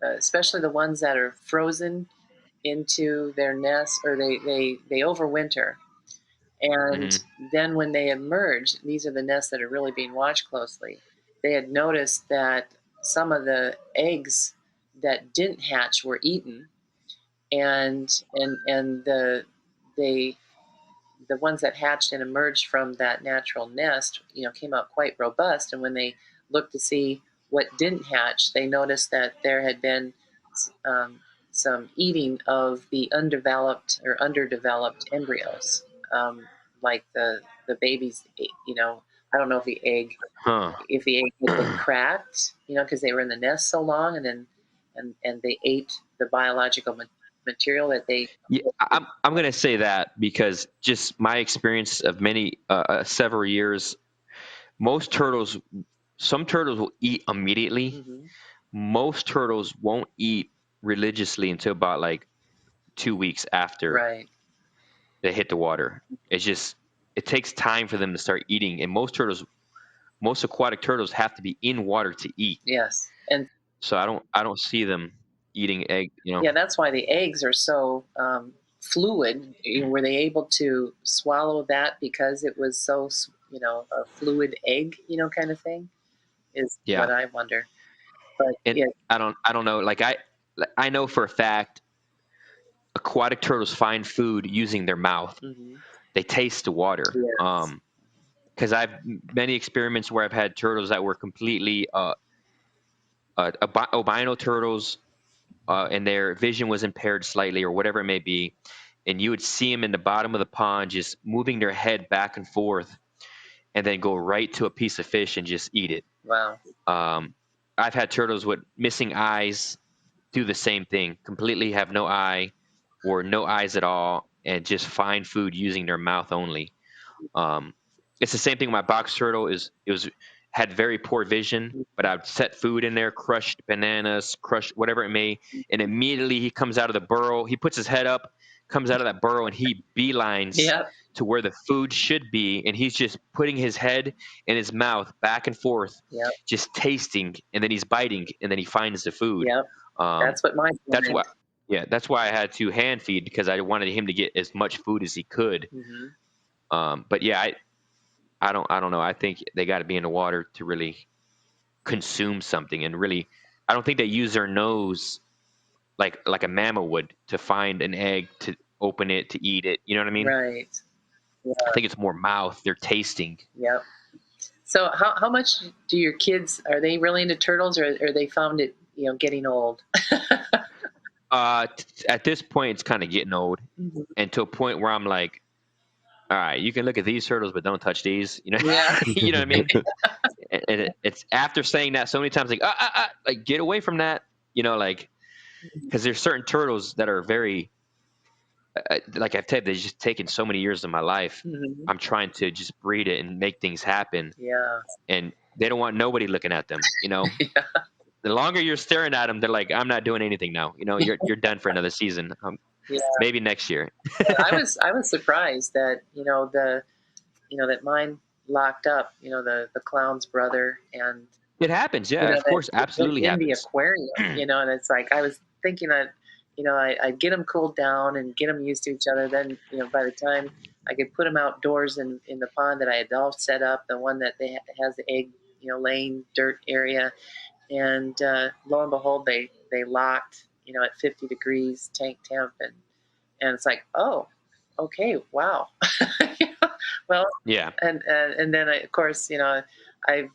especially the ones that are frozen into their nests, or they overwinter, and then when they emerge, these are the nests that are really being watched closely. They had noticed that some of the eggs that didn't hatch were eaten, and they the ones that hatched and emerged from that natural nest, came out quite robust. And when they looked to see what didn't hatch, they noticed that there had been um, some eating of the undeveloped or underdeveloped embryos, like the babies. I don't know if the egg Huh. had been cracked, because they were in the nest so long, and then and they ate the biological material that they. Yeah, I'm gonna say that because just my experience of many several years, some turtles will eat immediately. Mhm. Most turtles won't eat religiously until about like 2 weeks after Right. they hit the water. It takes time for them to start eating, and most aquatic turtles have to be in water to eat. Yes. And So I don't see them eating egg. yeah, that's why the eggs are so fluid. Were they able to swallow that because it was so, a fluid egg, kind of thing, is Yeah, what I wonder. But and yeah. I don't know. Like I know for a fact aquatic turtles find food using their mouth. Mhm. They taste the water. Yes. Because I've many experiments where I've had turtles that were completely albino turtles, and their vision was impaired slightly or whatever it may be, and you would see them in the bottom of the pond just moving their head back and forth, and then go right to a piece of fish and just eat it. Wow. Um, I've had turtles with missing eyes do the same thing, completely have no eye or no eyes at all, and just find food using their mouth only. Um, it's the same thing. My box turtle had very poor vision, but I'd set food in there, crushed bananas, crushed whatever it may, and immediately he comes out of the burrow. He puts his head up, comes out of that burrow, and he beelines Yep. to where the food should be, and he's just putting his head and his mouth back and forth, Yep. just tasting, and then he's biting, and then he finds the food. Yep. Um, That's what mine that's wanted. why, yeah, that's why I had to hand feed because I wanted him to get as much food as he could. But yeah, I don't know. I think they got to be in the water to really consume something, and really, I don't think they use their nose like a mammal would to find an egg, to open it, to eat it. You know what I mean? Right. Yeah. I think it's more mouth. They're tasting. Yep. So how much do your kids, are they really into turtles, or they found it, getting old? At this point, it's kind of getting old, Mhm. and to a point where I'm like, all right, you can look at these turtles, but don't touch these. You know, Yeah. you know what I mean? And it's after saying that so many times, like, like get away from that. Like, because there's certain turtles that are very, like I've said, they've just taken so many years of my life. Mhm. I'm trying to just breed it and make things happen, Yeah. and they don't want nobody looking at them. Yeah. The longer you're staring at them, they're like, I'm not doing anything now. You're done for another season. Yeah. Maybe next year. I was surprised that that mine locked up. The clown's brother, and It happens, yeah. Of that course, absolutely in the happens. aquarium. And it's like I was thinking that I'd get them cooled down and get them used to each other. Then by the time I could put them outdoors in the pond that I had all set up, the one that has the egg laying dirt area, and lo and behold, they locked at 50 degrees tank temp, and it's like, oh, okay, wow. Well, Yeah. and then of course I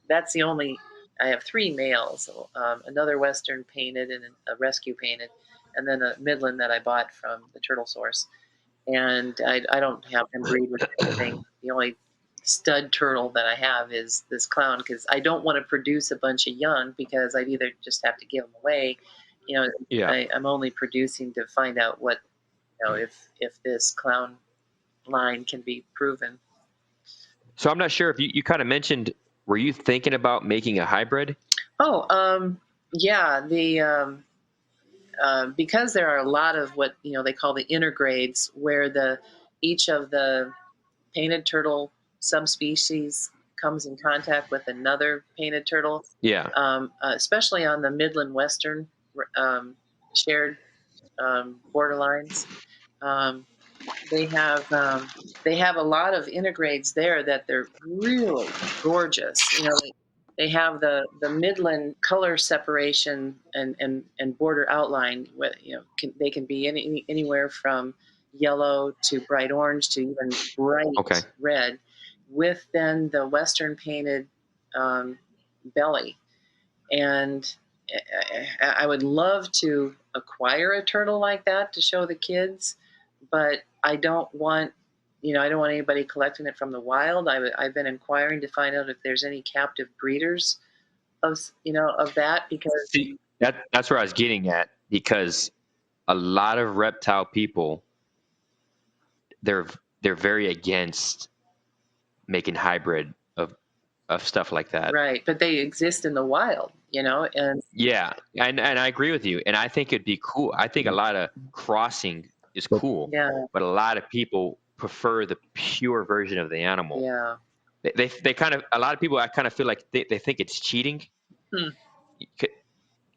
that's the only I have three males, another Western painted and a rescue painted, and then a Midland that I bought from the Turtle Source. And I don't have them breed with anything. The only stud turtle that I have is this clown, because I don't want to produce a bunch of young, because I'd either just have to give them away. Yeah. I'm only producing to find out what if this clown line can be proven. So I'm not sure if you kind of mentioned, were you thinking about making a hybrid? Oh, yeah. because there are a lot of what they call the intergrades, where each of the painted turtle subspecies comes in contact with another painted turtle. Yeah. Especially on the Midland Western shared borderlines. They have a lot of intergrades there that they're really gorgeous. They have the Midland color separation and border outline. They can be anywhere from yellow to bright orange to even bright red, with then the Western painted belly. And I would love to acquire a turtle like that to show the kids, but I don't want anybody collecting it from the wild. I've been inquiring to find out if there's any captive breeders of that, because See, that's where I was getting at, because a lot of reptile people, they're very against making hybrid of stuff like that. Right, but they exist in the wild, and yeah, and I agree with you, and I think it'd be cool. I think a lot of crossing is cool, but a lot of people prefer the pure version of the animal. Yeah. They kind of, a lot of people, I kind of feel like they think it's cheating. You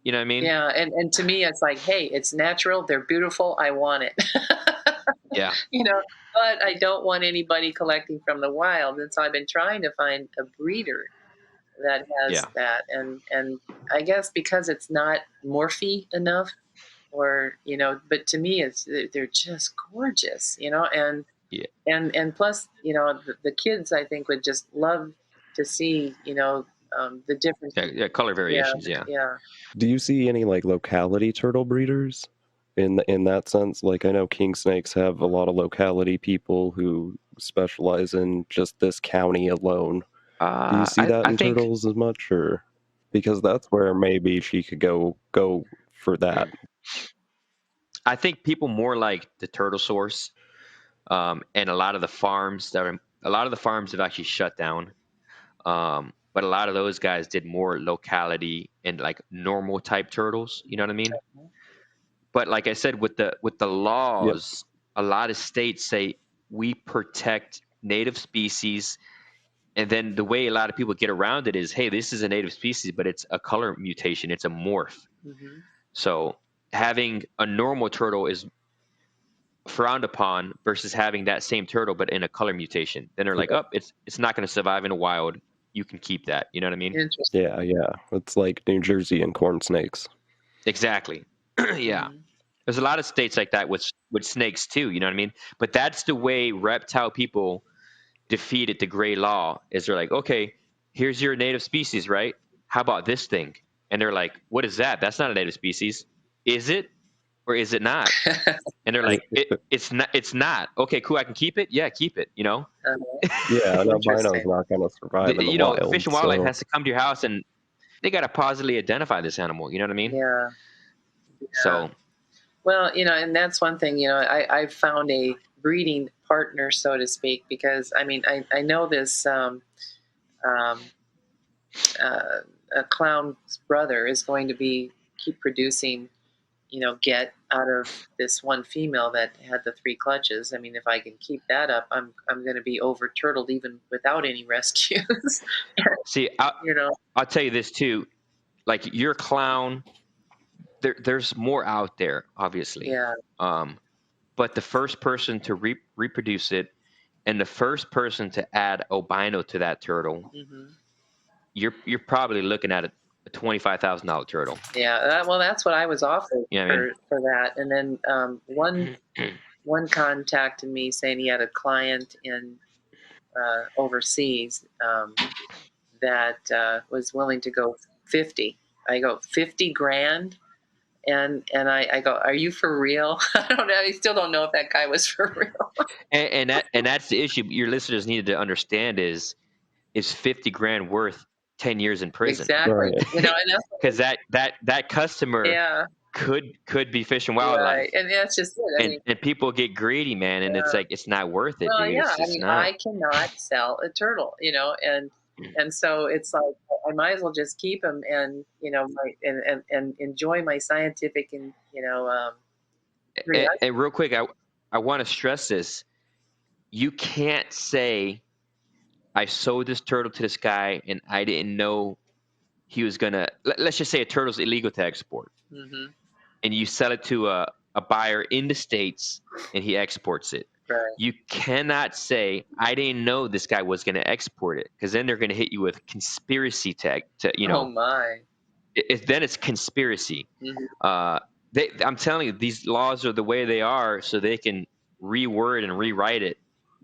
know what I mean? Yeah, and to me, it's like, hey, it's natural. They're beautiful. I want it. Yeah. But I don't want anybody collecting from the wild, and so I've been trying to find a breeder that has that, and I guess because it's not morphy enough, or but to me, they're just gorgeous, and and plus, the kids, I think, would just love to see, the different color variations. Yeah. Do you see any like locality turtle breeders in that sense? Like, I know king snakes have a lot of locality people who specialize in just this county alone. Do you see that in turtles as much, or because that's where maybe she could go for that? I think people more like the turtle source, and a lot of the farms have actually shut down. But a lot of those guys did more locality and like normal type turtles. You know what I mean? But like I said, with the laws, a lot of states say we protect native species, and then the way a lot of people get around it is, hey, this is a native species, but it's a color mutation, it's a morph. Mm-hmm. So having a normal turtle is frowned upon versus having that same turtle but in a color mutation. Then they're like, oh, it's not going to survive in the wild. You can keep that. You know what I mean? Interesting. Yeah. It's like New Jersey and corn snakes. Exactly. Yeah. Mm-hmm. There's a lot of states like that with snakes too. You know what I mean? But that's the way reptile people defeated the gray law. Is they're like, okay, here's your native species, right? How about this thing? And they're like, what is that? That's not a native species. Is it? Or is it not? And they're like, it's not. It's not. Okay, cool. I can keep it. Yeah, keep it. Yeah, an albino's not going to survive in the wild. Fish and Wildlife has to come to your house and they got to positively identify this animal. You know what I mean? Yeah. So, well, and that's one thing. I found a breeding partner, so to speak, because I know this a clown's brother is going to keep producing, get out of this one female that had the 3 clutches. If I can keep that up, I'm going to be over turtled even without any rescues. See, I'll tell you this too, like your clown, there's more out there, obviously. Yeah. But the first person to reproduce it, and the first person to add albino to that turtle, mm-hmm. you're probably looking at a $25,000 turtle. Yeah, well, that's what I was offered for that. And then one contacted me saying he had a client in overseas that was willing to go 50. I go, 50 grand? And I go, are you for real? I don't know. I still don't know if that guy was for real. and that's the issue your listeners needed to understand is 50 grand worth 10 years in prison? Exactly. Right. Because that customer could be Fish and Wildlife. Right. And that's just it. And people get greedy, man, and it's like, it's not worth it, well, dude. Yeah, I cannot sell a turtle, and so it's like, I might as well just keep them and and enjoy my scientific and curiosity. And real quick, I want to stress this. You can't say I sold this turtle to this guy and I didn't know he was gonna. Let's just say a turtle's illegal to export, Mm-hmm. and you sell it to a buyer in the States and he exports it. Right. You cannot say I didn't know this guy was going to export it, because then they're going to hit you with conspiracy tag. Oh my. Then it's conspiracy. Mm-hmm. I'm telling you, these laws are the way they are, so they can reword and rewrite it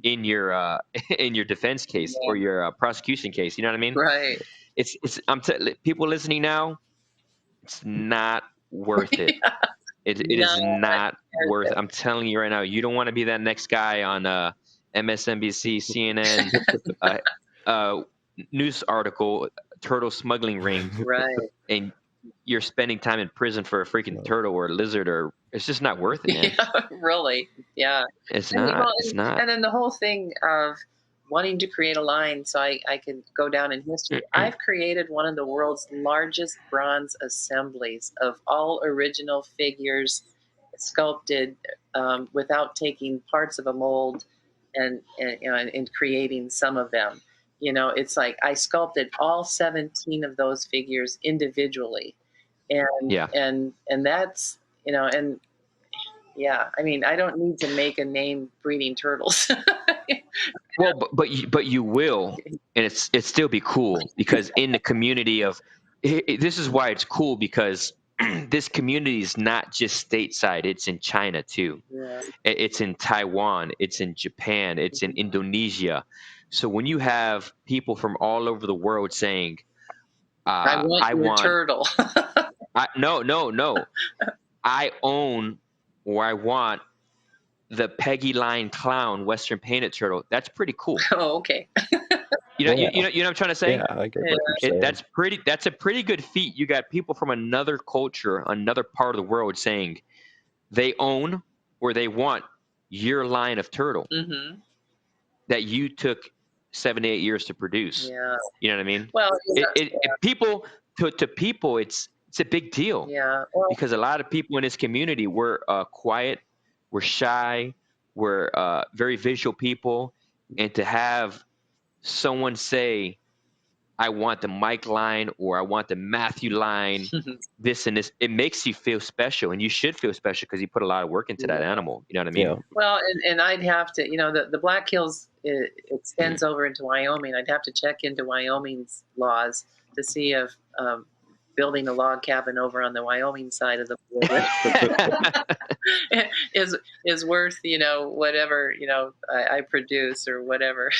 in your in your defense case or Yeah. your prosecution case. You know what I mean? Right. People listening now. It's not worth it. Yeah. It No, is not worth it. it. I'm telling you right now, you don't want to be that next guy on MSNBC, CNN, uh, news article, turtle smuggling ring, Right. and you're spending time in prison for a freaking turtle or a lizard, or it's just not worth it, man. Yeah, really. Yeah. It's And, not. It's not. and then the whole thing of wanting to create a line so I can go down in history. I've created one of the world's largest bronze assemblies of all original figures sculpted without taking parts of a mold and creating some of them. It's like I sculpted all 17 of those figures individually. And Yeah. and that's and yeah, I mean, I don't need to make a name breeding turtles. Well, but you will, and it's still be cool, because in the community of this is why it's cool, because this community is not just stateside; it's in China too. Yeah. It's in Taiwan, it's in Japan, it's in Indonesia. So when you have people from all over the world saying, I want "I your want," turtle. no, I own, or I want the Peggy Line Clown Western Painted Turtle. That's pretty cool. Oh, okay. You know what I'm trying to say? Yeah, I get what you're saying. That's a pretty good feat. You got people from another culture, another part of the world saying they own or they want your line of turtle Mm-hmm. that you took 7 to 8 years to produce. Yeah. You know what I mean? Well, People to people, it's a big deal. yeah. Well, Because a lot of people in this community were quiet, were shy, were very visual people, and to have someone say, I want the Mike line or I want the Matthew line, this and this, it makes you feel special, and you should feel special because you put a lot of work into that animal. You know what I mean? Yeah. well, and I'd have to, the Black Hills extends over into Wyoming. I'd have to check into Wyoming's laws to see if building a log cabin over on the Wyoming side of the border is worth whatever I produce or whatever.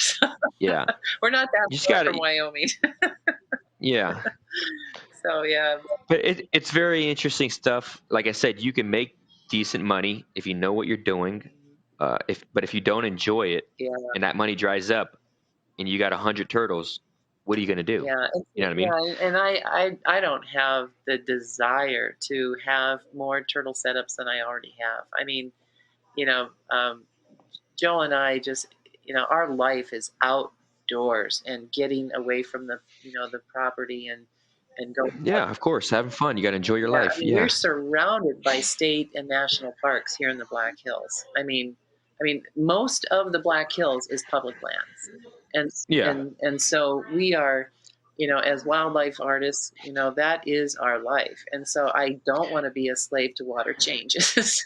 Yeah. We're not that You just far gotta- from Wyoming. Yeah. So yeah. But it's very interesting stuff. Like I said, you can make decent money if you know what you're doing. But if you don't enjoy it, Yeah. and that money dries up, and you got 100 turtles, what are you gonna do? Yeah, You know what I mean? yeah, and I don't have the desire to have more turtle setups than I already have. I mean, Joe and I just, our life is outdoors and getting away from the property and going. Yeah, of course, having fun. You got to enjoy your Yeah, I life. mean, Yeah. we're surrounded by state and national parks here in the Black Hills. I mean, most of the Black Hills is public lands, and Yeah. and so we are, as wildlife artists, that is our life, and so I don't want to be a slave to water changes.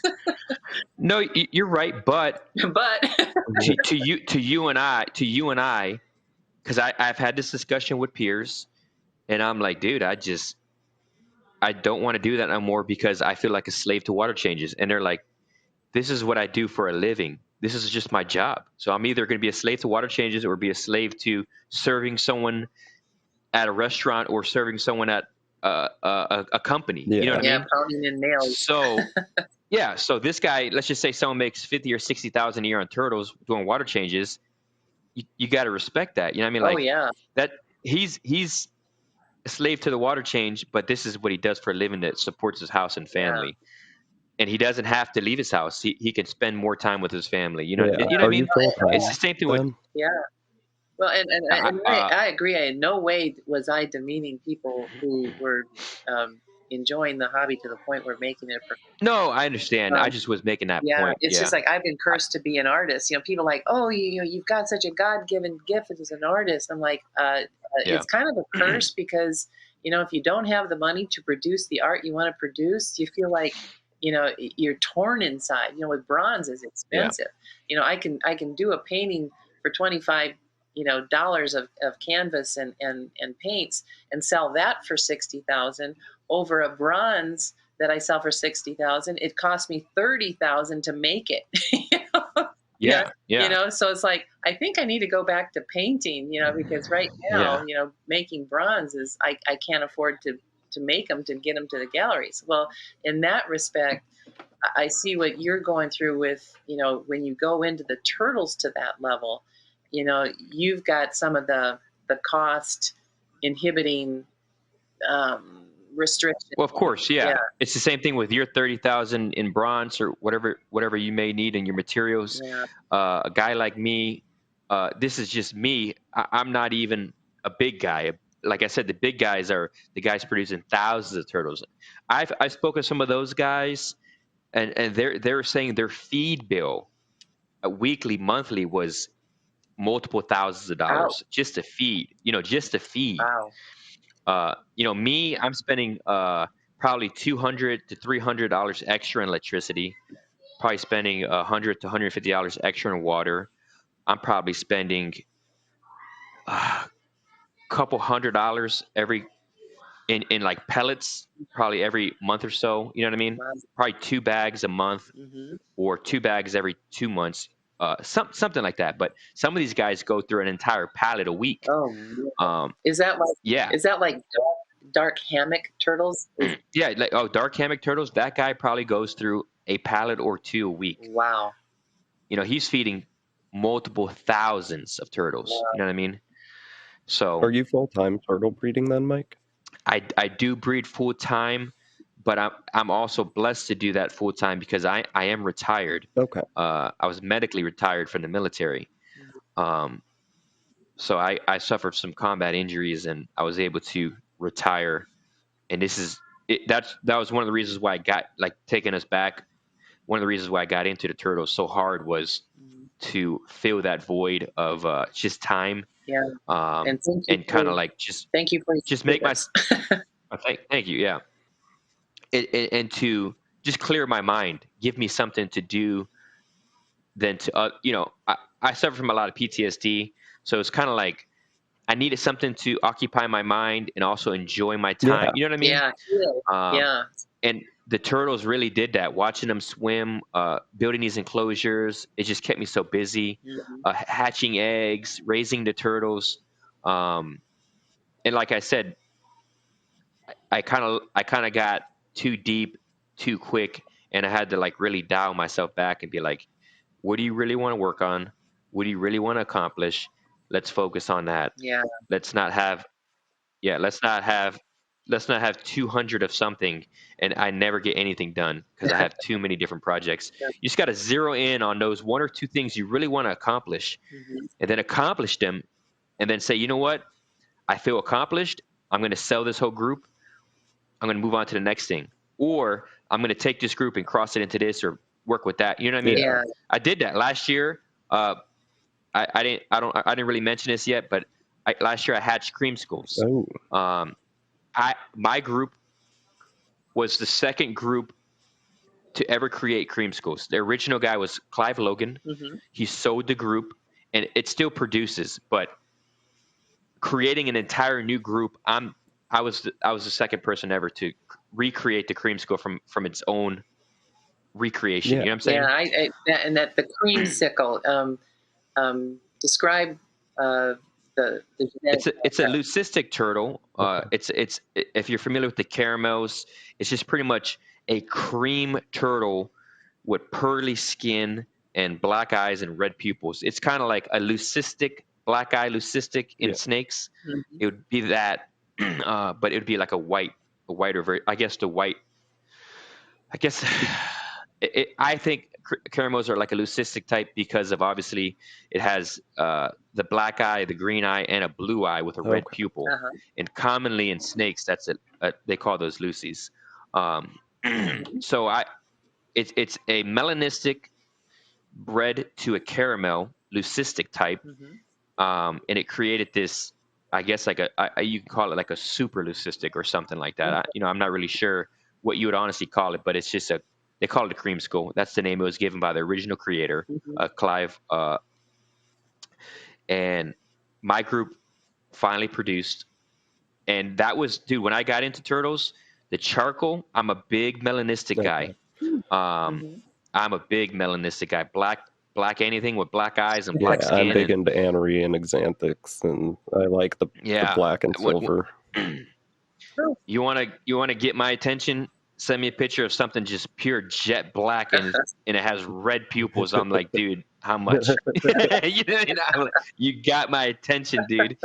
No, you're right, but But to you and I, because I've had this discussion with peers, and I'm like, dude, I don't want to do that no more because I feel like a slave to water changes. And they're like, this is what I do for a living. This is just my job. So I'm either going to be a slave to water changes or be a slave to serving someone at a restaurant or serving someone at a company. Yeah. You know what I yeah, mean? pounding in nails. So yeah, so this guy, let's just say someone makes 50 or 60,000 a year on turtles doing water changes. You got to respect that. You know what I mean? Like Oh yeah, that he's a slave to the water change, but this is what he does for a living that supports his house and family. And he doesn't have to leave his house. He can spend more time with his family. You know, Yeah. you know what I Are mean? you full time? It's the same thing with then? yeah. Well, I, and I agree. In no way was I demeaning people who were enjoying the hobby to the point where making it for. no, I understand. I Um, just was making that yeah, point. it's Yeah. just like I've been I, cursed to be an artist. People like, oh, you've got such a God-given gift as an artist. I'm like, yeah. it's kind of a curse because if you don't have the money to produce the art you want to produce, you feel like you're torn inside. With bronze is Yeah. expensive. I can do a painting for $25 of canvas and paints and sell that for 60,000 over a bronze that I sell for 60,000. It cost me 30,000 to make it. Yeah, Yeah. Yeah. so it's like I think I need to go back to painting, because right now, Yeah. making bronze is I can't afford to make them to get them to the galleries. Well, in that respect, I see what you're going through with, when you go into the turtles to that level, you've got some of the cost inhibiting restrictions. Well, of course, Yeah, yeah. It's the same thing with your 30,000 in bronze or whatever you may need in your materials. yeah. A guy like me, this is just me. I'm not even a big guy. Like I said, the big guys are the guys producing thousands of turtles. I've spoken to some of those guys, and they're saying their feed bill, weekly, monthly, was multiple thousands of Wow, dollars just to feed. Just to feed. wow. Me, I'm spending probably $200 to $300 extra in electricity. Probably spending $100 to $150 extra in water. I'm probably spending a couple $100 every in like pellets, probably every month or so. You know what I mean? Wow. Probably 2 bags a month Mm-hmm. or 2 bags every 2 months. Something like that. But some of these guys go through an entire pallet a week. Oh, man. Um, Is that like yeah, is that like dark hammock turtles? yeah. Like dark hammock turtles. That guy probably goes through a pallet or two a week. Wow. He's feeding multiple thousands of turtles. You know what I mean? Are So you full-time turtle breeding then, Mike? I do breed full time, but I'm also blessed to do that full time because I am retired. Okay. I was medically retired from the military. Um, so I suffered some combat injuries and I was able to retire. And this is that was one of the reasons why I got like taking us back. One of the reasons why I got into the turtles so hard was Mhm. to fill that void of just time, Yeah. And and kind of like just thank you for your make my service. thank you, yeah, and to just clear my mind, give me something to do than to I suffer from a lot of PTSD, so it's kind of like I needed something to occupy my mind and also enjoy my time. Yeah. You know what I mean? Yeah. Yeah. Um, Yeah. and the turtles really did that. Watching them swim, building these enclosures, it just kept me so busy. Mhm. Hatching eggs, raising the turtles, um, and like I said, I kind of got too deep, too quick, and I had to like really dial myself back and be like, what do you really want to work on? What do you really want to accomplish? Let's focus on that. Yeah. Let's not have yeah, let's not have 200 of something and I never get anything done because I have too many different projects. You just got to zero in on those one or two things you really want to accomplish Mhm. and then accomplish them and then say, you know what? I feel accomplished. I'm going to sell this whole group. I'm going to move on to the next thing. Or I'm going to take this group and cross it into this or work with that. You know what I mean? Yeah. Yeah. I did that last year. I didn't really mention this yet, but last year I hatched cream schools. Oh. Um, my group was the second group to ever create cream schools. The original guy was Clive Logan. Mhm. He sold the group, and it still produces. But creating an entire new group, I was the second person ever to recreate the cream school from its own recreation. Yeah. You know what I'm Yeah. saying? And that the creamsicle. Describe the genetic It's a background. leucistic turtle. Okay. It's if you're familiar with the caramels, it's just pretty much a cream turtle with pearly skin and black eyes and red pupils. It's kind of like a leucistic, black eye leucistic in Yeah. snakes. Mhm. It would be that, but it would be like a whiter I guess the white. I guess I think caramels are like a leucistic type because of obviously it has the black eye, the green eye, and a blue eye with a red Okay. pupil. Uh-huh. And commonly in snakes, that's they call those lucies. So it's a melanistic bred to a caramel leucistic type, Mm-hmm. and it created this. I guess like you can call it like a super leucistic or something like that. I'm not really sure what you would honestly call it, but it's just they call it a cream skull. That's the name it was given by the original creator, Mm-hmm. Clive. And my group finally produced, and that was, dude, when I got into turtles, the charcoal. I'm a big melanistic guy. Okay. Um, Mm-hmm. I'm a big melanistic guy. Black anything with black eyes and black Yeah, I'm skin, big and into anery and exanthics, and I like the yeah. black and silver. You want to get my attention? Send me a picture of something just pure jet black and it has red pupils. I'm like, dude, how much? I'm like, you got my attention, dude.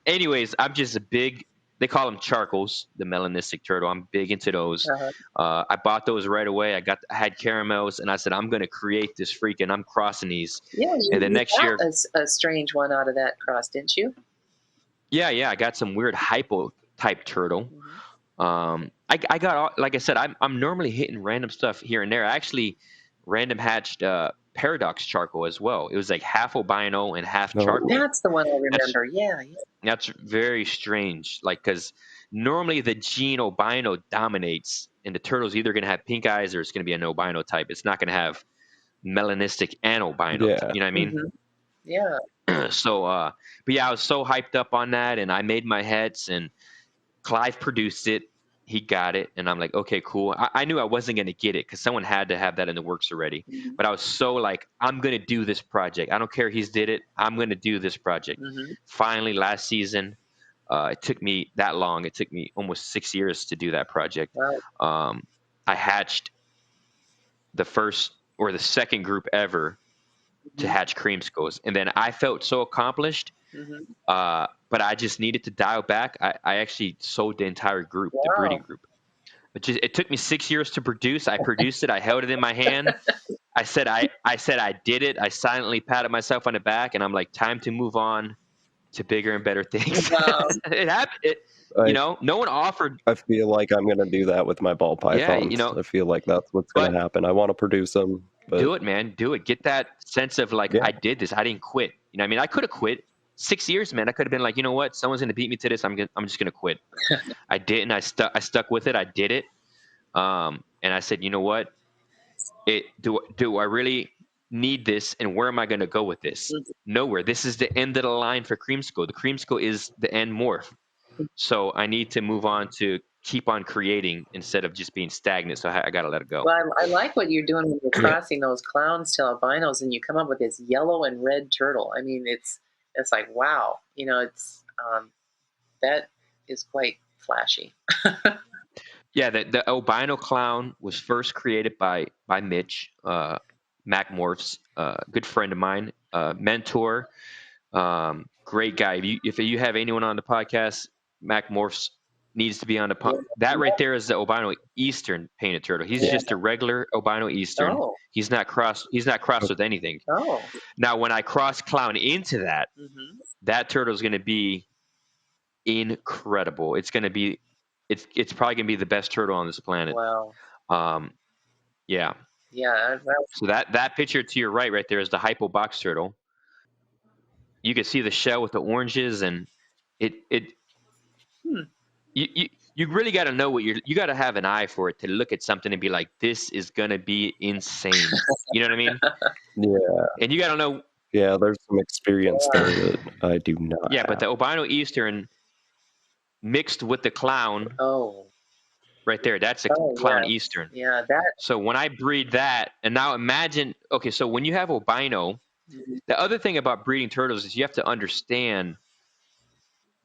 Anyways, I'm just a big. They call them charcoals, the melanistic turtle. I'm big into those. Uh-huh. I bought those right away. I had caramels, and I said, I'm gonna create this freaking. I'm crossing these, Yeah, and then you next got year, a strange one out of that cross, didn't you? yeah, I got some weird hypo type turtle. I got like I said, I'm normally hitting random stuff here and there. I actually random hatched paradox charcoal as well. It was like half albino and half No. charcoal. That's the one I That's remember. Yeah. that's very strange. Like because normally the gene albino dominates, and the turtle's either going to have pink eyes or it's going to be an albino type. It's not going to have melanistic and albino. Yeah. You know what I mean? Mm-hmm. Yeah. So, but yeah, I was so hyped up on that, and I made my heads, and Clive produced it. He got it, and I'm like, okay, cool. I knew I wasn't going to get it because someone had to have that in the works already. Mm-hmm. But I was so like, I'm going to do this project. I don't care he's did it. I'm going to do this project. Mm-hmm. Finally, last season, it took me that long. It took me almost 6 years to do that project. Wow. I hatched the first or the second group ever to hatch creamskulls, and then I felt so accomplished. Mm-hmm. But I just needed to dial back. I actually sold the entire group, the breeding Wow. group. It took me 6 years to produce. I produced it. I held it in my hand. I said I did it. I silently patted myself on the back, and I'm like, time to move on to bigger and better things. Wow. It happened. No one offered. I feel like I'm going to do that with my ball Yeah, pythons. I feel like that's what's going to happen. I want to produce them. But do it, man. Do it. Get that sense of like, I did this. I didn't quit. You know what I mean? I could have quit. 6 years, man. I could have been like, you know what? Someone's going to beat me to this. I'm just going to quit. I didn't. I stuck with it. I did it. And I said, you know what? Do I really need this? And where am I going to go with this? Nowhere. This is the end of the line for Creamskull. The Creamskull is the end morph. So I need to move on to keep on creating instead of just being stagnant. So I got to let it go. Well, I like what you're doing when you're crossing those clowns to albinos, and you come up with this yellow and red turtle. I mean, it's like, wow. It's that is quite flashy. Yeah, the albino clown was first created by Mitch Mac Morphs, good friend of mine, mentor, great guy. If you have anyone on the podcast, Mac Morphs needs to be on the podcast. That right there is the albino Eastern painted turtle. He's just a regular albino Eastern. Oh. He's not crossed with anything. Oh. Now, when I cross clown into that, that turtle is going to be incredible. It's going to be. It's probably gonna be the best turtle on this planet. Wow. Yeah. Yeah. So that picture to your right there is the hypo box turtle. You can see the shell with the oranges, and you really got to know what you got to have an eye for it to look at something and be like, this is gonna be insane. You know what I mean? Yeah. And you got to know. Yeah, there's some experience there that I do not. Yeah, but the albino Eastern mixed with the clown. Oh. Right there, that's a clown Eastern. Yeah, that. So when I breed that, and now imagine, okay, so when you have albino, the other thing about breeding turtles is you have to understand,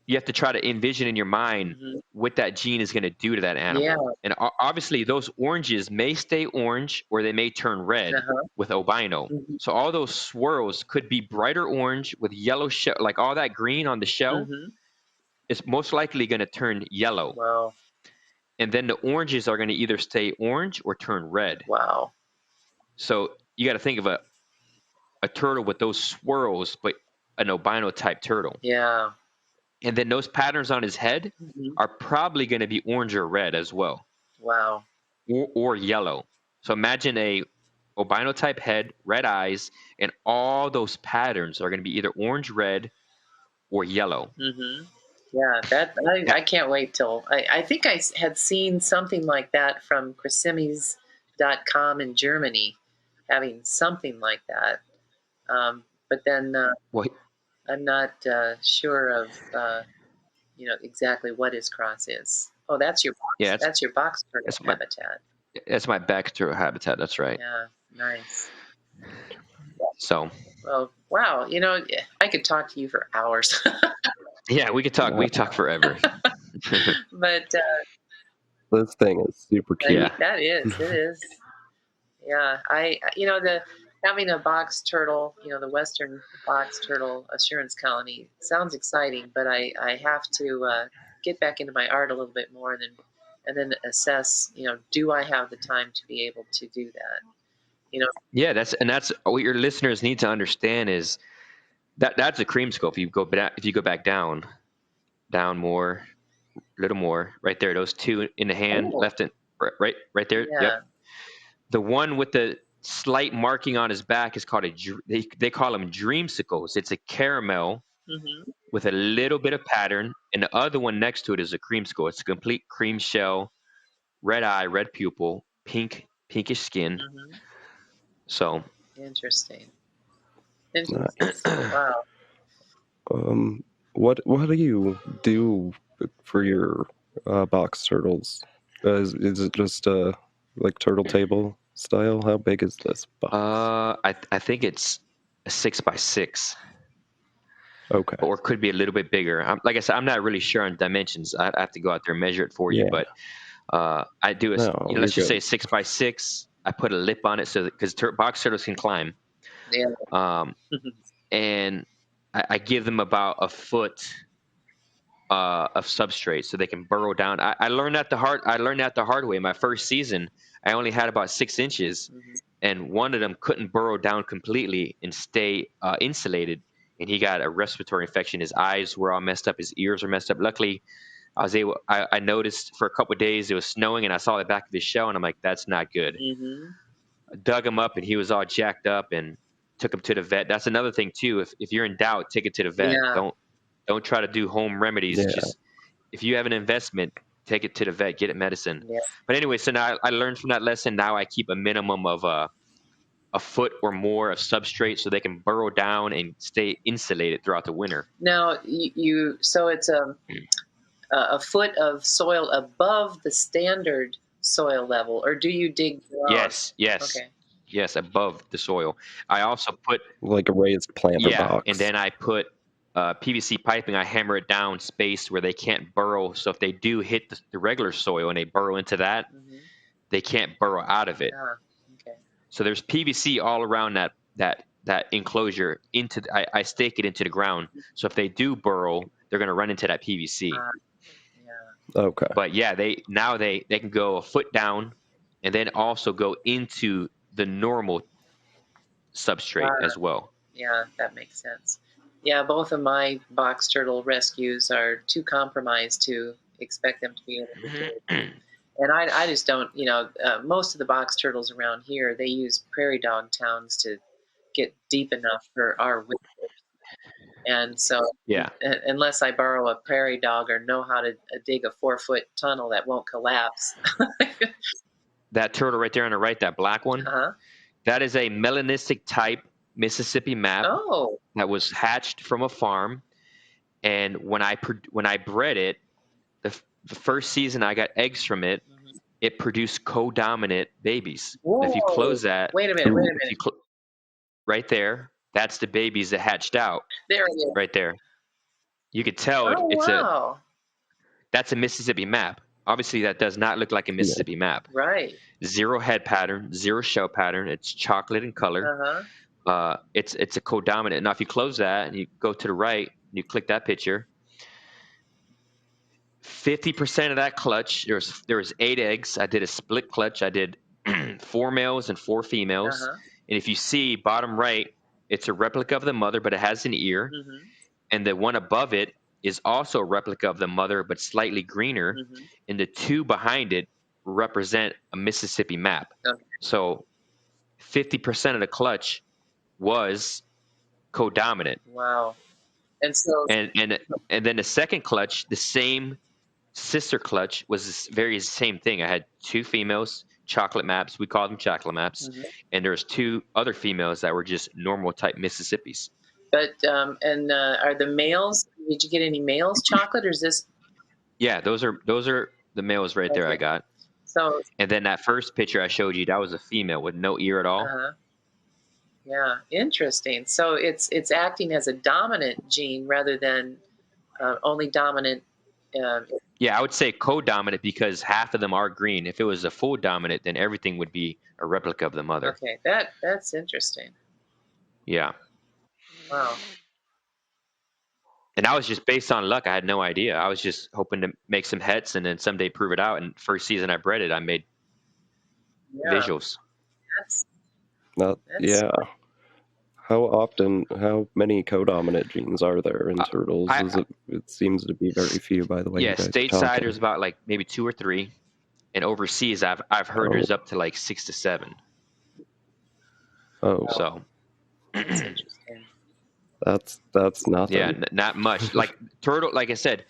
you have to try to envision in your mind what that gene is going to do to that animal. Yeah. And obviously those oranges may stay orange or they may turn red with albino. So all those swirls could be brighter orange with yellow shell, like all that green on the shell. It's most likely going to turn yellow. Wow. And then the oranges are going to either stay orange or turn red. Wow. So you got to think of a turtle with those swirls, but an albino type turtle. Yeah. And then those patterns on his head Mhm. are probably going to be orange or red as well, Wow. or yellow. So imagine a albino type head, red eyes, and all those patterns are going to be either orange, red, or yellow. Mm-hmm. Yeah, I can't wait till I think had seen something like that from Cressimis.com in Germany, having something like that. But then Well, I'm not sure of exactly what his cross is. Oh, that's your yeah, box. That's your box turtle that's my habitat. that's my Bactria habitat. That's right. Yeah, nice. So Well, wow. I could talk to you for hours, yeah, we could talk. We could talk forever. but This thing is super cute. Yeah. that is it is. Yeah, the having a box turtle, the Western box turtle assurance colony sounds exciting, but I have to get back into my art a little bit more, and then assess, do I have the time to be able to do that? Yeah, that's what your listeners need to understand is that's a cream scope. If you go back down more, a little more, right there, those two in the hand, Oh, left and right there. yeah. Yep. The one with the slight marking on his back is called they call them dreamsicles. It's a caramel Hmm. with a little bit of pattern, and the other one next to it is a creamsicle. It's a complete cream shell, red eye, red pupil, pinkish skin. Hmm. So Interesting. Nice. Wow. What do you do for your box turtles? Is it just like turtle table style? How big is this box? I think it's a 6x6. Okay. Or could be a little bit bigger. Like I said, I'm not really sure on dimensions. I have to go out there and measure it for you. Yeah. But I do No, you're let's just say good. 6x6. I put a lip on it so because box turtles can climb, Yeah. and I give them about a foot of substrate so they can burrow down. I learned that the hard way. My first season, I only had about 6 inches, Mhm. and one of them couldn't burrow down completely and stay insulated. And he got a respiratory infection. His eyes were all messed up. His ears were messed up. Luckily, I noticed for a couple of days it was snowing, and I saw the back of his shell, and I'm like, that's not good. Mhm. I dug him up, and he was all jacked up, and took him to the vet. That's another thing too. If you're in doubt, take it to the vet. Yeah. Don't try to do home remedies. Yeah. Just if you have an investment, take it to the vet, get it medicine. Yeah. But anyway, so now I learned from that lesson. Now I keep a minimum of a foot or more of substrate so they can burrow down and stay insulated throughout the winter. Now so it's a foot of soil above the standard soil level, or do you dig down? Yes, Okay. yes, above the soil. I also put Like a raised planter box. and then I put PVC piping. I hammer it down spaced where they can't burrow. So if they do hit the regular soil and they burrow into that, Mm-hmm. they can't burrow out of it. Ah, okay. So there's PVC all around that enclosure. I stake it into the ground. So if they do burrow, they're going to run into that PVC. Yeah. Okay. But yeah, they can go a foot down, and then also go into the normal substrate as well. Yeah, that makes sense. Yeah, both of my box turtle rescues are too compromised to expect them to be able to do it. And I just don't, most of the box turtles around here, they use prairie dog towns to get deep enough for our winter. And so, Yeah, unless I borrow a prairie dog or know how to dig a 4-foot tunnel that won't collapse. that turtle right there on the right, that black one, Uh-huh. that is a melanistic type Mississippi map Oh, that was hatched from a farm. And when I bred it, the first season I got eggs from it, mhm. it produced co-dominant babies. Whoa. If you close that, Wait a minute. if you right there, that's the babies that hatched out There it is. right there. You could tell Oh, it's wow. that's a Mississippi map. Obviously, that does not look like a Mississippi map. Right. Zero head pattern, zero shell pattern. It's chocolate in color. Uh-huh. It's a codominant. Now, if you close that and you go to the right, and you click that picture, 50% of that clutch, there was 8 eggs. I did a split clutch. I did 4 males and 4 females. Uh-huh. And if you see bottom right, it's a replica of the mother, but it has an ear. Mm-hmm. And the one above it is also a replica of the mother, but slightly greener. Mm-hmm. And the 2 behind it represent a Mississippi map. Okay. So 50% of the clutch was co-dominant. Wow. And so, And then the second clutch, the same sister clutch, was this very same thing. I had 2 females, chocolate maps. We called them chocolate maps. Mhm. And there's 2 other females that were just normal type Mississippis. but are the males? Did you get any males chocolate, or is this? Yeah, those are the males right there I Okay. got. So, And then that first picture I showed you, that was a female with no ear at all. yeah, interesting. So it's acting as a dominant gene rather than only dominant. Yeah, I would say co-dominant because half of them are green. If it was a full dominant, then everything would be a replica of the mother. Okay, that's interesting. Yeah. Wow. And that was just based on luck. I had no idea. I was just hoping to make some hets and then someday prove it out. And first season I bred it, I made Yeah, visuals. that's Yeah. How many co-dominant genes are there in turtles? It seems to be very few, by the way. Yeah, you guys are stateside talking. there's about like maybe 2 or 3. And overseas I've heard there's up to like 6 to 7. Oh, So that's interesting. that's nothing. yeah, not much. Like turtle, like I said,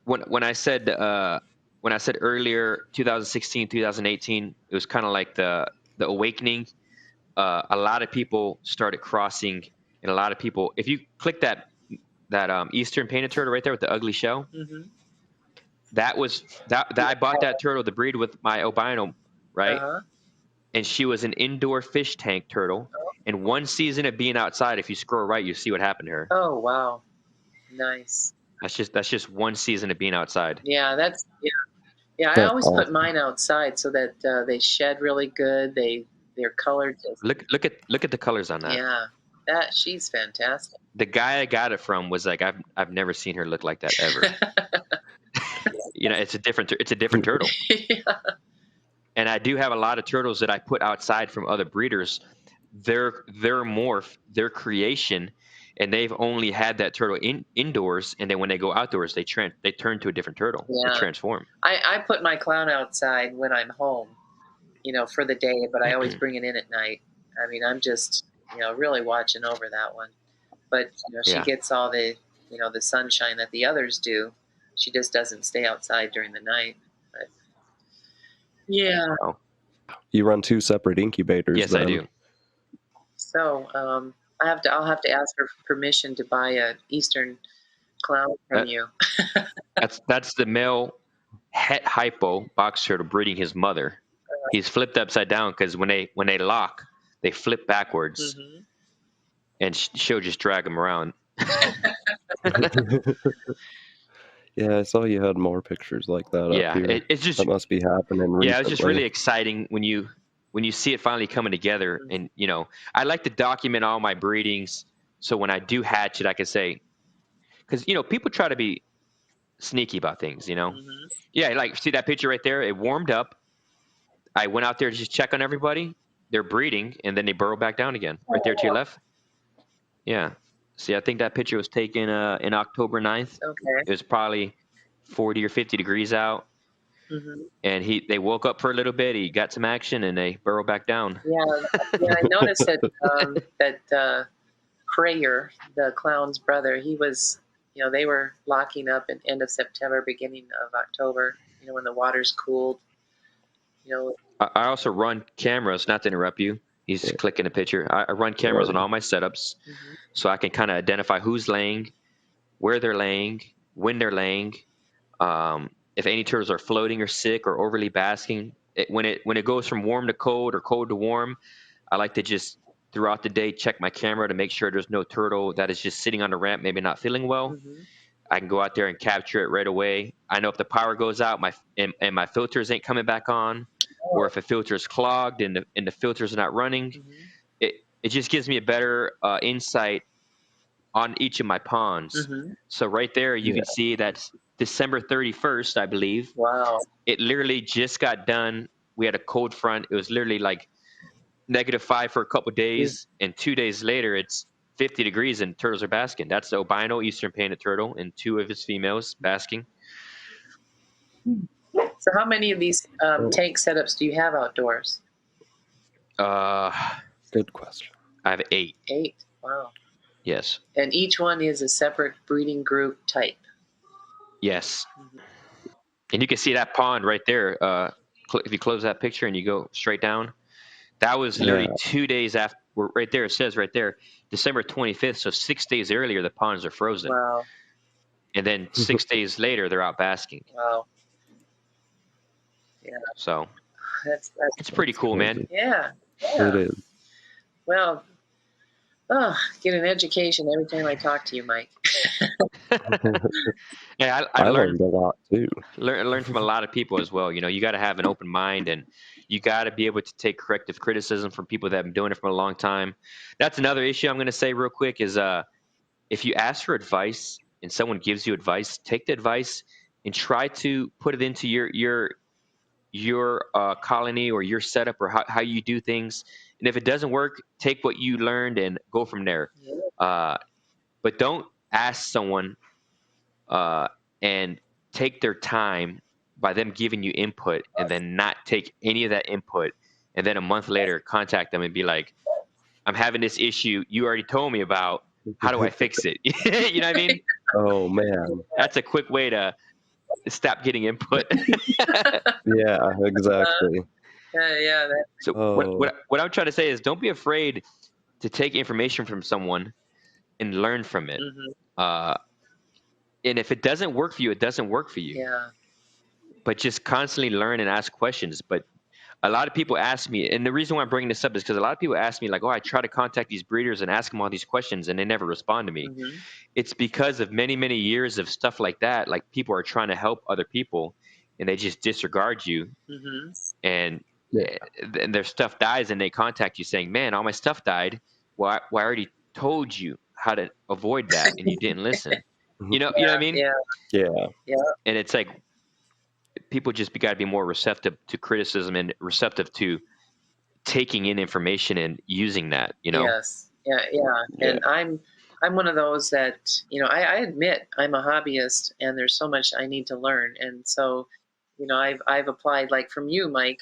when I said earlier 2016, 2018, it was kind of like the awakening. A lot of people started crossing, and a lot of people, if you click that Eastern painted turtle right there with the ugly shell, Mm-hmm. that I bought that turtle to breed with my albino, right? Uh-huh. And she was an indoor fish tank turtle. And one season of being outside, if you scroll right, you see what happened to her. Oh, wow. Nice. That's just one season of being outside. Yeah, yeah. I That's always awesome. put mine outside so that they shed really good. They're colored. Look at the colors on that. Yeah, she's fantastic. The guy I got it from was like, I've never seen her look like that ever. It's a different turtle. Yeah. And I do have a lot of turtles that I put outside from other breeders. Their morph, their creation, and they've only had that turtle indoors, and then when they go outdoors, they turn to a different turtle. Yeah. They transform. I put my clown outside when I'm home, for the day, but I always bring it in at night. I mean, I'm just, really watching over that one. But she Yeah. gets all the, the sunshine that the others do. She just doesn't stay outside during the night. But yeah. You run 2 separate incubators. Yes, then. I do. So I'll have to ask for permission to buy a Eastern clown from you. That's the male het hypo box turtle breeding his mother. He's flipped upside down because when they lock, they flip backwards, Mm-hmm. and she'll just drag him around. Yeah, I saw you had more pictures like that up Yeah, here. it's just That must be happening recently. yeah, it's just really exciting when you see it finally coming together. And I like to document all my breedings, so when I do hatch it, I can say, because people try to be sneaky about things. Mm-hmm. Yeah, like see that picture right there? It warmed up. I went out there to just check on everybody. They're breeding, and then they burrow back down again. Right there to your left. Yeah. See, I think that picture was taken in October 9th. Okay. It was probably 40 or 50 degrees out. Mm-hmm. And they woke up for a little bit. He got some action, and they burrow back down. Yeah, I noticed that that Crayer, the clown's brother, he was, they were locking up in end of September, beginning of October. When the water's cooled. I also run cameras. Not to interrupt you. He's clicking a picture. I run cameras on all my setups, so I can kind of identify who's laying, where they're laying, when they're laying. If any turtles are floating or sick or overly basking, when it goes from warm to cold or cold to warm, I like to just throughout the day check my camera to make sure there's no turtle that is just sitting on the ramp, maybe not feeling well. Mm-hmm. I can go out there and capture it right away. I know if the power goes out, and my filters ain't coming back on, or if a filter is clogged and the filters are not running. Mm-hmm. It just gives me a better insight on each of my ponds. Mm-hmm. So right there, you can see that's December 31st, I believe. Wow. It literally just got done we had a cold front. It was literally like -5 for a couple days, and 2 days later it's 50 degrees and turtles are basking. That's the albino eastern painted turtle and 2 of his females basking. So how many of these Oh. tank setups do you have outdoors? Good question. I have 8. 8. Wow. Yes. And each one is a separate breeding group type. Yes. Mhm. And you can see that pond right there. If you close that picture and you go straight down, that was literally 2 days after. Right there, it says right there, December 25th. So 6 days earlier, the ponds are frozen, Wow. and then 6 days later, they're out basking. Wow. Yeah. So That's it's pretty cool, crazy. man. yeah. It is. Well, get an education every time I talk to you, Mike. Yeah, I I've learned a lot too. learn from a lot of people as well. You know, you got to have an open mind, and you got to be able to take corrective criticism from people that have been doing it for a long time. That's another issue I'm going to say real quick is if you ask for advice and someone gives you advice, take the advice and try to put it into your colony or your setup or how you do things. And if it doesn't work, take what you learned and go from there. Yeah. But don't ask someone and take their time by them giving you input and then not take any of that input. And then a month later, contact them and be like, I'm having this issue you already told me about. How do I fix it? You know what I mean? Oh man. That's a quick way to stop getting input. Yeah, exactly. Yeah. So what I'm trying to say is don't be afraid to take information from someone and learn from it. Mm-hmm. And if it doesn't work for you, it doesn't work for you. Yeah. But just constantly learn and ask questions. But a lot of people ask me, and the reason why I'm bringing this up is because a lot of people ask me, like, oh, I try to contact these breeders and ask them all these questions, and they never respond to me. Mm-hmm. It's because of many, many years of stuff like that. Like, people are trying to help other people, and they just disregard you, Mm-hmm. and, Yeah. and their stuff dies, and they contact you saying, man, all my stuff died. Well, I already told you how to avoid that, and you didn't listen. You know what I mean? Yeah. And it's like, people just got to be more receptive to criticism and receptive to taking in information and using that, you know? Yes. Yeah. And I'm one of those that, I admit I'm a hobbyist and there's so much I need to learn. And so, I've applied, like from you, Mike,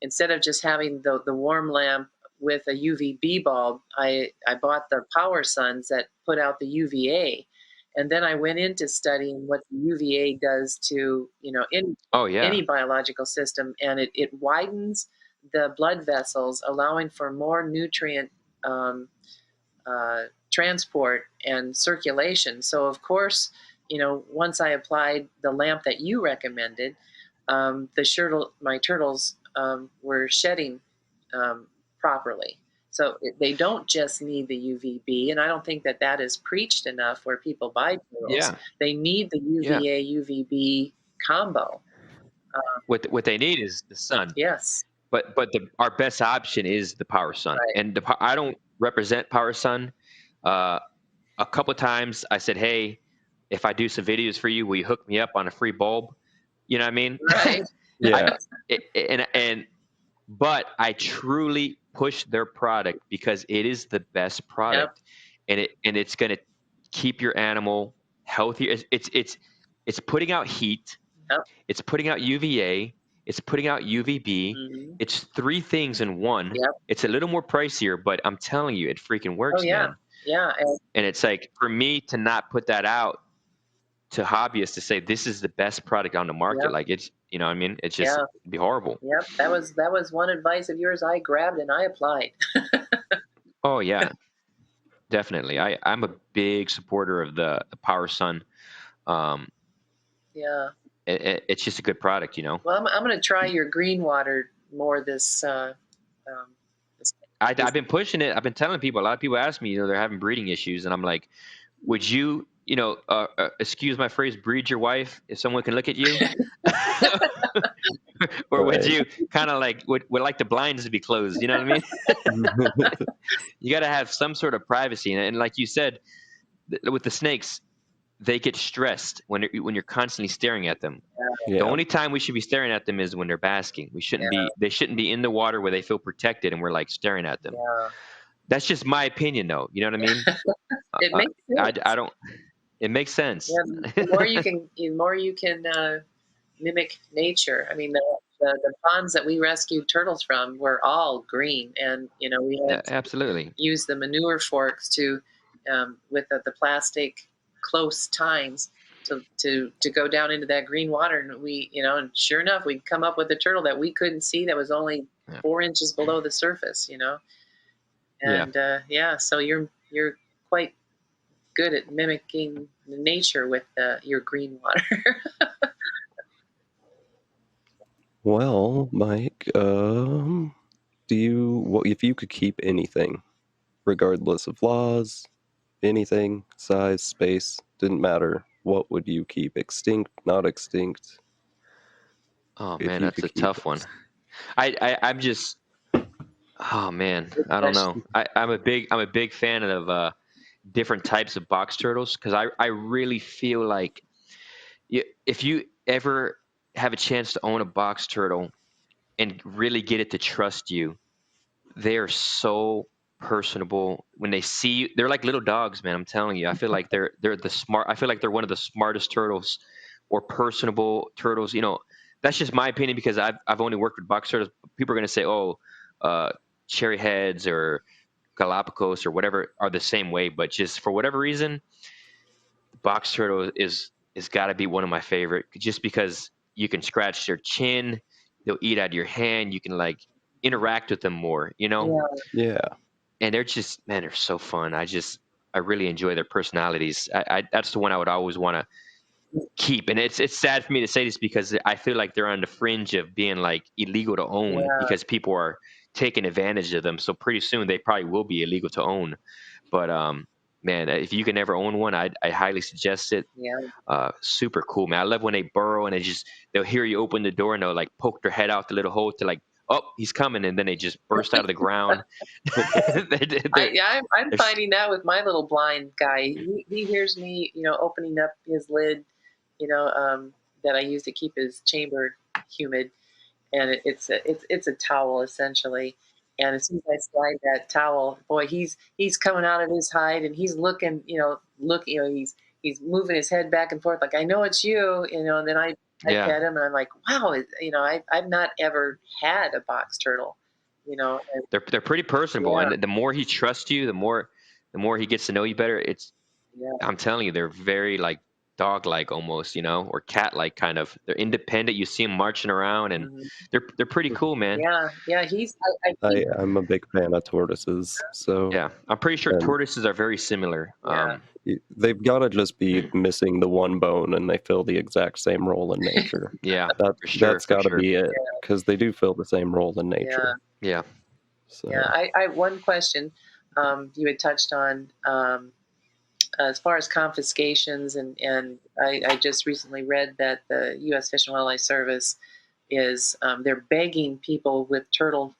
instead of just having the warm lamp with a UVB bulb, I bought the Power Suns that put out the UVA. And then I went into studying what the UVA does to, any biological system, and it widens the blood vessels, allowing for more nutrient transport and circulation. So, of course, once I applied the lamp that you recommended, my turtles were shedding properly. So they don't just need the UVB, and I don't think that is preached enough where people buy turtles. Yeah. They need the UVA UVB combo. What they need is the sun. Yes. But our best option is the Power Sun. Right. And I don't represent Power Sun. A couple times I said, hey, if I do some videos for you, will you hook me up on a free bulb? You know what I mean? Right. Yeah. But I truly push their product because it is the best product. Yep. And it's going to keep your animal healthier. It's putting out heat. Yep. It's putting out UVA. It's putting out UVB. Mm-hmm. It's 3 things in one. Yep. It's a little more pricier, but I'm telling you, it freaking works, Oh, yeah. man. Yeah. And it's like, for me to not put that out to hobbyists to say this is the best product on the market, like, it's, you know what I mean? It's just, it'd be horrible. Yep. That was one advice of yours I grabbed and I applied. Oh yeah, definitely. I'm a big supporter of the Power Sun. Yeah. It's just a good product, you know. Well, I'm going to try your green water more this. I've been pushing it. I've been telling people. A lot of people ask me, they're having breeding issues, and I'm like, would you, excuse my phrase, breed your wife if someone can look at you? Or would you kind of like would like the blinds to be closed? You know what I mean? You got to have some sort of privacy, and like you said, with the snakes, they get stressed when you're constantly staring at them. Yeah. The only time we should be staring at them is when they're basking. They shouldn't be in the water where they feel protected and we're like staring at them. Yeah. That's just my opinion, though. You know what I mean? It makes sense. I don't. It makes sense. Yeah, the more you can mimic nature. I mean, the ponds that we rescued turtles from were all green, and we had to Absolutely. use the manure forks to with the plastic close tines to go down into that green water, and and sure enough, we'd come up with a turtle that we couldn't see that was only 4 inches below the surface. And so you're quite good at mimicking nature with your green water. Well, Mike, if you could keep anything, regardless of laws, anything, size, space, didn't matter, what would you keep? Extinct, not extinct? Oh If man, you that's could a keep tough one. this. I'm just. Oh man, I don't know. I'm a big fan of different types of box turtles because I really feel like if you ever have a chance to own a box turtle and really get it to trust you, they are so personable. When they see you, they're like little dogs, man. I'm telling you. I feel like they're the smart. I feel like they're one of the smartest turtles or personable turtles. That's just my opinion because I've only worked with box turtles. People are gonna say, oh, uh, cherry heads or Galapagos or whatever are the same way, but just for whatever reason, the box turtle is got to be one of my favorite. Just because you can scratch their chin, they'll eat out of your hand. You can like interact with them more, Yeah. And they're just they're so fun. I really enjoy their personalities. That's the one I would always want to keep, and it's sad for me to say this because I feel like they're on the fringe of being like illegal to own Yeah. because people are taking advantage of them. So pretty soon they probably will be illegal to own. But man, if you can ever own one, I highly suggest it. Yeah. Super cool, man. I love when they burrow and they'll hear you open the door and they'll like poke their head out the little hole to like, oh, he's coming, and then they just burst out of the ground. I'm finding that with my little blind guy. He hears me, opening up his lid, that I use to keep his chamber humid, and it's a towel essentially. And as soon as I slide that towel, boy, he's coming out of his hide and he's looking, he's moving his head back and forth like I know it's you, and then I Yeah. pet him and I'm like, wow, I've not ever had a box turtle, and They're pretty personable, Yeah. and the more he trusts you, the more he gets to know you better. yeah, I'm telling you, they're very like dog-like almost, or cat-like kind of. They're independent. You see them marching around, and mhm. they're pretty cool, man. yeah, I think, I'm a big fan of tortoises, so Yeah, I'm pretty sure And- tortoises are very similar. Yeah. they've got to just be missing the one bone, and they fill the exact same role in nature. Yeah, That for sure. that's got to for sure. be it, because they do fill the same role in nature. Yeah. So Yeah, I one question you had touched on as far as confiscations, and I just recently read that the U.S. Fish and Wildlife Service is they're begging people with turtle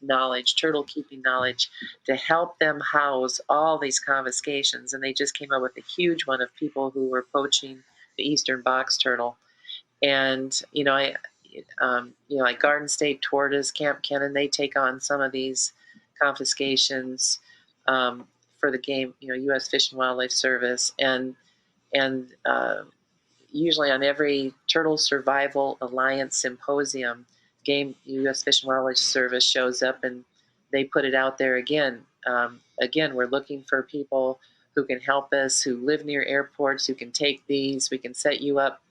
knowledge, turtle keeping knowledge, to help them house all these confiscations, and they just came up with a huge one of people who were poaching the eastern box turtle. And like Garden State Tortoise, Camp Kennan, they take on some of these confiscations for the game. U.S. Fish and Wildlife Service, and usually on every Turtle Survival Alliance symposium, U.S. Fish and Wildlife Service shows up and they put it out there again. Again, we're looking for people who can help us, who live near airports, who can take these. We can set you up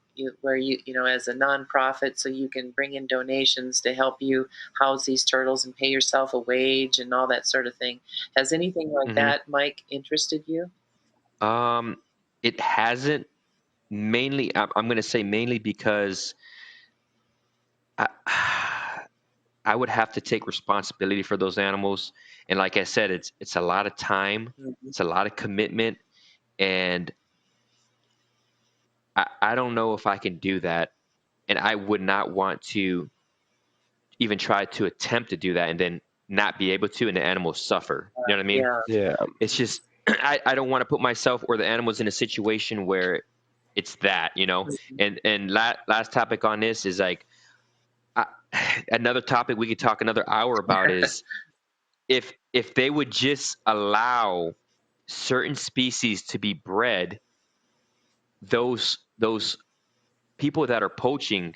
where as a nonprofit, so you can bring in donations to help you house these turtles and pay yourself a wage and all that sort of thing. Has anything like that, Mike, interested you? It hasn't. Mainly, I'm going to say mainly because I would have to take responsibility for those animals, and like I said, it's a lot of time, it's a lot of commitment, and I don't know if I can do that, and I would not want to even try to attempt to do that and then not be able to, and the animals suffer. You know what I mean? Yeah. yeah, It's just I don't want to put myself or the animals in a situation where it's that, you know. And last topic on this is like, I, another topic we could talk another hour about is if they would just allow certain species to be bred, those people that are poaching,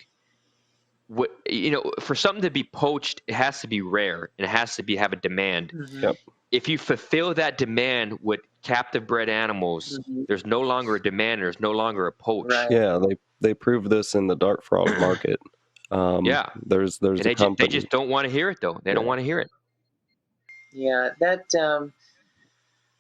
what, you know, for something to be poached, it has to be rare and it has to be have a demand. Yep. If you fulfill that demand with captive bred animals, there's no longer a demand. There's no longer a poach. Right. Yeah, they proved this in the dart frog market. Yeah. There's And a they company. just don't want to hear it though. They don't want to hear it. Yeah, that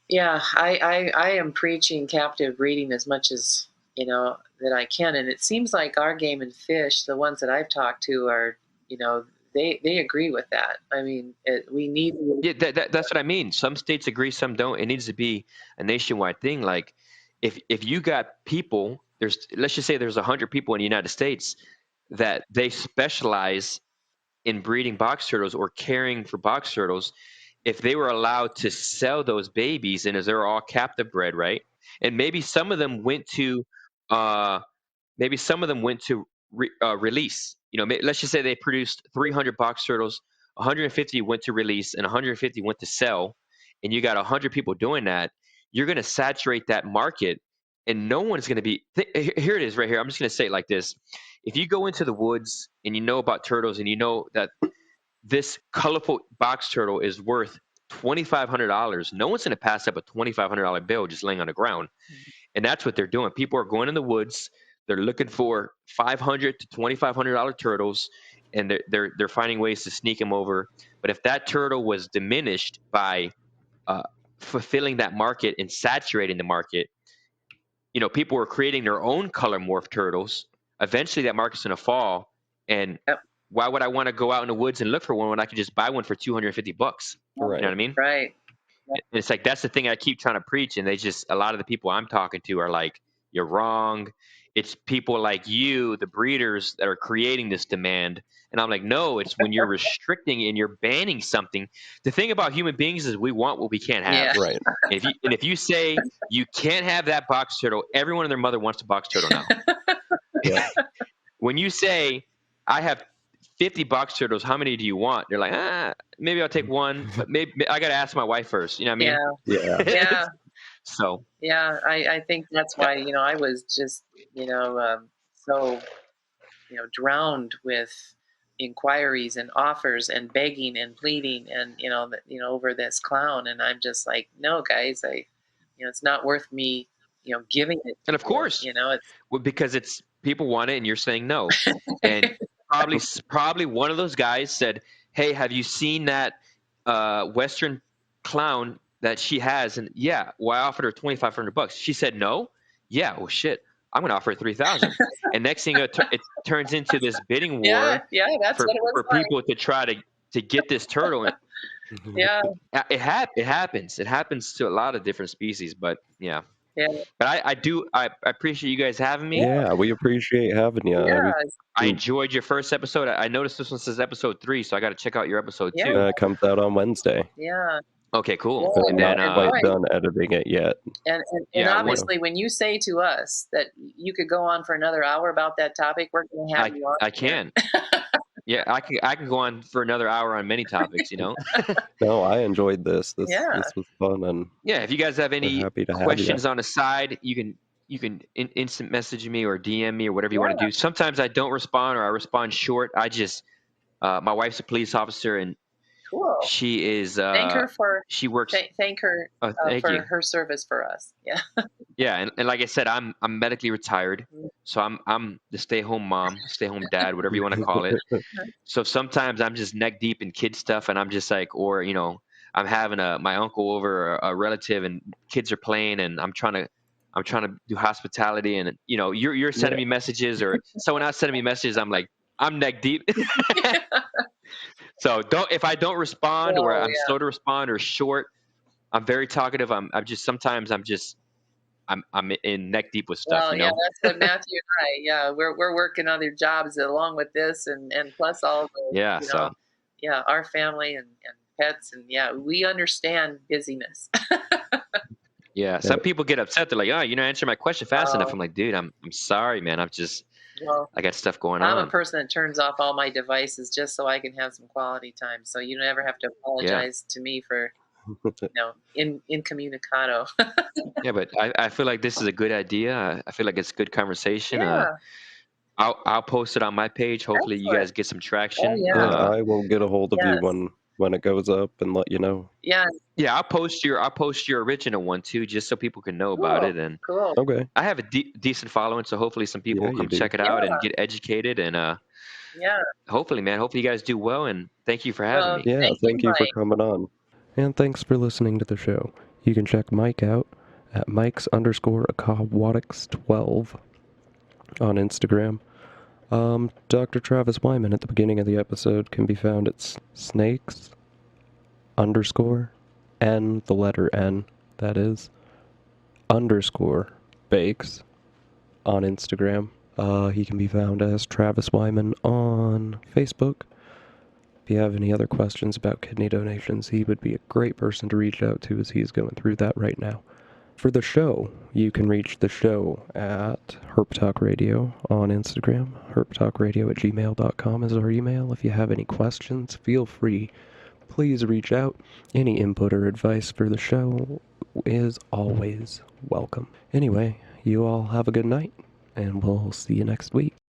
yeah, I am preaching captive breeding as much as, you know, that I can. And it seems like our game and fish, the ones that I've talked to are, you know, they agree with that. I mean, we need. Yeah, that's what I mean. Some states agree, some don't. It needs to be a nationwide thing. Like, if you got people, let's just say there's 100 people in the United States that they specialize in breeding box turtles or caring for box turtles. If they were allowed to sell those babies, and as they're all captive bred, right? And maybe some of them went to uh, release. You know, let's just say they produced 300 box turtles, 150 went to release, and 150 went to sell, and you got 100 people doing that. You're going to saturate that market, and no one's going to be. Here it is, right here. I'm just going to say it like this: if you go into the woods and you know about turtles, and you know that this colorful box turtle is worth $2,500, no one's going to pass up a $2,500 bill just laying on the ground. And that's what they're doing. People are going in the woods. They're looking for $500 to $2,500 turtles, and they're finding ways to sneak them over. But if that turtle was diminished by uh, fulfilling that market and saturating the market, you know, people were creating their own color morph turtles. Eventually, that market's going to fall. And Yep. why would I want to go out in the woods and look for one when I could just buy one for $250? Right. You know what I mean? Right. And it's like that's the thing I keep trying to preach, and they just a lot of the people I'm talking to are like, "You're wrong." It's people like you, the breeders, that are creating this demand, and I'm like, "No, it's when you're restricting and you're banning something." The thing about human beings is we want what we can't have. Yeah. Right. And if you say you can't have that box turtle, everyone and their mother wants a box turtle now. Yeah. When you say I have 50 box turtles, how many do you want? They're like, maybe I'll take one, but maybe I got to ask my wife first. You know what I mean? Yeah. Yeah. Yeah. So, Yeah. I think that's why, you know, I was just, you know, so, you know, drowned with inquiries and offers and begging and pleading and, you know, over this clown. And I'm just like, no, guys, you know, it's not worth me, you know, giving it to and of you, course, you know, it's well, because it's people want it and you're saying no. And probably one of those guys said, "Hey, have you seen that Western clown that she has?" And yeah, well, I offered her $2,500. She said no. Yeah, well, shit, I'm gonna offer her 3,000. And next thing it turns into this bidding war yeah, that's for what it was like. people to try to get this turtle. Yeah. It happens. It happens to a lot of different species, but yeah. Yeah. But I appreciate you guys having me. Yeah, we appreciate having you. Yeah. I enjoyed your first episode. I noticed this one says episode 3, so I got to check out your episode Yeah. 2. It comes out on Wednesday. Yeah. Okay, cool. Yeah. And Not then quite boy, done editing it yet. And Yeah, obviously, when you say to us that you could go on for another hour about that topic, we're going to have you on. I can. Yeah, I can go on for another hour on many topics. You know. No, I enjoyed this. Yeah. This was fun, and Yeah, if you guys have we're any happy to have you. questions on the side, you can instant message me or DM me or whatever you want to do. Sometimes I don't respond or I respond short. I just my wife's a police officer and Cool. she is Thank her for she works. thank her Thank for you. her service for us. Yeah. Yeah, and like I said, I'm medically retired, so I'm the stay home mom, stay home dad, whatever you want to call it. So sometimes I'm just neck deep in kid stuff, and I'm just like, or you know, I'm having my uncle over, a relative, and kids are playing, and I'm trying to do hospitality, and you know, you're sending me messages, or someone else sending me messages. I'm like, I'm neck deep. So if I don't respond, or I'm slow to respond, or short, I'm very talkative. I'm just sometimes I'm in neck deep with stuff. Well, You know? yeah, that's what Matthew and I. Yeah, we're working other jobs along with this, and plus all the Yeah. you So. know, yeah, our family and pets, and yeah, we understand busyness. Yeah, some people get upset. They're like, "Oh, you're not answering my question fast enough." I'm like, "Dude, I'm sorry, man. Well, I got stuff going I'm a on." person that turns off all my devices just so I can have some quality time. So you never have to Yeah, apologize to me for, incommunicado. yeah, but I feel like this is a good idea. I feel like it's good conversation. Yeah, I'll post it on my page. Hopefully, you excellent. guys get some Oh traction. yeah, Yeah, I will get a hold of you yes, when it goes up and let you know. yeah, Yeah, I'll post your original one too, just so people can know about cool, it. And cool. Okay. I have a decent following, so hopefully some people Yeah, will you come do. check it out and Yeah, get educated. And yeah. hopefully, man, hopefully you guys do well. And thank you for having Well, me. Yeah, thank you, thank you for Mike. coming on. And thanks for listening to the show. You can check Mike out at Mike's_Akawatics12 on Instagram. Dr. Travis Wyman at the beginning of the episode can be found at snakes_N, the letter N, that is, _bakes on Instagram. He can be found as Travis Wyman on Facebook. If you have any other questions about kidney donations, he would be a great person to reach out to as he's going through that right now. For the show, you can reach the show at Herp Talk Radio on Instagram. herptalkradio@gmail.com is our email. If you have any questions, feel free. Please reach out. Any input or advice for the show is always welcome. Anyway, you all have a good night, and we'll see you next week.